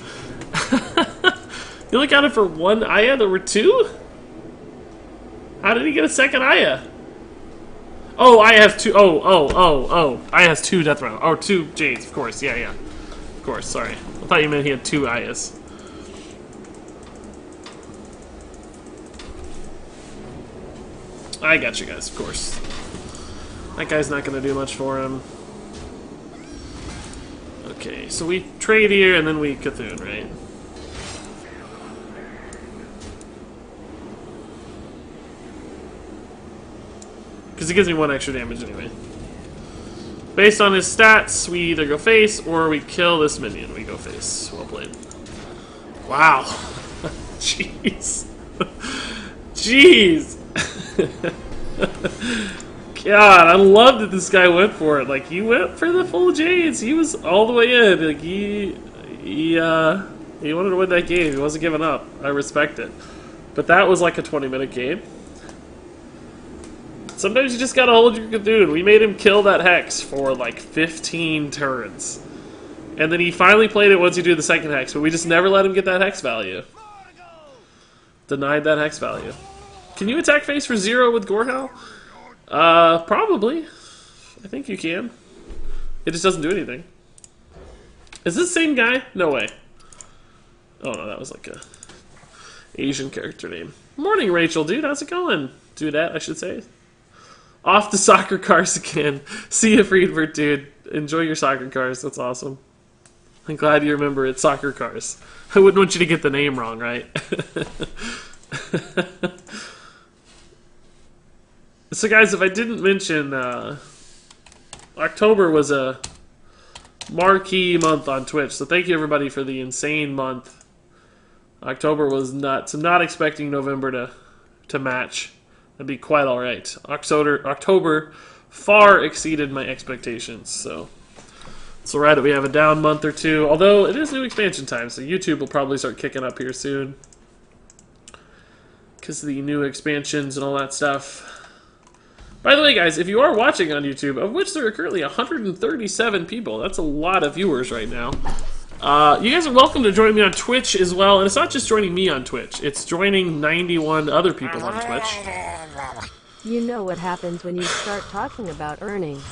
A: You only counted for 1 Aya? There were 2? How did he get a second Aya? Oh, Aya has 2. Oh. Aya has 2 Death Rattle. Oh, 2 Jades, of course. Yeah. Of course, sorry. I thought you meant he had 2 Ayas. I got you guys, of course. That guy's not going to do much for him. Okay, so we trade here and then we Cthulhu, right? Because it gives me 1 extra damage anyway. Based on his stats, we either go face or we kill this minion. We go face. Well played. Wow. Jeez. Jeez. God, I love that this guy went for it. Like, he went for the full Jades. He was all the way in. Like, he wanted to win that game. He wasn't giving up. I respect it. But that was like a 20-minute game. Sometimes you just gotta hold your Cthulhu. We made him kill that Hex for like 15 turns. And then he finally played it once he did the second Hex, but we just never let him get that Hex value. Denied that Hex value. Can you attack face for 0 with Gorehowl? Probably. I think you can. It just doesn't do anything. Is this the same guy? No way. Oh no, that was like a Asian character name. Morning, Rachel, dude. How's it going? Dudette, I should say. Off the soccer cars again. See you, Friedberg, dude. Enjoy your soccer cars. That's awesome. I'm glad you remember it's soccer cars. I wouldn't want you to get the name wrong, right? So guys, if I didn't mention, October was a marquee month on Twitch, so thank you everybody for the insane month. October was nuts. I'm not expecting November to match. That'd be quite alright. October far exceeded my expectations, so it's alright that we have a down month or two, although it is new expansion time, so YouTube will probably start kicking up here soon because of the new expansions and all that stuff. By the way, guys, if you are watching on YouTube, of which there are currently 137 people, that's a lot of viewers right now. You guys are welcome to join me on Twitch as well, and it's not just joining me on Twitch, it's joining 91 other people on Twitch.
B: You know what happens when you start talking about earnings.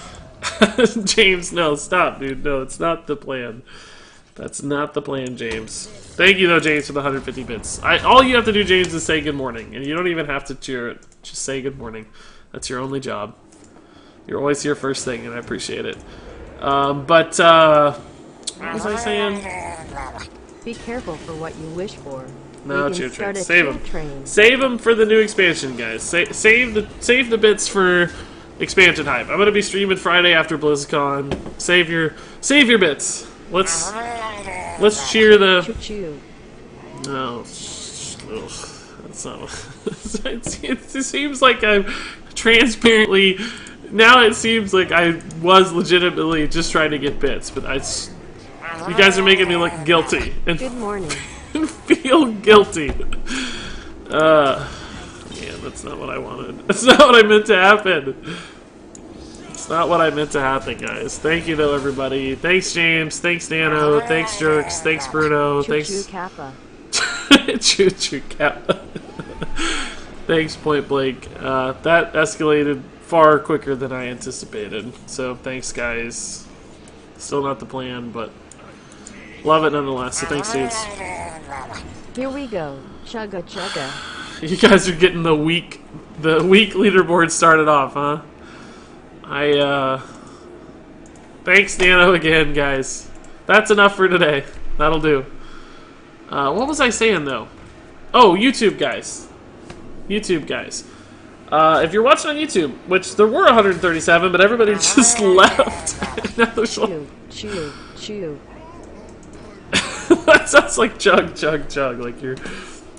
A: James, no, stop, dude. No, it's not the plan. That's not the plan, James. Thank you, though, James, for the 150 bits. All you have to do, James, is say good morning, and you don't even have to cheer it. Just say good morning. That's your only job. You're always here first thing, and I appreciate it. What was I saying?
B: Be careful for what you wish for.
A: No,
B: You
A: cheer
B: can
A: train.
B: start a
A: Save
B: cheer
A: them.
B: train.
A: Save them for the new expansion, guys. Save the bits for expansion hype. I'm gonna be streaming Friday after BlizzCon. Save your bits. Let's cheer the.
B: Choo-choo.
A: No, that's not. It seems like I'm transparently. Now it seems like I was legitimately just trying to get bits, but you guys are making me look guilty and
B: Good morning.
A: feel guilty. Yeah, that's not what I wanted. That's not what I meant to happen. It's not what I meant to happen, guys. Thank you, though, everybody. Thanks, James. Thanks, Nano. Thanks, Jerks. Thanks, Bruno.
B: Choo-choo
A: Thanks.
B: Kappa.
A: Choo-choo Kappa. Thanks, Point Blank. That escalated far quicker than I anticipated. So thanks, guys. Still not the plan, but love it nonetheless. So thanks, dudes.
B: Here we go. Chugga chugga.
A: You guys are getting the week leaderboard started off, huh? Thanks, Nano, again, guys. That's enough for today. That'll do. What was I saying, though? Oh, YouTube guys. YouTube guys. If you're watching on YouTube, which there were 137, but everybody just left. Now there's
B: Chew, chew, chew.
A: That sounds like chug, chug, chug. Like you're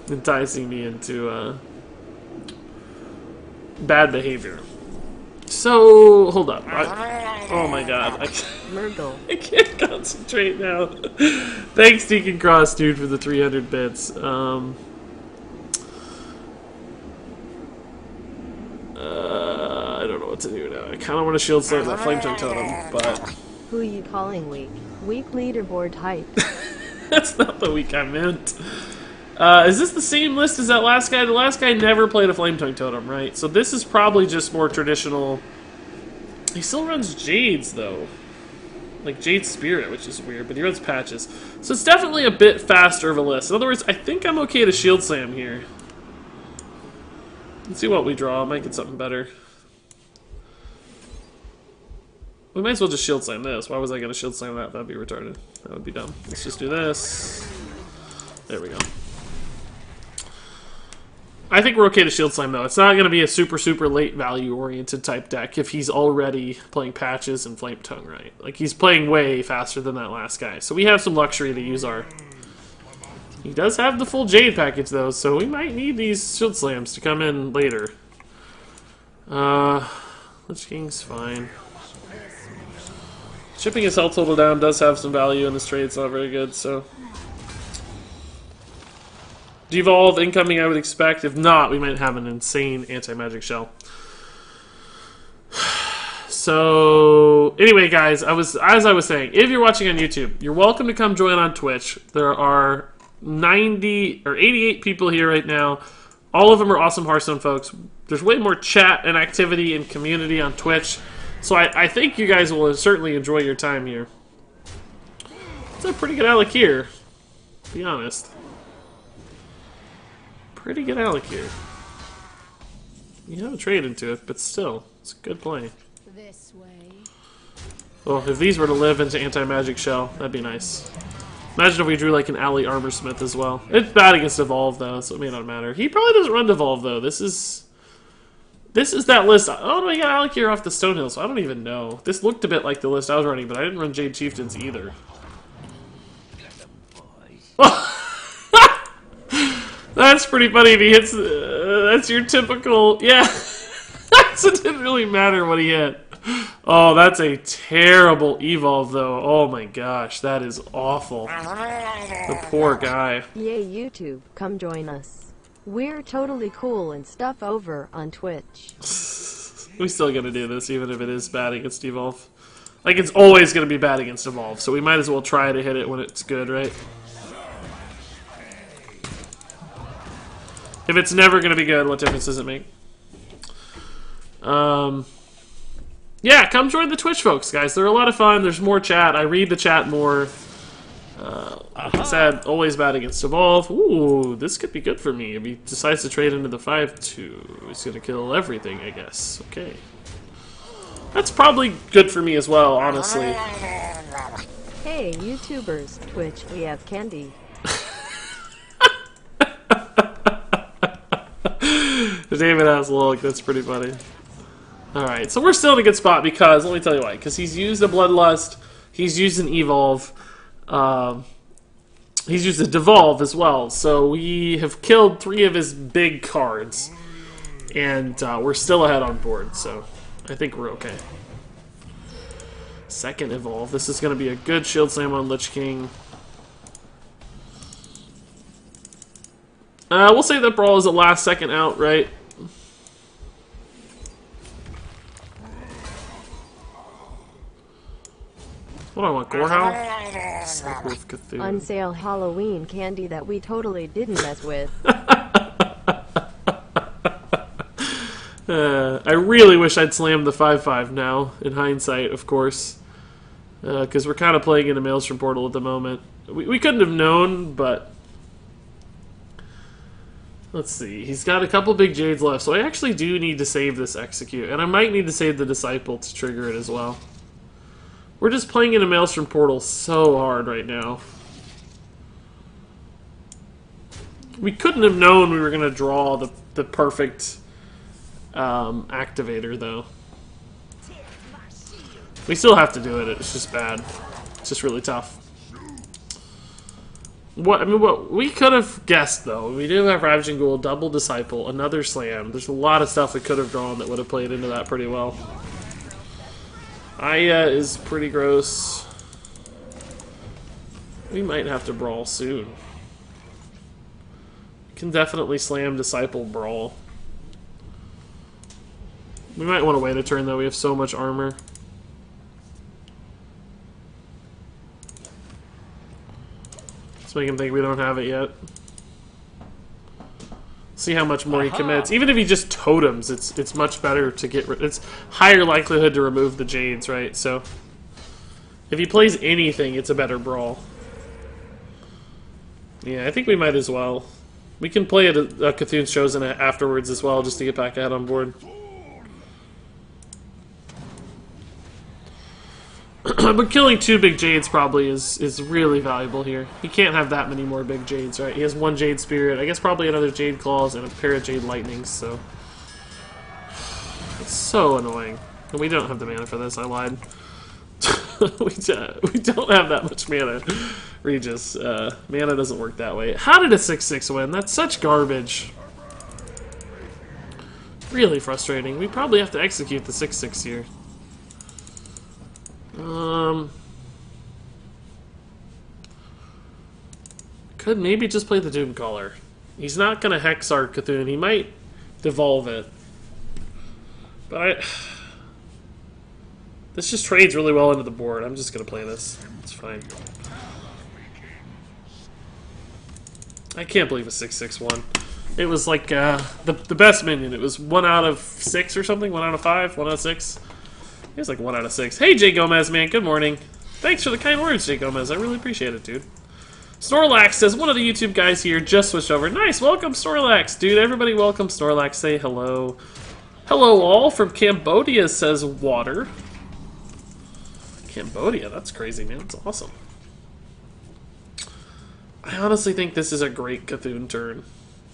A: enticing me into bad behavior. So, hold up. Oh my god.
B: Murgle.
A: I can't concentrate now. Thanks, Deacon Cross, dude, for the 300 bits. I don't know what to do now. I kind of want to shield slam that flame tongue totem, but
B: Who you calling weak? Weak leaderboard hype.
A: that's not the week I meant. Is this the same list as that last guy? The last guy never played a flame tongue totem, right? So this is probably just more traditional. He still runs Jades, though. Like Jade Spirit, which is weird, but he runs patches. So it's definitely a bit faster of a list. In other words, I think I'm okay to shield slam here. Let's see what we draw. Might get something better. We might as well just shield slam this. Why was I going to shield slam that? That'd be retarded. That would be dumb. Let's just do this. There we go. I think we're okay to shield slam, though. It's not going to be a super, super late value-oriented type deck if he's already playing patches and flame tongue, right? Like, he's playing way faster than that last guy. So we have some luxury to use our... He does have the full Jade package, though, so we might need these shield slams to come in later. Lich King's fine. Shipping his health total down does have some value in this trade. It's not very good, so... Devolve incoming, I would expect. If not, we might have an insane anti-magic shell. So, anyway, guys, as I was saying, if you're watching on YouTube, you're welcome to come join on Twitch. There are 90 or 88 people here right now. All of them are awesome Hearthstone folks. There's way more chat and activity and community on Twitch. So I think you guys will certainly enjoy your time here. It's a pretty good alloc here, to be honest. Pretty good alloc here. You have a trade into it, but still, it's a good play.
D: This way.
A: Well, if these were to live into anti-magic shell, that'd be nice. Imagine if we drew like an Alley Armorsmith as well. It's bad against Evolve though, so it may not matter. He probably doesn't run Devolve though. This is that list. Oh no, I got Alec here off the Stonehill, so I don't even know. This looked a bit like the list I was running, but I didn't run Jade Chieftains either. That's pretty funny if he hits... that's your typical... Yeah. So it didn't really matter what he hit. Oh, that's a terrible evolve, though. Oh my gosh, that is awful. The poor guy.
B: Yay, YouTube, come join us. We're totally cool and stuff over on Twitch.
A: We still gonna do this, even if it is bad against evolve. Like, it's always gonna be bad against evolve, so we might as well try to hit it when it's good, right? If it's never going to be good, what difference does it make? Yeah, come join the Twitch folks, guys. They're a lot of fun. There's more chat. I read the chat more. Like I said, always bad against Evolve. Ooh, this could be good for me. If he decides to trade into the 5-2, he's going to kill everything, I guess. Okay. That's probably good for me as well, honestly.
B: Hey, YouTubers, Twitch, we have candy.
A: David has log, that's pretty funny. Alright, so we're still in a good spot because, let me tell you why, because he's used a Bloodlust, he's used an Evolve, he's used a Devolve as well, so we have killed 3 of his big cards, and we're still ahead on board, so I think we're okay. Second Evolve, this is going to be a good Shield Slam on Lich King. We'll say that Brawl is the last second out, right? What do I want, Gorehowl? Snake Cthulhu.
B: On sale Halloween candy that we totally didn't mess with.
A: I really wish I'd slammed the 5/5 now, in hindsight, of course. Because we're kind of playing in a Maelstrom Portal at the moment. We couldn't have known, but... Let's see. He's got a couple big Jades left, so I actually do need to save this Execute. And I might need to save the Disciple to trigger it as well. We're just playing in a Maelstrom Portal so hard right now. We couldn't have known we were going to draw the perfect activator, though. We still have to do it. It's just bad. It's just really tough. What we could have guessed, though, we do have Ravaging Ghoul, double Disciple, another Slam. There's a lot of stuff we could have drawn that would have played into that pretty well. Aya is pretty gross. We might have to brawl soon. Can definitely slam Disciple Brawl. We might want to wait a turn, though. We have so much armor. Let's make him think we don't have it yet. See how much more he commits. Even if he just totems, it's much better to get rid. It's higher likelihood to remove the Jades, right? So if he plays anything, it's a better brawl. Yeah, I think we might as well. We can play a Cthulhu's Chosen afterwards as well, just to get back ahead on board. But killing 2 big Jades probably is really valuable here. He can't have that many more big Jades, right? He has 1 Jade Spirit, I guess probably another Jade Claws, and a pair of Jade Lightnings, so... It's so annoying. And we don't have the mana for this, I lied. we don't have that much mana, Regis. Mana doesn't work that way. How did a 6/6 win? That's such garbage. Really frustrating. We probably have to execute the 6/6 here. Could maybe just play the Doomcaller. He's not going to Hex our Cthulhu. He might devolve it. But this just trades really well into the board. I'm just going to play this. It's fine. I can't believe a 6/6 won. It was like the best minion. It was 1 out of 6 or something. 1 out of 5. 1 out of 6. It was like 1 out of 6. Hey, Jay Gomez, man. Good morning. Thanks for the kind words, Jay Gomez. I really appreciate it, dude. Snorlax says, one of the YouTube guys here just switched over. Nice. Welcome, Snorlax. Dude, everybody welcome Snorlax. Say hello. Hello, all. From Cambodia, says Water. Cambodia. That's crazy, man. That's awesome. I honestly think this is a great Cthulhu turn.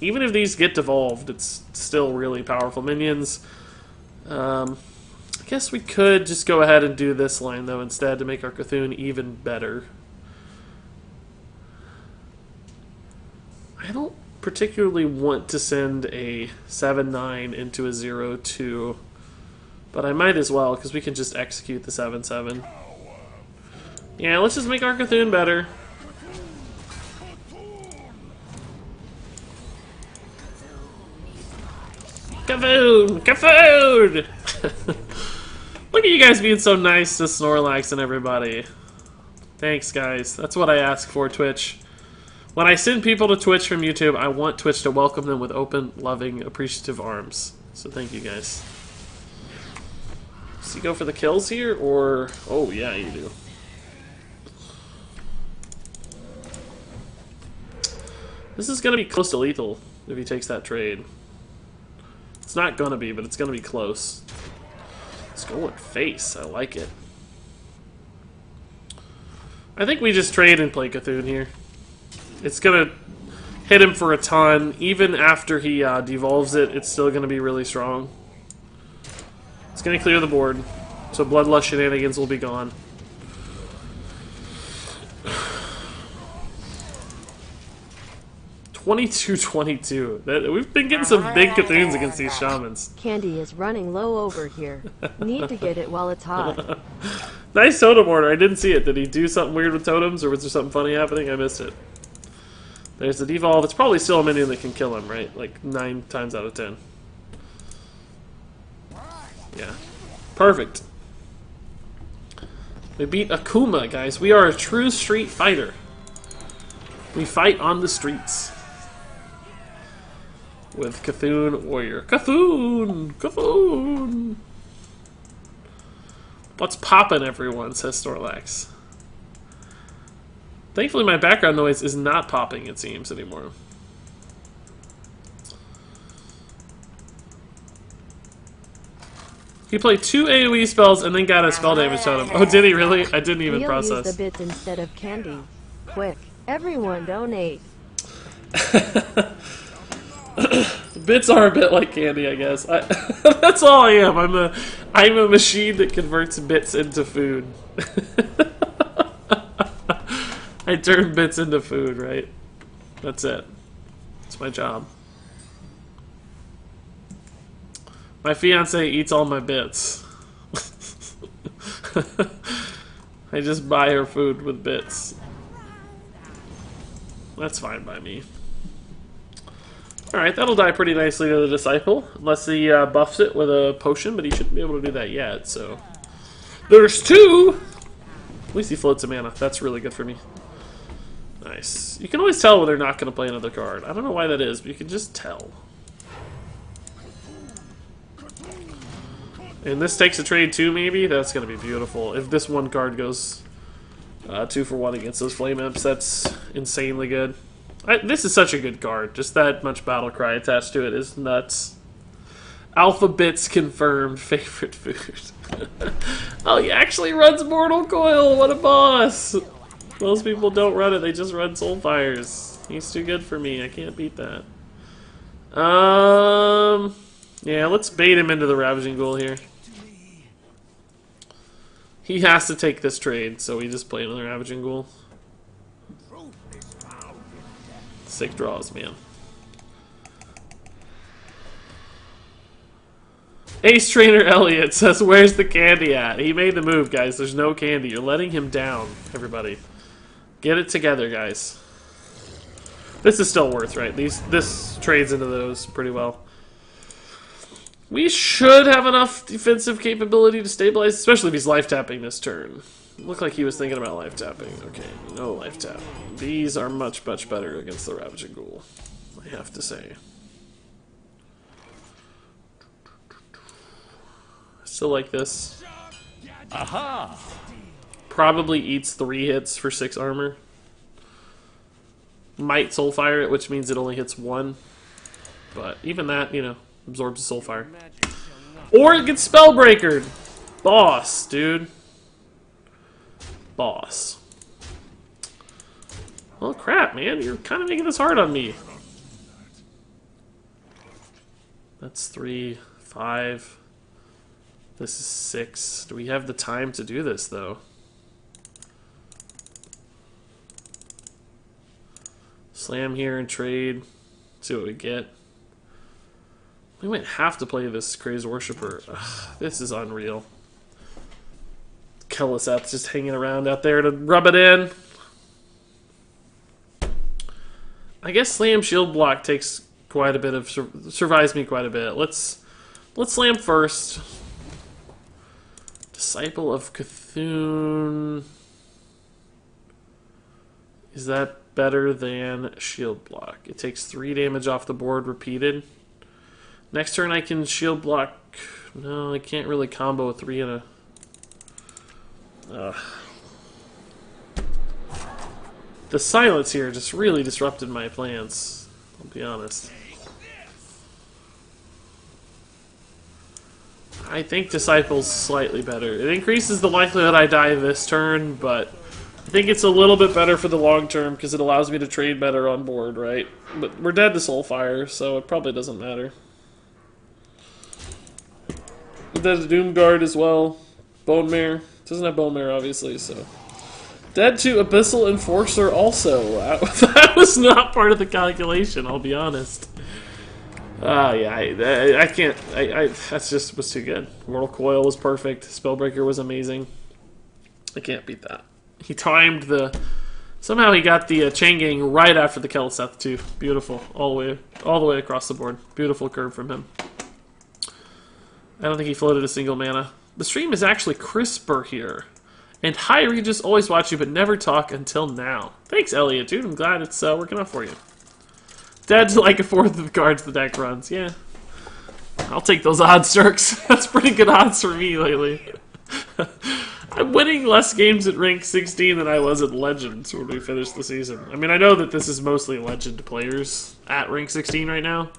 A: Even if these get devolved, it's still really powerful minions. I guess we could just go ahead and do this line, though, instead, to make our Cthulhu even better. I don't particularly want to send a 7/9 into a 0/2, but I might as well, because we can just execute the 7/7. Yeah, let's just make our Cthulhu better. Cthulhu! Cthulhu! Look at you guys being so nice to Snorlax and everybody. Thanks, guys. That's what I ask for, Twitch. When I send people to Twitch from YouTube, I want Twitch to welcome them with open, loving, appreciative arms. So thank you, guys. Does he go for the kills here, or... Oh, yeah, you do. This is going to be close to lethal if he takes that trade. It's not going to be, but it's going to be close. It's going face. I like it. I think we just trade and play Cthulhu here. It's going to hit him for a ton. Even after he devolves it, it's still going to be really strong. It's going to clear the board, so Bloodlust shenanigans will be gone. $22-22. We've been getting some big Cthulhu's against these shamans.
B: Candy is running low over here. Need to get it while it's hot.
A: Nice totem order. I didn't see it. Did he do something weird with totems, or was there something funny happening? I missed it. There's the devolve. It's probably still a minion that can kill him, right? Like 9 times out of 10. Yeah. Perfect. We beat Akuma, guys. We are a true street fighter. We fight on the streets. with Cthulhu Warrior. Cthulhu! Cthulhu! What's poppin', everyone, says Snorlax. Thankfully, my background noise is not popping, it seems, anymore. He played 2 AoE spells and then got a spell damage on him. Oh, did he really? I didn't even
B: We'll
A: process.
B: use the bits instead of candy. Quick, everyone donate.
A: Bits are a bit like candy, I guess. That's all I am. I'm a machine that converts bits into food. I turn bits into food, right? That's it. That's my job. My fiance eats all my bits. I just buy her food with bits. That's fine by me. Alright, that'll die pretty nicely to the Disciple. Unless he buffs it with a potion, but he shouldn't be able to do that yet, so... There's 2! At least he floats a mana. That's really good for me. Nice. You can always tell when they're not going to play another card. I don't know why that is, but you can just tell. And this takes a trade too, maybe? That's going to be beautiful. If this one card goes 2 for 1 against those Flame Imps, that's insanely good. This is such a good card. Just that much battle cry attached to it is nuts. Alpha Bits confirmed favorite food. Oh, he actually runs Mortal Coil. What a boss. Most people don't run it. They just run Soulfires. He's too good for me. I can't beat that. Yeah, let's bait him into the Ravaging Ghoul here. He has to take this trade, so we just play another Ravaging Ghoul. Sick draws, man. Ace Trainer Elliot says, where's the candy at? He made the move, guys. There's no candy. You're letting him down, everybody. Get it together, guys. This is still worth, right? This trades into those pretty well. We should have enough defensive capability to stabilize, especially if he's life tapping this turn. Looked like he was thinking about life tapping. Okay, no life tap. These are much, much better against the Ravaging Ghoul, I have to say. I still like this.
C: Aha!
A: Probably eats 3 hits for 6 armor. Might Soulfire it, which means it only hits 1. But even that, you know, absorbs a Soulfire. Or it gets Spellbreakered! Boss, dude. Boss. Well, crap, man. You're kind of making this hard on me. That's 3, 5. This is 6. Do we have the time to do this, though? Slam here and trade. See what we get. We might have to play this Crazed Worshipper. Ugh, this is unreal. Kel'Thuz's just hanging around out there to rub it in. I guess Slam Shield Block takes quite a bit of... survives me quite a bit. Let's Slam first. Disciple of Cthulhu. Is that better than Shield Block? It takes 3 damage off the board repeated. Next turn I can Shield Block. No, I can't really combo a 3 and a... The silence here just really disrupted my plans, I'll be honest. I think Disciple's slightly better. It increases the likelihood I die this turn, but I think it's a little bit better for the long term because it allows me to trade better on board, right? But we're dead to Soulfire, so it probably doesn't matter. Dead to Doomguard as well. Bone Mare. Doesn't have Bone Mare, obviously, so... Dead to Abyssal Enforcer also. That was not part of the calculation, I'll be honest. Yeah, I can't... that's just was too good. Mortal Coil was perfect. Spellbreaker was amazing. I can't beat that. He timed the... Somehow he got the Chain Gang right after the Kel'Thuz too. Beautiful. All the way across the board. Beautiful curve from him. I don't think he floated a single mana. The stream is actually crisper here. And hi, Regis, always watch you, but never talk until now. Thanks, Elliot, dude. I'm glad it's working out for you. Dead to like a fourth of the cards the deck runs. Yeah. I'll take those odds, Jerks. That's pretty good odds for me lately. I'm winning less games at rank 16 than I was at Legends when we finished the season. I mean, I know that this is mostly Legend players at rank 16 right now.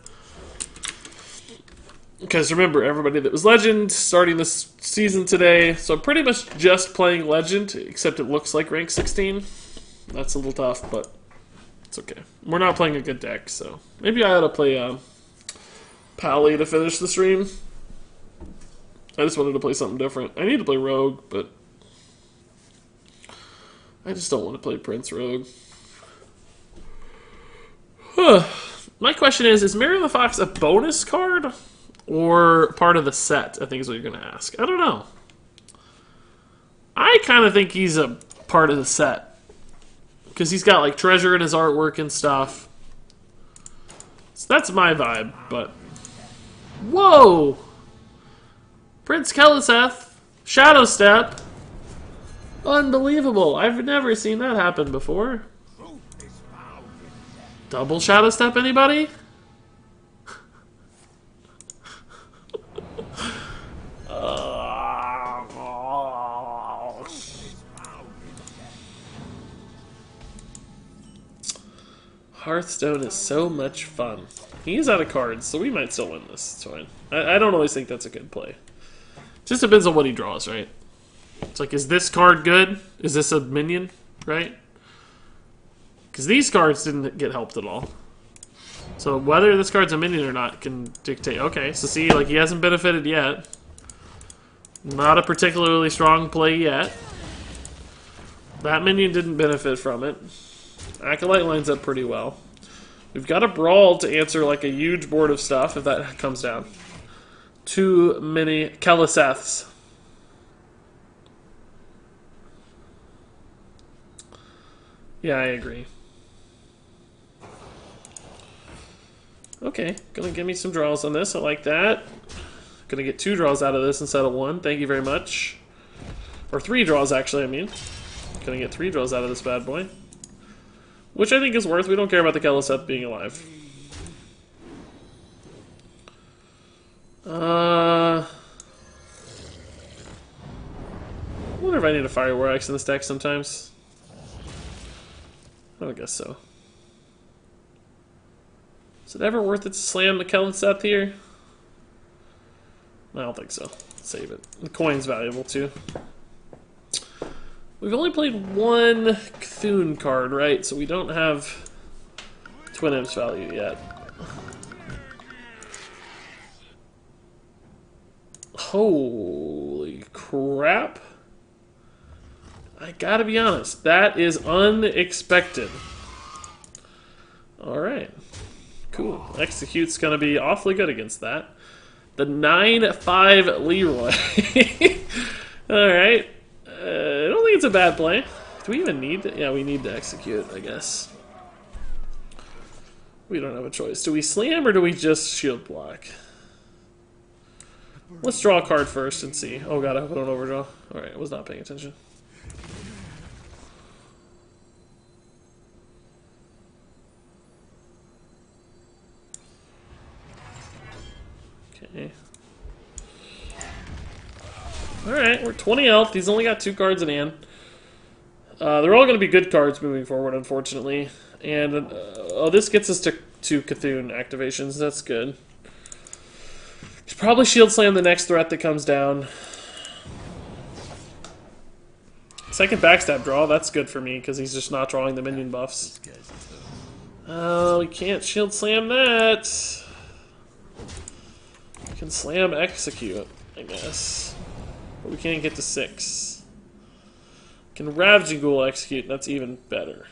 A: Because remember, everybody that was Legend starting this season today, so I'm pretty much just playing Legend, except it looks like rank 16. That's a little tough, but it's okay. We're not playing a good deck, so maybe I ought to play Pally to finish the stream. I just wanted to play something different. I need to play Rogue, but I just don't want to play Prince Rogue. My question is Mary the Fox a bonus card or part of the set? I think is what you're going to ask. I don't know. I kind of think he's a part of the set. Because he's got like treasure in his artwork and stuff. So that's my vibe, but... Whoa! Prince Keliseth, Shadow Step. Unbelievable. I've never seen that happen before. Double Shadow Step, anybody? Hearthstone is so much fun. He's out of cards, so we might still win this. It's fine. I don't always think that's a good play. Just depends on what he draws, right? It's like, is this card good? Is this a minion, right? Because these cards didn't get helped at all. So whether this card's a minion or not can dictate. Okay, so see, like he hasn't benefited yet. Not a particularly strong play yet. That minion didn't benefit from it. Acolyte lines up pretty well. We've got a Brawl to answer like a huge board of stuff if that comes down. Too many Keliseths. Yeah, I agree. Okay, gonna give me some draws on this. I like that. Gonna get 2 draws out of this instead of 1. Thank you very much. Or 3 draws, actually, I mean. Gonna get 3 draws out of this bad boy. Which I think is worth. We don't care about the Keliseth being alive. I wonder if I need a Fire War Axe in this deck sometimes. I don't guess so. Is it ever worth it to slam the Keliseth here? I don't think so. Save it. The coin's valuable too. We've only played 1 Cthulhu card, right? So we don't have Twin Imps value yet. Holy crap. I gotta be honest, that is unexpected. Alright. Cool. Execute's gonna be awfully good against that. The 9-5 Leroy. Alright. I don't think it's a bad play. Do we even need to? Yeah, we need to execute, I guess. We don't have a choice. Do we slam or do we just shield block? Let's draw a card first and see. Oh god, I hope I don't overdraw. Alright, I was not paying attention. Okay. Alright, we're 20 health. He's only got 2 cards in hand. They're all going to be good cards moving forward, unfortunately. And, oh, this gets us to Cthulhu activations. That's good. Should probably Shield Slam the next threat that comes down. Second backstab draw, that's good for me, because he's just not drawing the minion buffs. Oh, we can't Shield Slam that. We can Slam Execute, I guess. But we can't get to 6. Can Ravaging Ghoul execute, that's even better.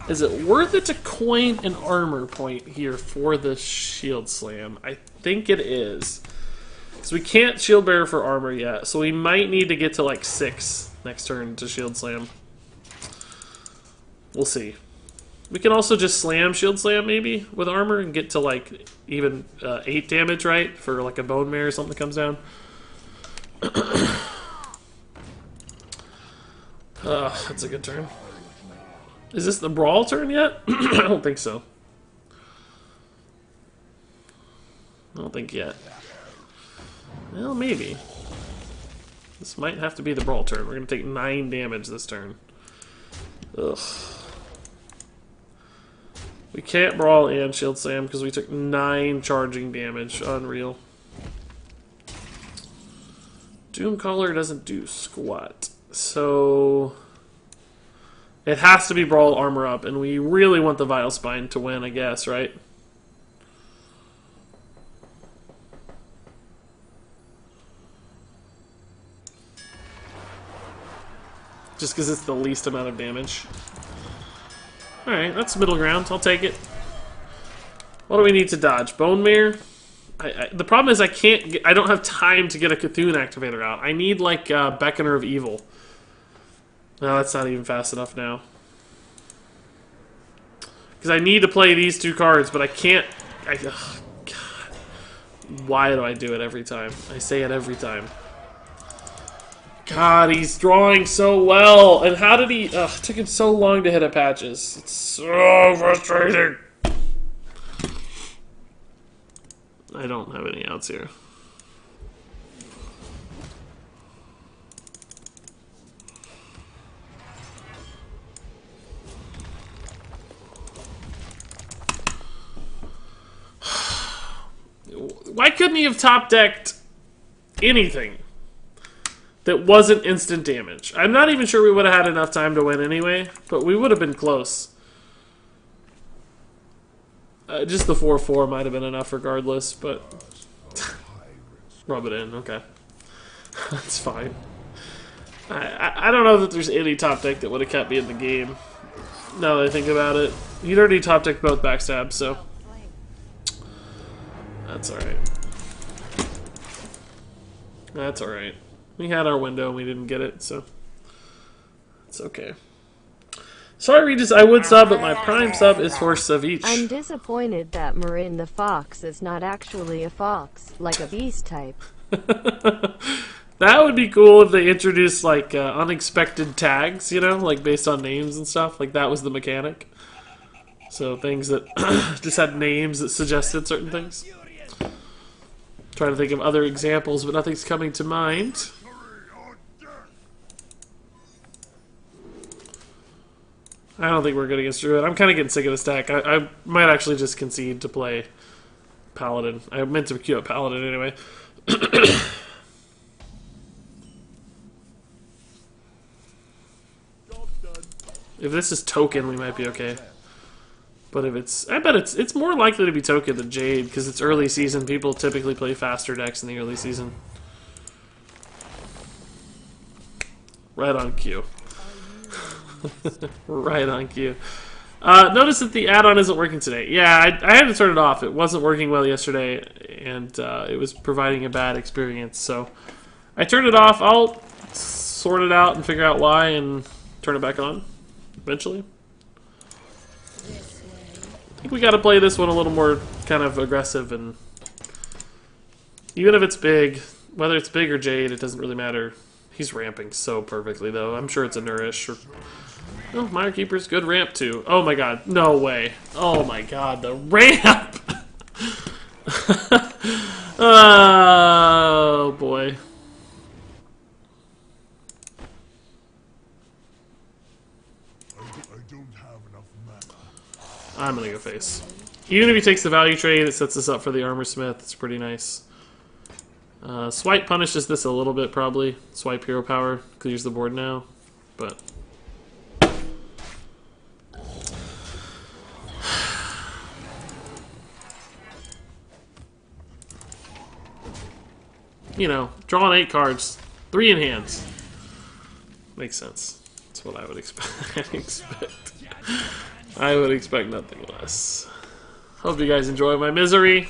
A: Is it worth it to coin an armor point here for the Shield Slam? I think it is. So we can't Shield Bearer for armor yet, so we might need to get to like 6 next turn to Shield Slam. We'll see. We can also just slam Shield Slam maybe with armor and get to like even 8 damage, right? For like a Bone Mare or something that comes down. That's a good turn. Is this the brawl turn yet? I don't think so. I don't think yet. Well, maybe. This might have to be the brawl turn. We're going to take 9 damage this turn. Ugh. We can't brawl and shield slam because we took 9 charging damage. Unreal. Doomcaller doesn't do squat. So it has to be brawl armor up, and we really want the Vile Spine to win, I guess, right? Just because it's the least amount of damage. Alright, that's middle ground. I'll take it. What do we need to dodge? Bone Mirror? The problem is I don't have time to get a Cthulhu activator out. I need, like, Beckoner of Evil. No, that's not even fast enough now. Because I need to play these 2 cards, but I can't... oh, God. Why do I do it every time? I say it every time. God, he's drawing so well. And how did he... Ugh, it took him so long to hit at patches. It's so frustrating. I don't have any outs here. Why couldn't he have top decked anything that wasn't instant damage? I'm not even sure we would have had enough time to win anyway, but we would have been close. Just the 4/4 might have been enough regardless, but rub it in, okay. That's fine. I don't know that there's any top deck that would have kept me in the game. Now that I think about it. He'd already top decked both backstabs, so that's alright. That's alright. We had our window and we didn't get it, so it's okay. Sorry, Regis, I would sub, but my prime sub is for Savich.
B: I'm disappointed that Marin the Fox is not actually a fox, like a beast type.
A: That would be cool if they introduced, like, unexpected tags, you know, like, based on names and stuff. Like, that was the mechanic. So, things that just had names that suggested certain things. Trying to think of other examples, but nothing's coming to mind. I don't think we're good against Druid. I'm kind of getting sick of this deck. I might actually just concede to play Paladin. I meant to queue up Paladin anyway. If this is token, we might be okay. But if it's... I bet it's more likely to be token than Jade, because it's early season. People typically play faster decks in the early season. Right on cue. Right on cue. Notice that the add-on isn't working today. Yeah, I had to turn it off. It wasn't working well yesterday, and it was providing a bad experience. So I turned it off. I'll sort it out and figure out why and turn it back on eventually. I think we got to play this one a little more kind of aggressive, and even if it's big, whether it's big or Jade, it doesn't really matter. He's ramping so perfectly, though. I'm sure it's a Nourish. Or... Oh, Mire Keeper's good ramp, too. Oh, my God. No way. Oh, my God. The ramp! Oh, boy. I'm going to go face. Even if he takes the value trade, it sets us up for the Armor Smith. It's pretty nice. Swipe punishes this a little bit, probably. Swipe Hero Power clears the board now, but... You know, drawing 8 cards, 3 in hands. Makes sense. That's what I would expect. I would expect nothing less. Hope you guys enjoy my misery.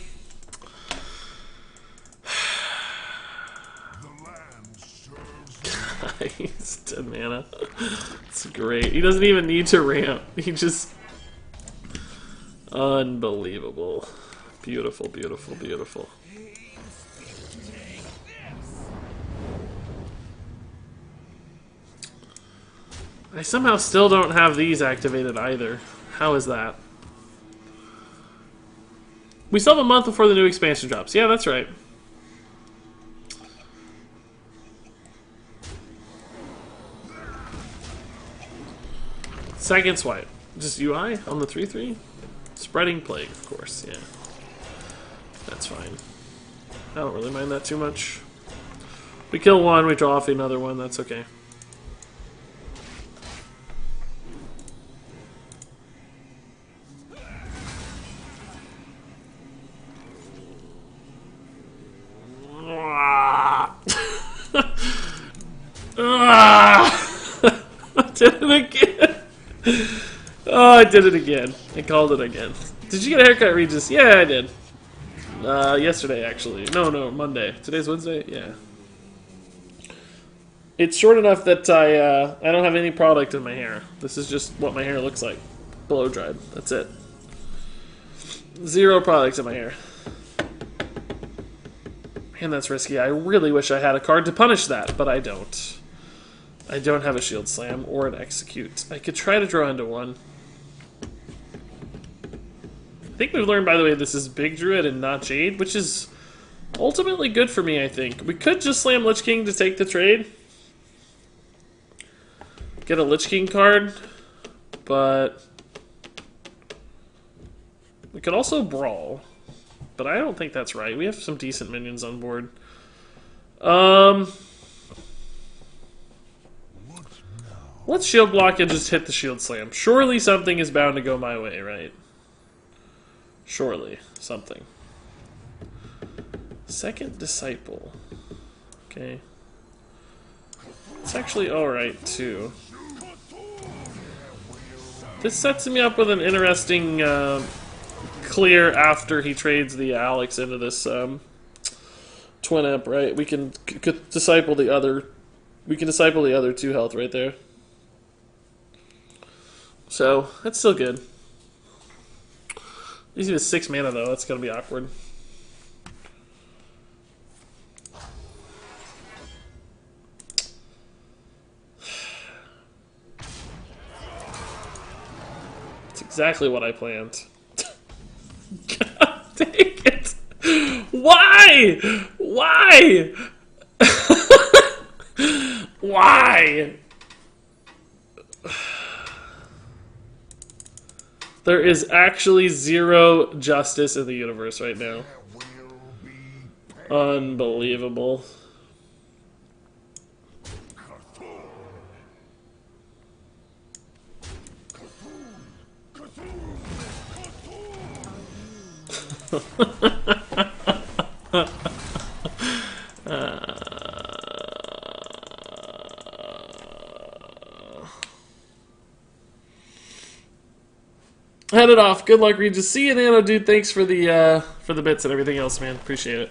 A: He's 10 mana. It's great. He doesn't even need to ramp. He just... Unbelievable. Beautiful, beautiful, beautiful. I somehow still don't have these activated either. How is that? We still have a month before the new expansion drops. Yeah, that's right. Second swipe. Just UI on the 3/3? Spreading plague, of course, yeah. That's fine. I don't really mind that too much. We kill one, we draw off another one, that's okay. I did it again. Oh, I did it again. I called it again. Did you get a haircut, Regis? Yeah, I did. Yesterday, actually. No, Monday. Today's Wednesday? Yeah. It's short enough that I don't have any product in my hair. This is just what my hair looks like. Blow dried. That's it. Zero product in my hair. Man, that's risky. I really wish I had a card to punish that, but I don't. I don't have a Shield Slam or an Execute. I could try to draw into one. I think we've learned, by the way, this is Big Druid and not Jade, which is ultimately good for me, I think. We could just slam Lich King to take the trade. Get a Lich King card, but we could also Brawl. But I don't think that's right. We have some decent minions on board. Let's shield block and just hit the shield slam. Surely something is bound to go my way, right? Surely something. Second Disciple. Okay. It's actually alright, too. This sets me up with an interesting clear after he trades the Alex into this Twin Imp, right? We can disciple the other. We can disciple the other 2 health right there. So that's still good. He's even 6 mana though. That's gonna be awkward. It's exactly what I planned. God dang it! Why? Why? Why? There is actually zero justice in the universe right now. Unbelievable. Headed off. Good luck, Regis. See you, Nano, dude. Thanks for the bits and everything else, man. Appreciate it.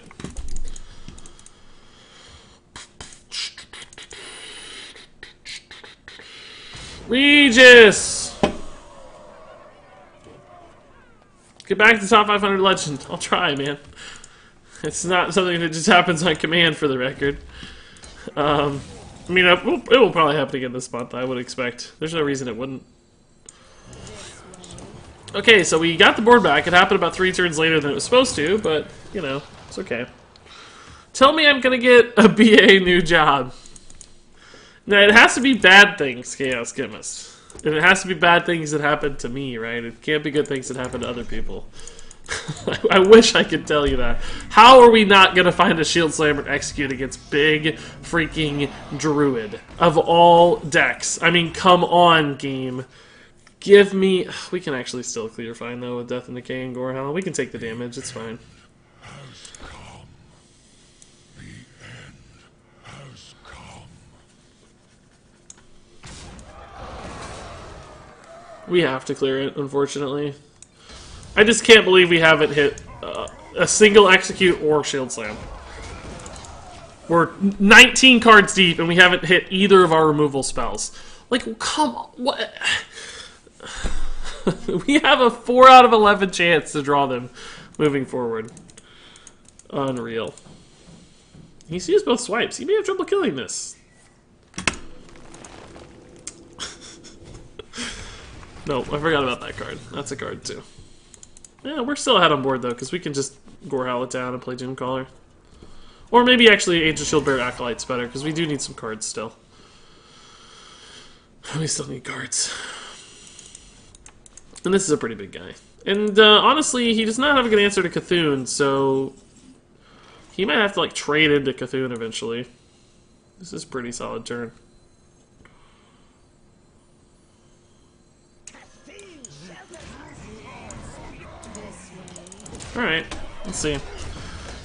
A: Regis! Get back to top 500 legend. I'll try, man. It's not something that just happens on command, for the record. I mean, it will probably happen again this month, I would expect. There's no reason it wouldn't. Okay, so we got the board back. It happened about 3 turns later than it was supposed to, but, you know, it's okay. Tell me I'm gonna get a BA new job. Now, it has to be bad things, Chaos Chemist. And it has to be bad things that happen to me, right? It can't be good things that happen to other people. I wish I could tell you that. How are we not gonna find a Shield Slam or Execute against big freaking Druid? Of all decks. I mean, come on, game. Give me... We can actually still clear fine, though, with Death and Decay and Gorehound. We can take the damage, it's fine.
F: Has come. The end has come.
A: We have to clear it, unfortunately. I just can't believe we haven't hit a single Execute or Shield Slam. We're 19 cards deep, and we haven't hit either of our removal spells. Like, come on, what... We have a 4 out of 11 chance to draw them moving forward. Unreal. He sees both swipes. He may have trouble killing this. Nope, I forgot about that card. That's a card too. Yeah, we're still ahead on board though, because we can just Gorehowl it down and play Doomcaller. Or maybe actually Ancient Shieldbearer Acolyte's better, because we do need some cards still. We still need cards. And this is a pretty big guy. And honestly, he does not have a good answer to Cthulhu, so he might have to like trade into Cthulhu eventually. This is a pretty solid turn. Alright, let's see.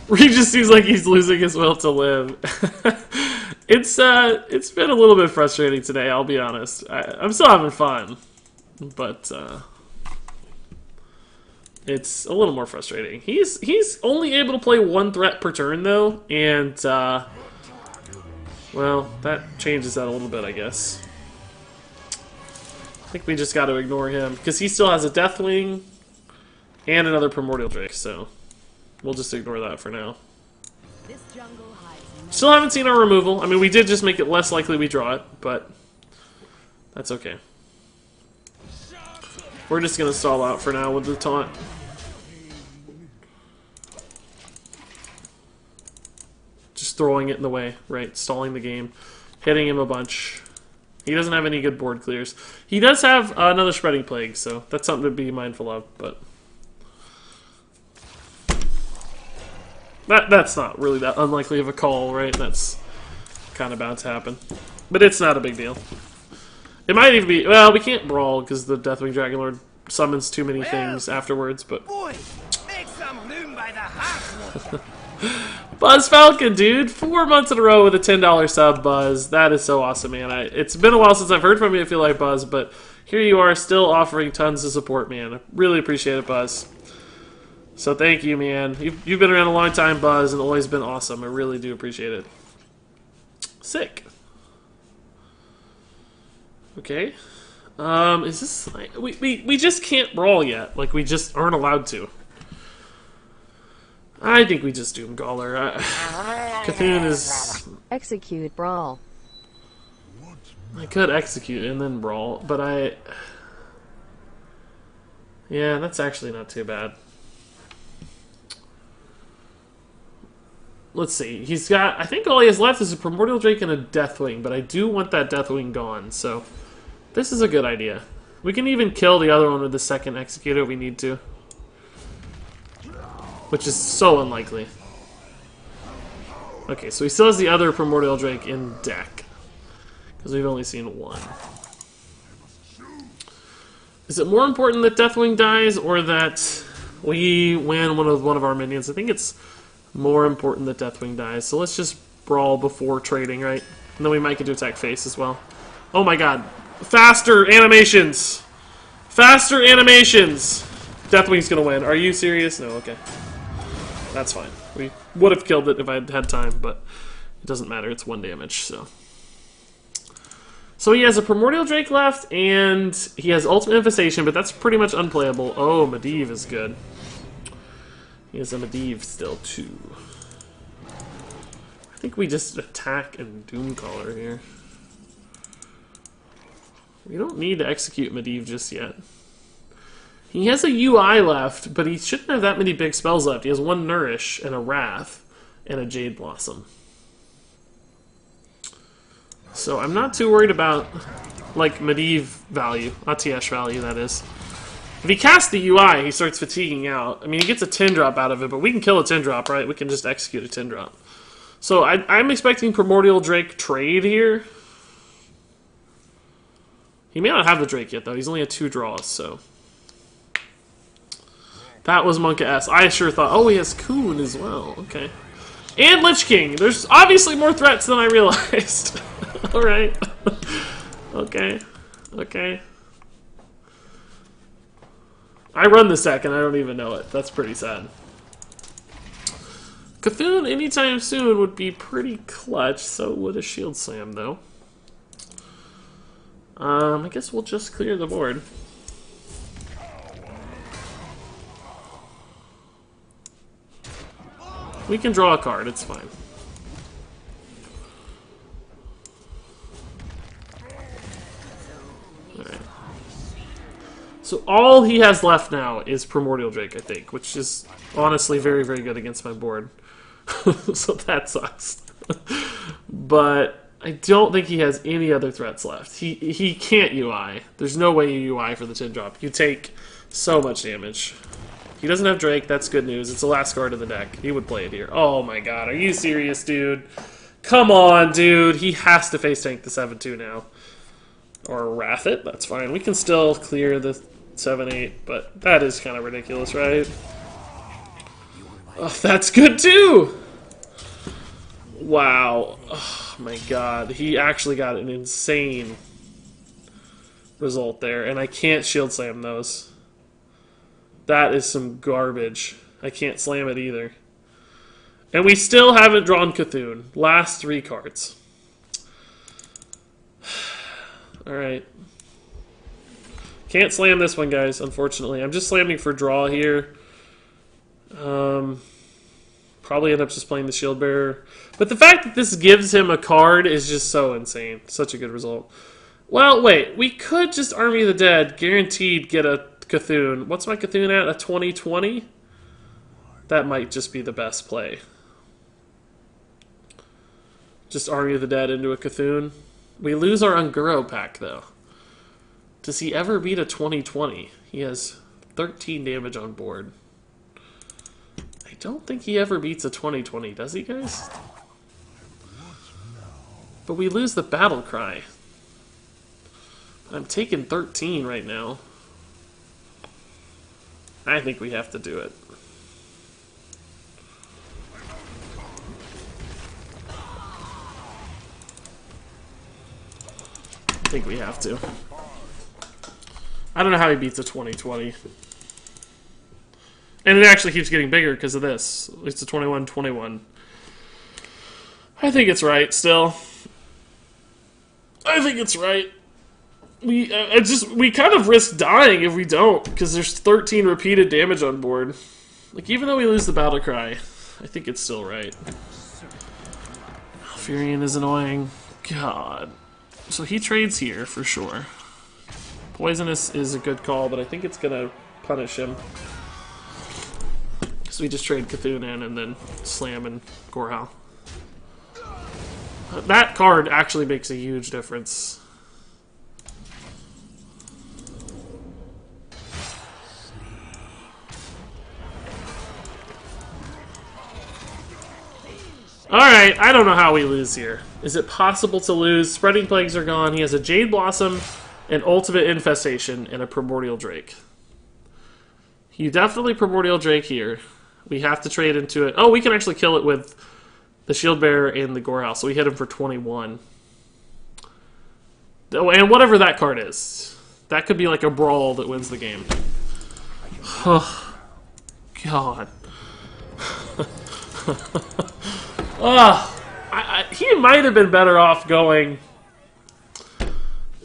A: Regis seems like he's losing his will to live. It's been a little bit frustrating today, I'll be honest. I'm still having fun, but it's a little more frustrating. He's only able to play one threat per turn though, and well, that changes that a little bit, I guess. I think we just got to ignore him because he still has a Deathwing and another Primordial Drake, so we'll just ignore that for now. Still haven't seen our removal. I mean, we did just make it less likely we draw it, but that's okay. We're just going to stall out for now with the taunt. Just throwing it in the way, right? Stalling the game. Hitting him a bunch. He doesn't have any good board clears. He does have another Spreading Plague, so that's something to be mindful of, but that's not really that unlikely of a call, right? That's kind of bound to happen. But it's not a big deal. It might even be... Well, we can't brawl because the Deathwing Dragonlord summons too many things afterwards, but...
C: Boys, make some room by the hearth.
A: Buzz Falcon, dude! 4 months in a row with a $10 sub, Buzz. That is so awesome, man. It's been a while since I've heard from you, I feel like, Buzz, but here you are still offering tons of support, man. I really appreciate it, Buzz. So thank you, man. You've been around a long time, Buzz, and always been awesome. I really do appreciate it. Sick. Okay. Is this... We just can't brawl yet. Like, we just aren't allowed to. I think we just Doomcaller. Cthulhu is...
B: Execute brawl.
F: What
A: I could execute and then brawl, but yeah, that's actually not too bad. Let's see. He's got... I think all he has left is a Primordial Drake and a Deathwing, but I do want that Deathwing gone, so... This is a good idea. We can even kill the other one with the second Executor if we need to. Which is so unlikely. Okay, so he still has the other Primordial Drake in deck. Because we've only seen one. Is it more important that Deathwing dies, or that we win one of our minions? I think it's more important that Deathwing dies. So let's just brawl before trading, right? And then we might get to attack face as well. Oh my god. Faster animations! Faster animations! Deathwing's gonna win. Are you serious? No, okay. That's fine. We would have killed it if I had had time, but it doesn't matter. It's 1 damage, so... So he has a Primordial Drake left, and he has Ultimate Infestation, but that's pretty much unplayable. Oh, Medivh is good. He has a Medivh still, too. I think we just attack and Doomcaller here. We don't need to execute Medivh just yet. He has a UI left, but he shouldn't have that many big spells left. He has 1 Nourish and a Wrath and a Jade Blossom. So I'm not too worried about, like, Medivh value. ATS value, that is. If he casts the UI, he starts fatiguing out. I mean, he gets a 10-drop out of it, but we can kill a 10-drop, right? We can just execute a 10-drop. So I'm expecting Primordial Drake trade here. He may not have the Drake yet, though. He's only at 2 draws, so... That was Monka S. I sure thought... Oh, he has Coon as well. Okay. And Lich King. There's obviously more threats than I realized. Alright. Okay. Okay. I run the deck and I don't even know it. That's pretty sad. Cthulhu anytime soon would be pretty clutch. So would a Shield Slam, though. I guess we'll just clear the board. We can draw a card, it's fine. Alright. So all he has left now is Primordial Drake, I think, which is honestly very, very good against my board. So that sucks. But I don't think he has any other threats left. He can't UI. There's no way you UI for the 10 drop. You take so much damage. He doesn't have Drake, that's good news. It's the last card in the deck. He would play it here. Oh my god, are you serious, dude? Come on, dude. He has to face tank the 7-2 now. Or Wrath it, that's fine. We can still clear the 7-8, but that is kind of ridiculous, right? Oh, that's good too! Wow. Oh my god. He actually got an insane result there, and I can't shield slam those. That is some garbage. I can't slam it either. And we still haven't drawn Cthulhu. Last 3 cards. Alright. Can't slam this one, guys, unfortunately. I'm just slamming for draw here. Probably end up just playing the Shield Bearer. But the fact that this gives him a card is just so insane. Such a good result. Well, wait. We could just Army of the Dead, guaranteed get a Cthulhu. What's my Cthulhu at? A 2020? That might just be the best play. Just Army of the Dead into a Cthulhu. We lose our Unguro pack, though. Does he ever beat a 2020? He has 13 damage on board. I don't think he ever beats a 2020, does he, guys? But we lose the Battle Cry. I'm taking 13 right now. I think we have to do it. I think we have to. I don't know how he beats a 2020. And it actually keeps getting bigger because of this. It's a 21-21. I think it's right still. I think it's right. We kind of risk dying if we don't, because there's 13 repeated damage on board. Like, even though we lose the Battle Cry, I think it's still right. Furion is annoying. God. So he trades here for sure. Poisonous is a good call, but I think it's gonna punish him. So we just trade Cthulhu in and then slam and Gorhal. That card actually makes a huge difference. Alright, I don't know how we lose here. Is it possible to lose? Spreading Plagues are gone. He has a Jade Blossom, an Ultimate Infestation, and a Primordial Drake. You definitely Primordial Drake here. We have to trade into it. Oh, we can actually kill it with the Shield Bearer and the Gorhal, so we hit him for 21. Oh, and whatever that card is. That could be like a brawl that wins the game. Oh, God. He might have been better off going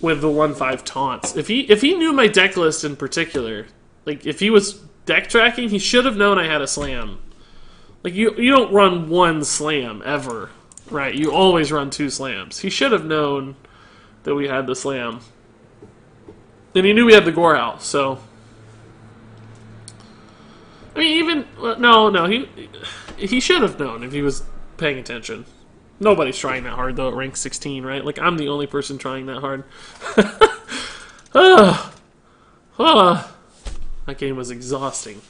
A: with the 1-5 taunts. If he knew my deck list in particular, like if he was deck tracking, he should have known I had a slam. Like you don't run one slam ever, right? You always run 2 slams. He should have known that we had the slam. And he knew we had the Gorhal, so I mean even no, he should have known if he was paying attention. Nobody's trying that hard, though, at rank 16, right? Like, I'm the only person trying that hard. That game was exhausting.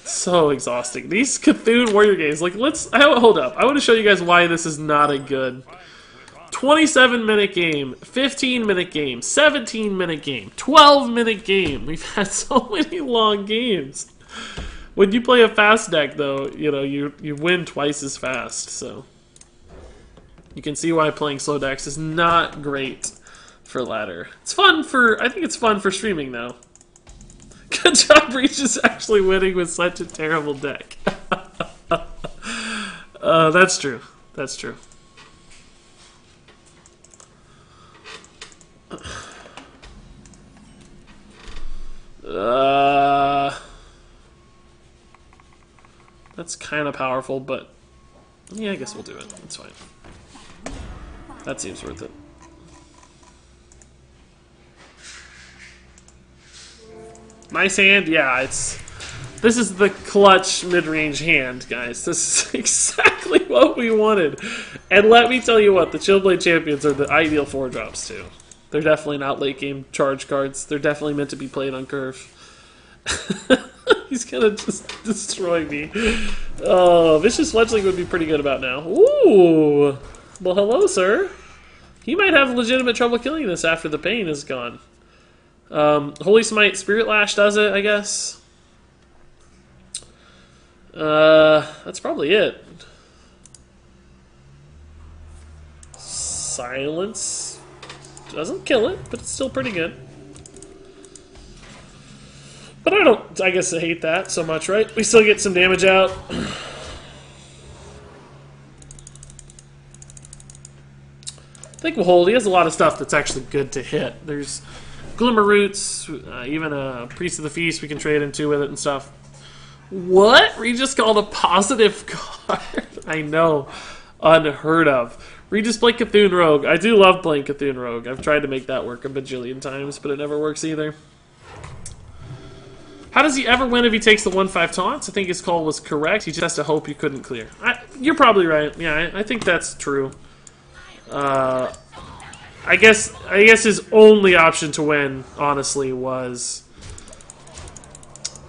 A: So exhausting. These Cthulhu Warrior games, like, hold up. I want to show you guys why this is not a good 27-minute game, 15-minute game, 17-minute game, 12-minute game. We've had so many long games. When you play a fast deck, though, you know, you win twice as fast, so you can see why playing slow decks is not great for ladder. It's fun I think it's fun for streaming, though. Good job, Regis actually winning with such a terrible deck. That's true. That's true. That's kind of powerful, but yeah, I guess we'll do it. It's fine. That seems worth it. Nice hand, yeah, this is the clutch mid-range hand, guys. This is exactly what we wanted. And let me tell you what, the Chillblade Champions are the ideal 4-drops too. They're definitely not late-game charge cards. They're definitely meant to be played on curve. He's gonna just destroy me. Oh, Vicious Fledgling would be pretty good about now. Ooh! Well, hello, sir. He might have legitimate trouble killing this after the pain is gone. Holy Smite Spirit Lash does it, I guess. That's probably it. Silence doesn't kill it, but it's still pretty good. But I guess I hate that so much, right? We still get some damage out. I think we'll hold. He has a lot of stuff that's actually good to hit. There's Glimmer Roots, even a Priest of the Feast we can trade into with it and stuff. What? Regis called a positive card? I know. Unheard of. Regis play Cthulhu Rogue. I do love playing Cthulhu Rogue. I've tried to make that work a bajillion times, but it never works either. How does he ever win if he takes the 1/5 taunts? I think his call was correct. He just has to hope you couldn't clear. You're probably right. Yeah, I think that's true. I guess his only option to win, honestly, was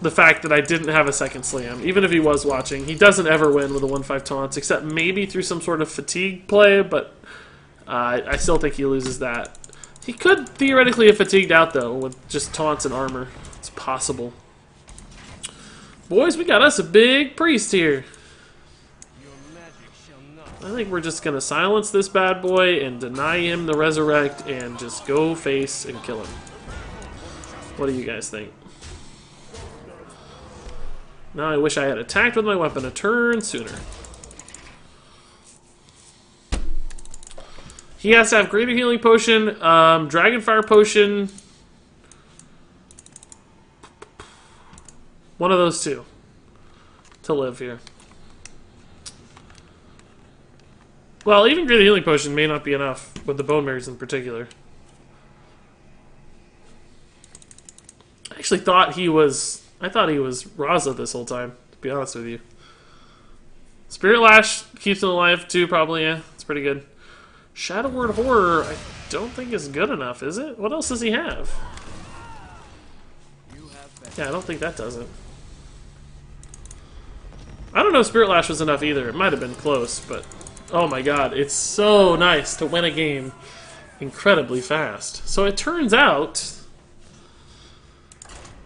A: the fact that I didn't have a second slam. Even if he was watching, he doesn't ever win with a 1/5 taunts, except maybe through some sort of fatigue play, but I still think he loses that. He could theoretically have fatigued out, though, with just taunts and armor. It's possible. Boys, we got us a big priest here. I think we're just going to silence this bad boy and deny him the resurrect and just go face and kill him. What do you guys think? Now I wish I had attacked with my weapon a turn sooner. He has to have Greater Healing Potion, Dragonfire Potion. One of those two to live here. Well, even Greater Healing Potion may not be enough, with the Bone Berries in particular. I actually thought he was... I thought he was Raza this whole time, to be honest with you. Spirit Lash keeps him alive too, probably, yeah. It's pretty good. Shadow Word Horror, I don't think is good enough, is it? What else does he have? Yeah, I don't think that does it. I don't know if Spirit Lash was enough either. It might have been close, but... Oh my god, it's so nice to win a game incredibly fast. So it turns out...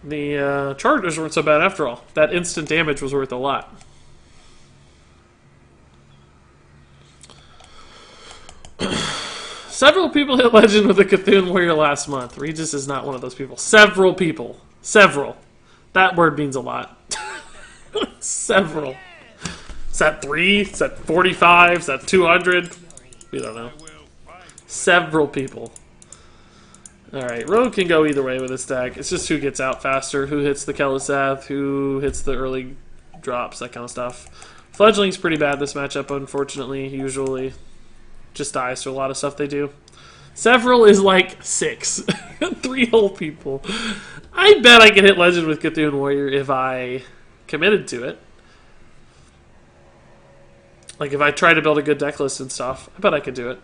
A: the charges weren't so bad after all. That instant damage was worth a lot. Several people hit Legend with the Cthulhu Warrior last month. Regis is not one of those people. Several people. Several. That word means a lot. Several. Is that 3? Is that 45? Is that 200? We don't know. Several people. Alright, Rogue can go either way with his deck. It's just who gets out faster, who hits the Kelisath, who hits the early drops, that kind of stuff. Fledgling's pretty bad this matchup, unfortunately, usually. Just dies to a lot of stuff they do. Several is like 6. 3 whole people. I bet I could hit Legend with Cthulhu Warrior if I committed to it. Like if I tried to build a good deck list and stuff, I bet I could do it.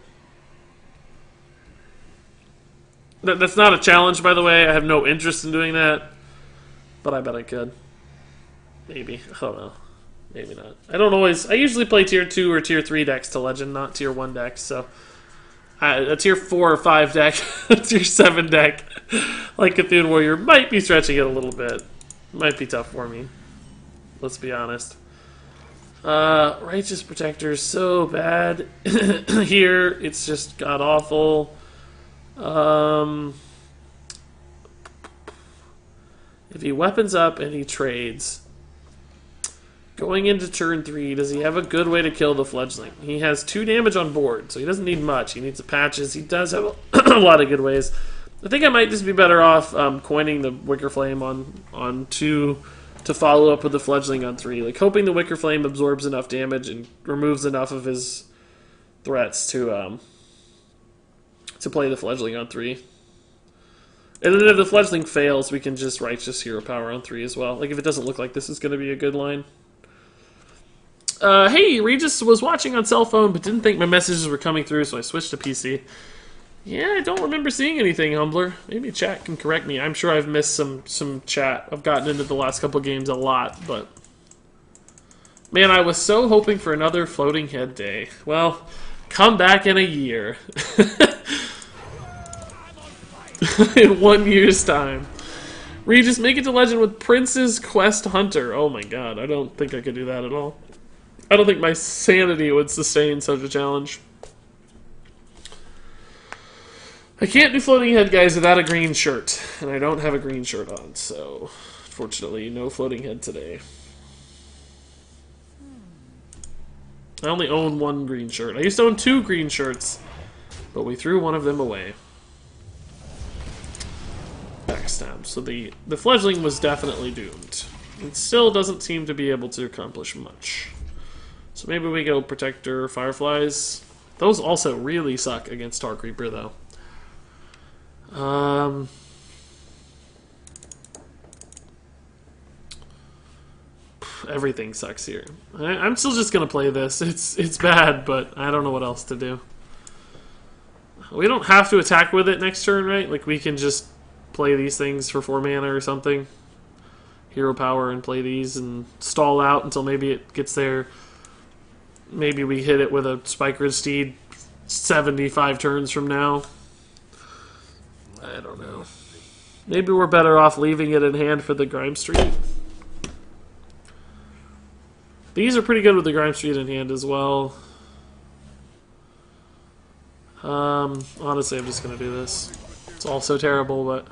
A: That's not a challenge, by the way. I have no interest in doing that. But I bet I could. Maybe. I don't know. Maybe not. I don't always... I usually play tier 2 or tier 3 decks to Legend, not tier 1 decks. So a tier 4 or 5 deck, a tier 7 deck, like Cthulhu Warrior, might be stretching it a little bit. Might be tough for me. Let's be honest. Righteous Protector is so bad. Here, it's just god-awful. If he weapons up and he trades, going into turn 3, does he have a good way to kill the Fledgling? He has 2 damage on board, so he doesn't need much. He needs the patches. He does have a lot of good ways. I think I might just be better off coining the Wicker Flame on 2 to follow up with the Fledgling on 3. Like, hoping the Wicker Flame absorbs enough damage and removes enough of his threats to play the Fledgling on 3. And then if the fledgling fails, we can just Righteous Hero Power on 3 as well. Like, if it doesn't look like this is going to be a good line. Hey, Regis was watching on cell phone, but didn't think my messages were coming through, so I switched to PC. Yeah, I don't remember seeing anything, Humbler. Maybe chat can correct me. I'm sure I've missed some chat. I've gotten into the last couple games a lot, but... Man, I was so hoping for another floating head day. Well, come back in a year. In 1 year's time. Regis, make it to legend with Prince's Quest Hunter. Oh my god, I don't think I could do that at all. I don't think my sanity would sustain such a challenge. I can't do floating head, guys, without a green shirt. And I don't have a green shirt on, so... Unfortunately, no floating head today. I only own 1 green shirt. I used to own 2 green shirts, but we threw one of them away. Backstab. So the fledgling was definitely doomed. It still doesn't seem to be able to accomplish much. So maybe we go Protector, Fireflies. Those also really suck against Tar Creeper, though. Everything sucks here. I'm still just gonna play this. It's bad, but I don't know what else to do. We don't have to attack with it next turn, right? Like, we can just play these things for 4 mana or something. Hero power and play these and stall out until maybe it gets there. Maybe we hit it with a Spikered Steed 75 turns from now. I don't know. Maybe we're better off leaving it in hand for the Grime Street. These are pretty good with the Grime Street in hand as well. Honestly, I'm just going to do this. It's all so terrible, but...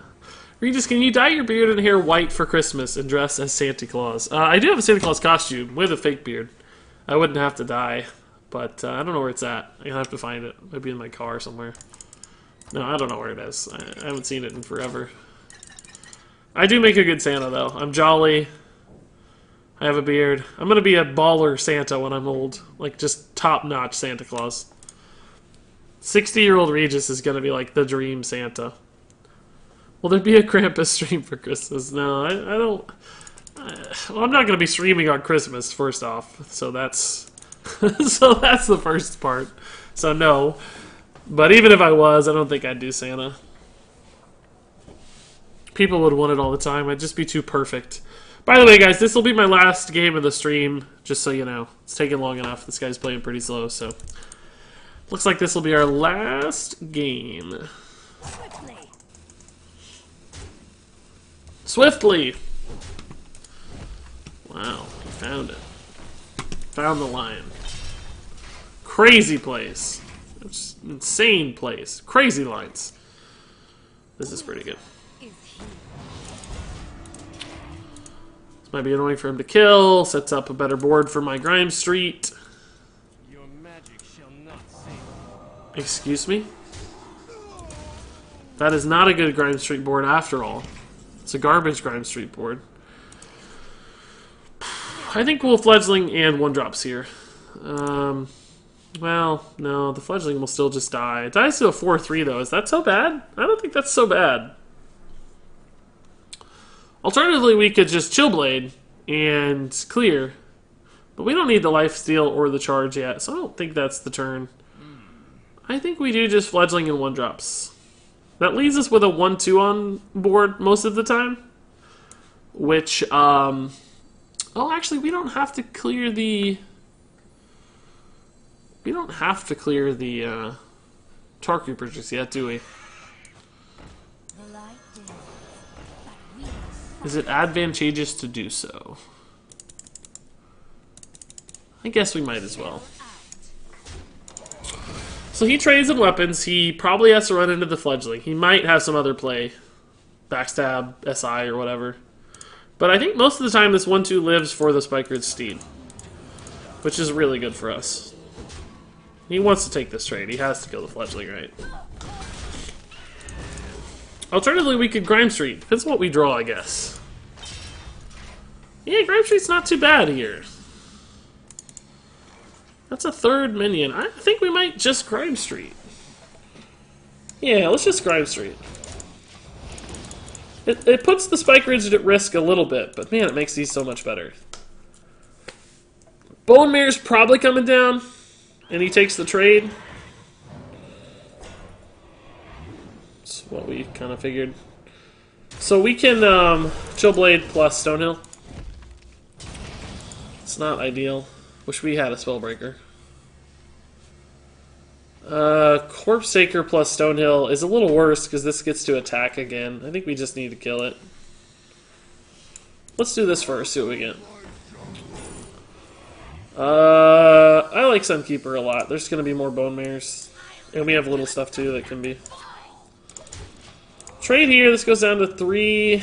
A: Regis, can you dye your beard and hair white for Christmas and dress as Santa Claus? I do have a Santa Claus costume with a fake beard. I wouldn't have to dye, but I don't know where it's at. I have to find it. Maybe in my car somewhere. No, I don't know where it is. I haven't seen it in forever. I do make a good Santa, though. I'm jolly. I have a beard. I'm going to be a baller Santa when I'm old. Like, just top-notch Santa Claus. 60-year-old Regis is going to be, like, the dream Santa. Will there be a Krampus stream for Christmas? No, I don't... well, I'm not going to be streaming on Christmas, first off. So that's... so that's the first part. So no. But even if I was, I don't think I'd do Santa. People would want it all the time. I'd just be too perfect. By the way, guys, this will be my last game of the stream, just so you know. It's taken long enough. This guy's playing pretty slow, so... Looks like this will be our last game. Swiftly! Wow, he found it. Found the lion. Crazy place. It's insane place. Crazy lines. This is pretty good. This might be annoying for him to kill. Sets up a better board for my Grime Street.
C: Your magic shall not save.
A: Excuse me? That is not a good Grime Street board after all. It's a garbage Grime Street board. I think we'll Fledgling and 1-drops here. Well, no, the Fledgling will still just die. It dies to a 4-3 though. Is that so bad? I don't think that's so bad. Alternatively, we could just Chillblade and clear. But we don't need the lifesteal or the charge yet, so I don't think that's the turn. I think we do just Fledgling and 1-drops. That leaves us with a 1-2 on board most of the time. Which, oh, actually, we don't have to clear the... We don't have to clear the, Tar Creeper just yet, do we? Is it advantageous to do so? I guess we might as well. So he trades in weapons. He probably has to run into the Fledgling. He might have some other play. Backstab, SI, or whatever. But I think most of the time this 1-2 lives for the Spikered Steed. Which is really good for us. He wants to take this trade. He has to kill the Fledgling, right? Alternatively, we could Grime Street. Depends on what we draw, I guess. Yeah, Grime Street's not too bad here. That's a 3rd minion. I think we might just Grime Street. Yeah, let's just Grime Street. It puts the Spike Rigid at risk a little bit, but man, it makes these so much better. Bone Mare's probably coming down, and he takes the trade. That's what we kind of figured. So we can Chillblade plus Stonehill. It's not ideal. Wish we had a Spellbreaker. Corpse Taker plus Stonehill is a little worse because this gets to attack again. I think we just need to kill it. Let's do this first, see what we get. I like Sunkeeper a lot. There's going to be more Bone Mares. And we have little stuff too that can be. Trade here, this goes down to 3.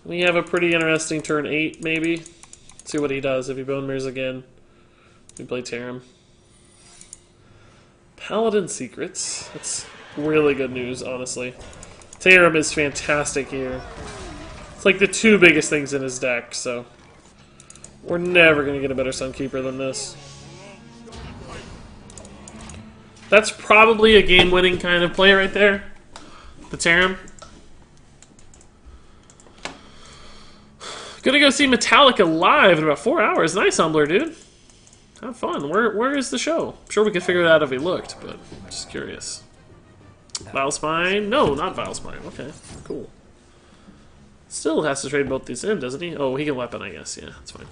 A: We have a pretty interesting turn 8, maybe. See what he does if he Bone Mares again. We play Tarim. Paladin Secrets. That's really good news, honestly. Tarim is fantastic here. It's like the 2 biggest things in his deck, so we're never going to get a better Sunkeeper than this. That's probably a game-winning kind of play right there. The Tarim. Gonna go see Metallica live in about 4 hours. Nice, Humbler, dude. Have fun. Where is the show? I'm sure we could figure it out if we looked, but I'm just curious. Vilespine? No, not Vilespine. Okay, cool. Still has to trade both these in, doesn't he? Oh, he can weapon, I guess. Yeah, that's fine.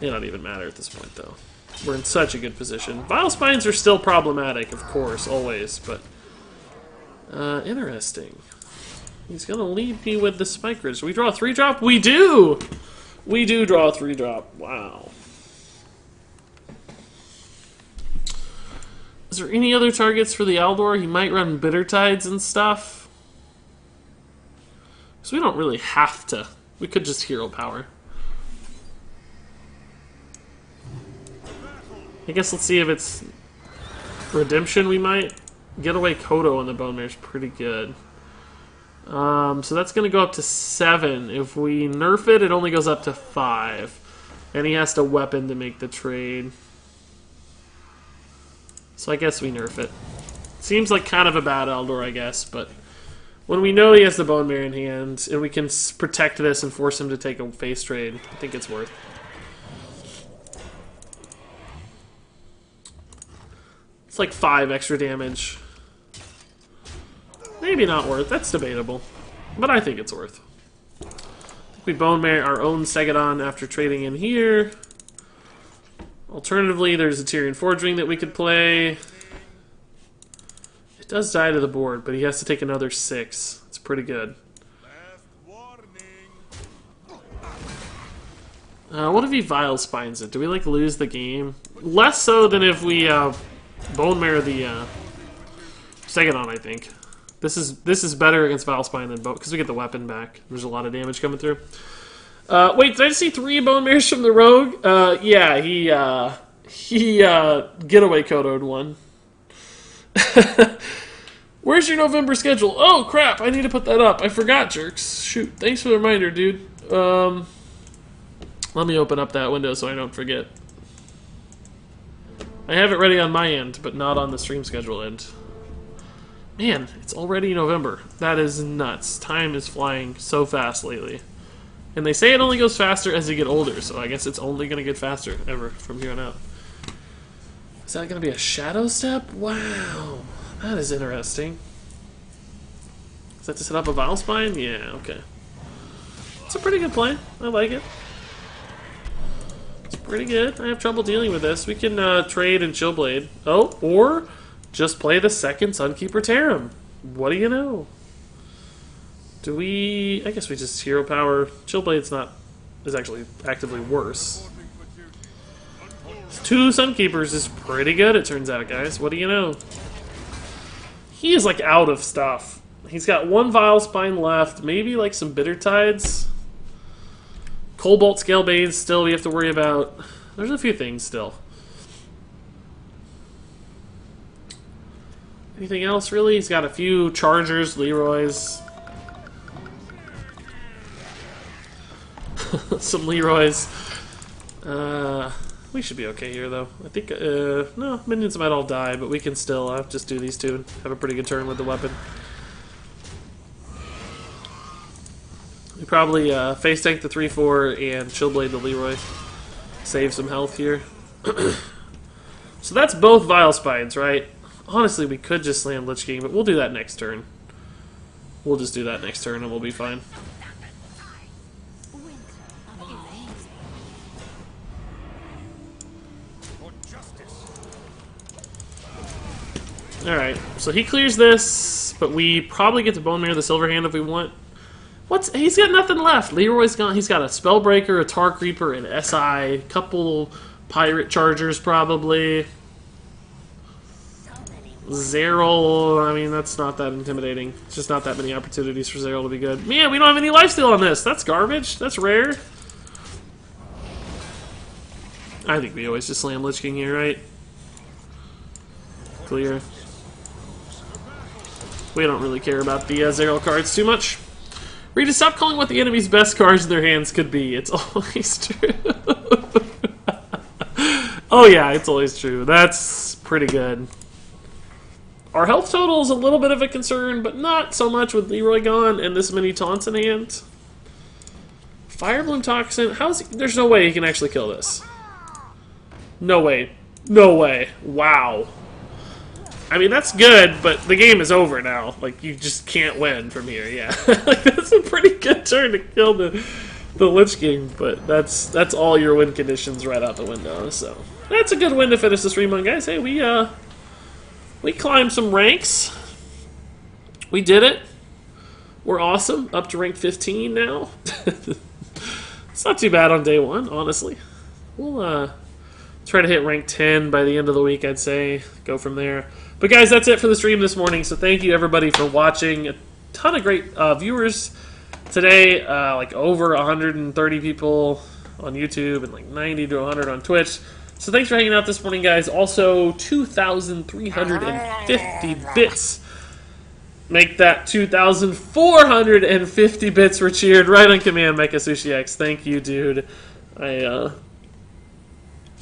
A: May not even matter at this point, though. We're in such a good position. Vilespines are still problematic, of course, always, but interesting. He's gonna lead me with the Spike Ridge. Do we draw a 3-drop? We do! We do draw a 3-drop. Wow. Is there any other targets for the Aldor? He might run Bitter Tides and stuff. So we don't really have to. We could just hero power. I guess let's see if it's Redemption we might. Get away Kodo on the Bone Mare is pretty good. So that's going to go up to 7. If we nerf it, it only goes up to 5. And he has to weapon to make the trade. So I guess we nerf it. Seems like kind of a bad Eldor, I guess, but when we know he has the Bone Mare in hand, and we can protect this and force him to take a face trade, I think it's worth. It's like 5 extra damage. Maybe not worth. That's debatable. But I think it's worth. I think we Bone Mare our own Segadon after trading in here. Alternatively, there's a Tyrian Forge Ring that we could play. It does die to the board, but he has to take another 6. It's pretty good. What if he Vile Spines it? Do we, like, lose the game? Less so than if we Bone Mare the Segadon, I think. This is better against Vile Spine than Bone, because we get the weapon back. There's a lot of damage coming through. Wait, did I see 3 Bone Mares from the Rogue? Yeah, he getaway Kodo'd one. Where's your November schedule? Oh, crap, I need to put that up. I forgot, jerks. Shoot, thanks for the reminder, dude. Let me open up that window so I don't forget. I have it ready on my end, but not on the stream schedule end. Man, it's already November. That is nuts. Time is flying so fast lately. And they say it only goes faster as you get older, so I guess it's only going to get faster ever from here on out. Is that going to be a Shadow Step? Wow. That is interesting. Is that to set up a Vile Spine? Yeah, okay. It's a pretty good play. I like it. It's pretty good. I have trouble dealing with this. We can trade and Chillblade. Oh, or just play the second Sunkeeper Tarim. What do you know? Do we... I guess we just hero power. Chillblade's not... is actually actively worse. 2 Sunkeepers is pretty good, it turns out, guys. What do you know? He is, like, out of stuff. He's got 1 Vile Spine left. Maybe, like, some Bitter Tides. Cobalt Scalebanes still we have to worry about. There's a few things still. Anything else, really? He's got a few Chargers, Leroys. Some Leroys. We should be okay here, though. I think, no, minions might all die, but we can still just do these 2 and have a pretty good turn with the weapon. We probably face tank the 3/4 and chill blade the Leroy. Save some health here. So that's both Vile Spines, right? Honestly, we could just slam Lich King, but we'll do that next turn. We'll just do that next turn and we'll be fine. Alright, so he clears this, but we probably get to Bone Mirror the Silver Hand if we want. He's got nothing left. Leroy's got, he's got a Spellbreaker, a Tar Creeper, an SI, a couple Pirate Chargers probably. Zeral, I mean, that's not that intimidating. It's just not that many opportunities for Zeral to be good. Man, we don't have any lifesteal on this. That's garbage. That's rare. I think we always just slam Lich King here, right? Clear. We don't really care about the Zeral cards too much. Regis, stop calling what the enemy's best cards in their hands could be. It's always true. Oh yeah, it's always true. That's pretty good. Our health total is a little bit of a concern, but not so much with Leroy gone and this many taunts in hand. Firebloom Toxin, there's no way he can actually kill this. No way. No way. Wow. I mean, that's good, but the game is over now. Like, you just can't win from here, yeah. Like, that's a pretty good turn to kill the Lich King, but that's all your win conditions right out the window, so. That's a good win to finish the stream on, guys. Hey, we climbed some ranks. We did it. We're awesome. Up to rank 15 now. It's not too bad on day one, honestly. We'll try to hit rank 10 by the end of the week, I'd say. Go from there. But guys, that's it for the stream this morning. So thank you everybody for watching. A ton of great viewers today. Like over 130 people on YouTube and like 90 to 100 on Twitch. So thanks for hanging out this morning, guys. Also, 2,350 bits. Make that 2,450 bits were cheered right on command, Mecha Sushi X. Thank you, dude.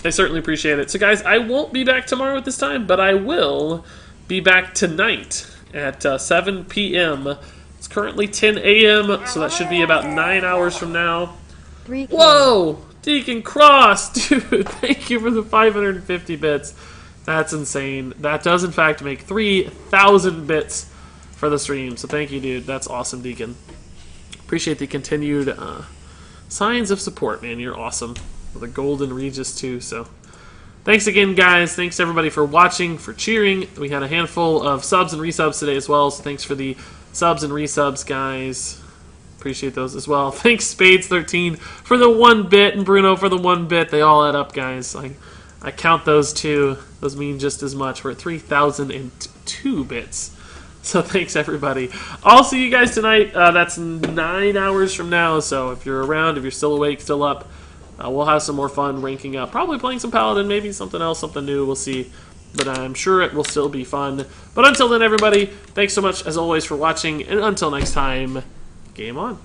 A: I certainly appreciate it. So, guys, I won't be back tomorrow at this time, but I will be back tonight at 7 p.m. It's currently 10 a.m., so that should be about 9 hours from now.
B: 3K.
A: Whoa! Deacon Cross! Dude, thank you for the 550 bits. That's insane. That does, in fact, make 3,000 bits for the stream. So thank you, dude. That's awesome, Deacon. Appreciate the continued signs of support, man. You're awesome. The golden Regis, too. So thanks again, guys. Thanks, everybody, for watching, for cheering. We had a handful of subs and resubs today as well, so thanks for the subs and resubs, guys. Appreciate those as well. Thanks, Spades13, for the 1 bit, and Bruno for the 1 bit. They all add up, guys. I count those two. Those mean just as much. We're at 3,002 bits. So thanks, everybody. I'll see you guys tonight. That's 9 hours from now, so if you're around, if you're still awake, still up, we'll have some more fun ranking up. Probably playing some Paladin, maybe something else, something new. We'll see. But I'm sure it will still be fun. But until then, everybody, thanks so much, as always, for watching. And until next time, game on.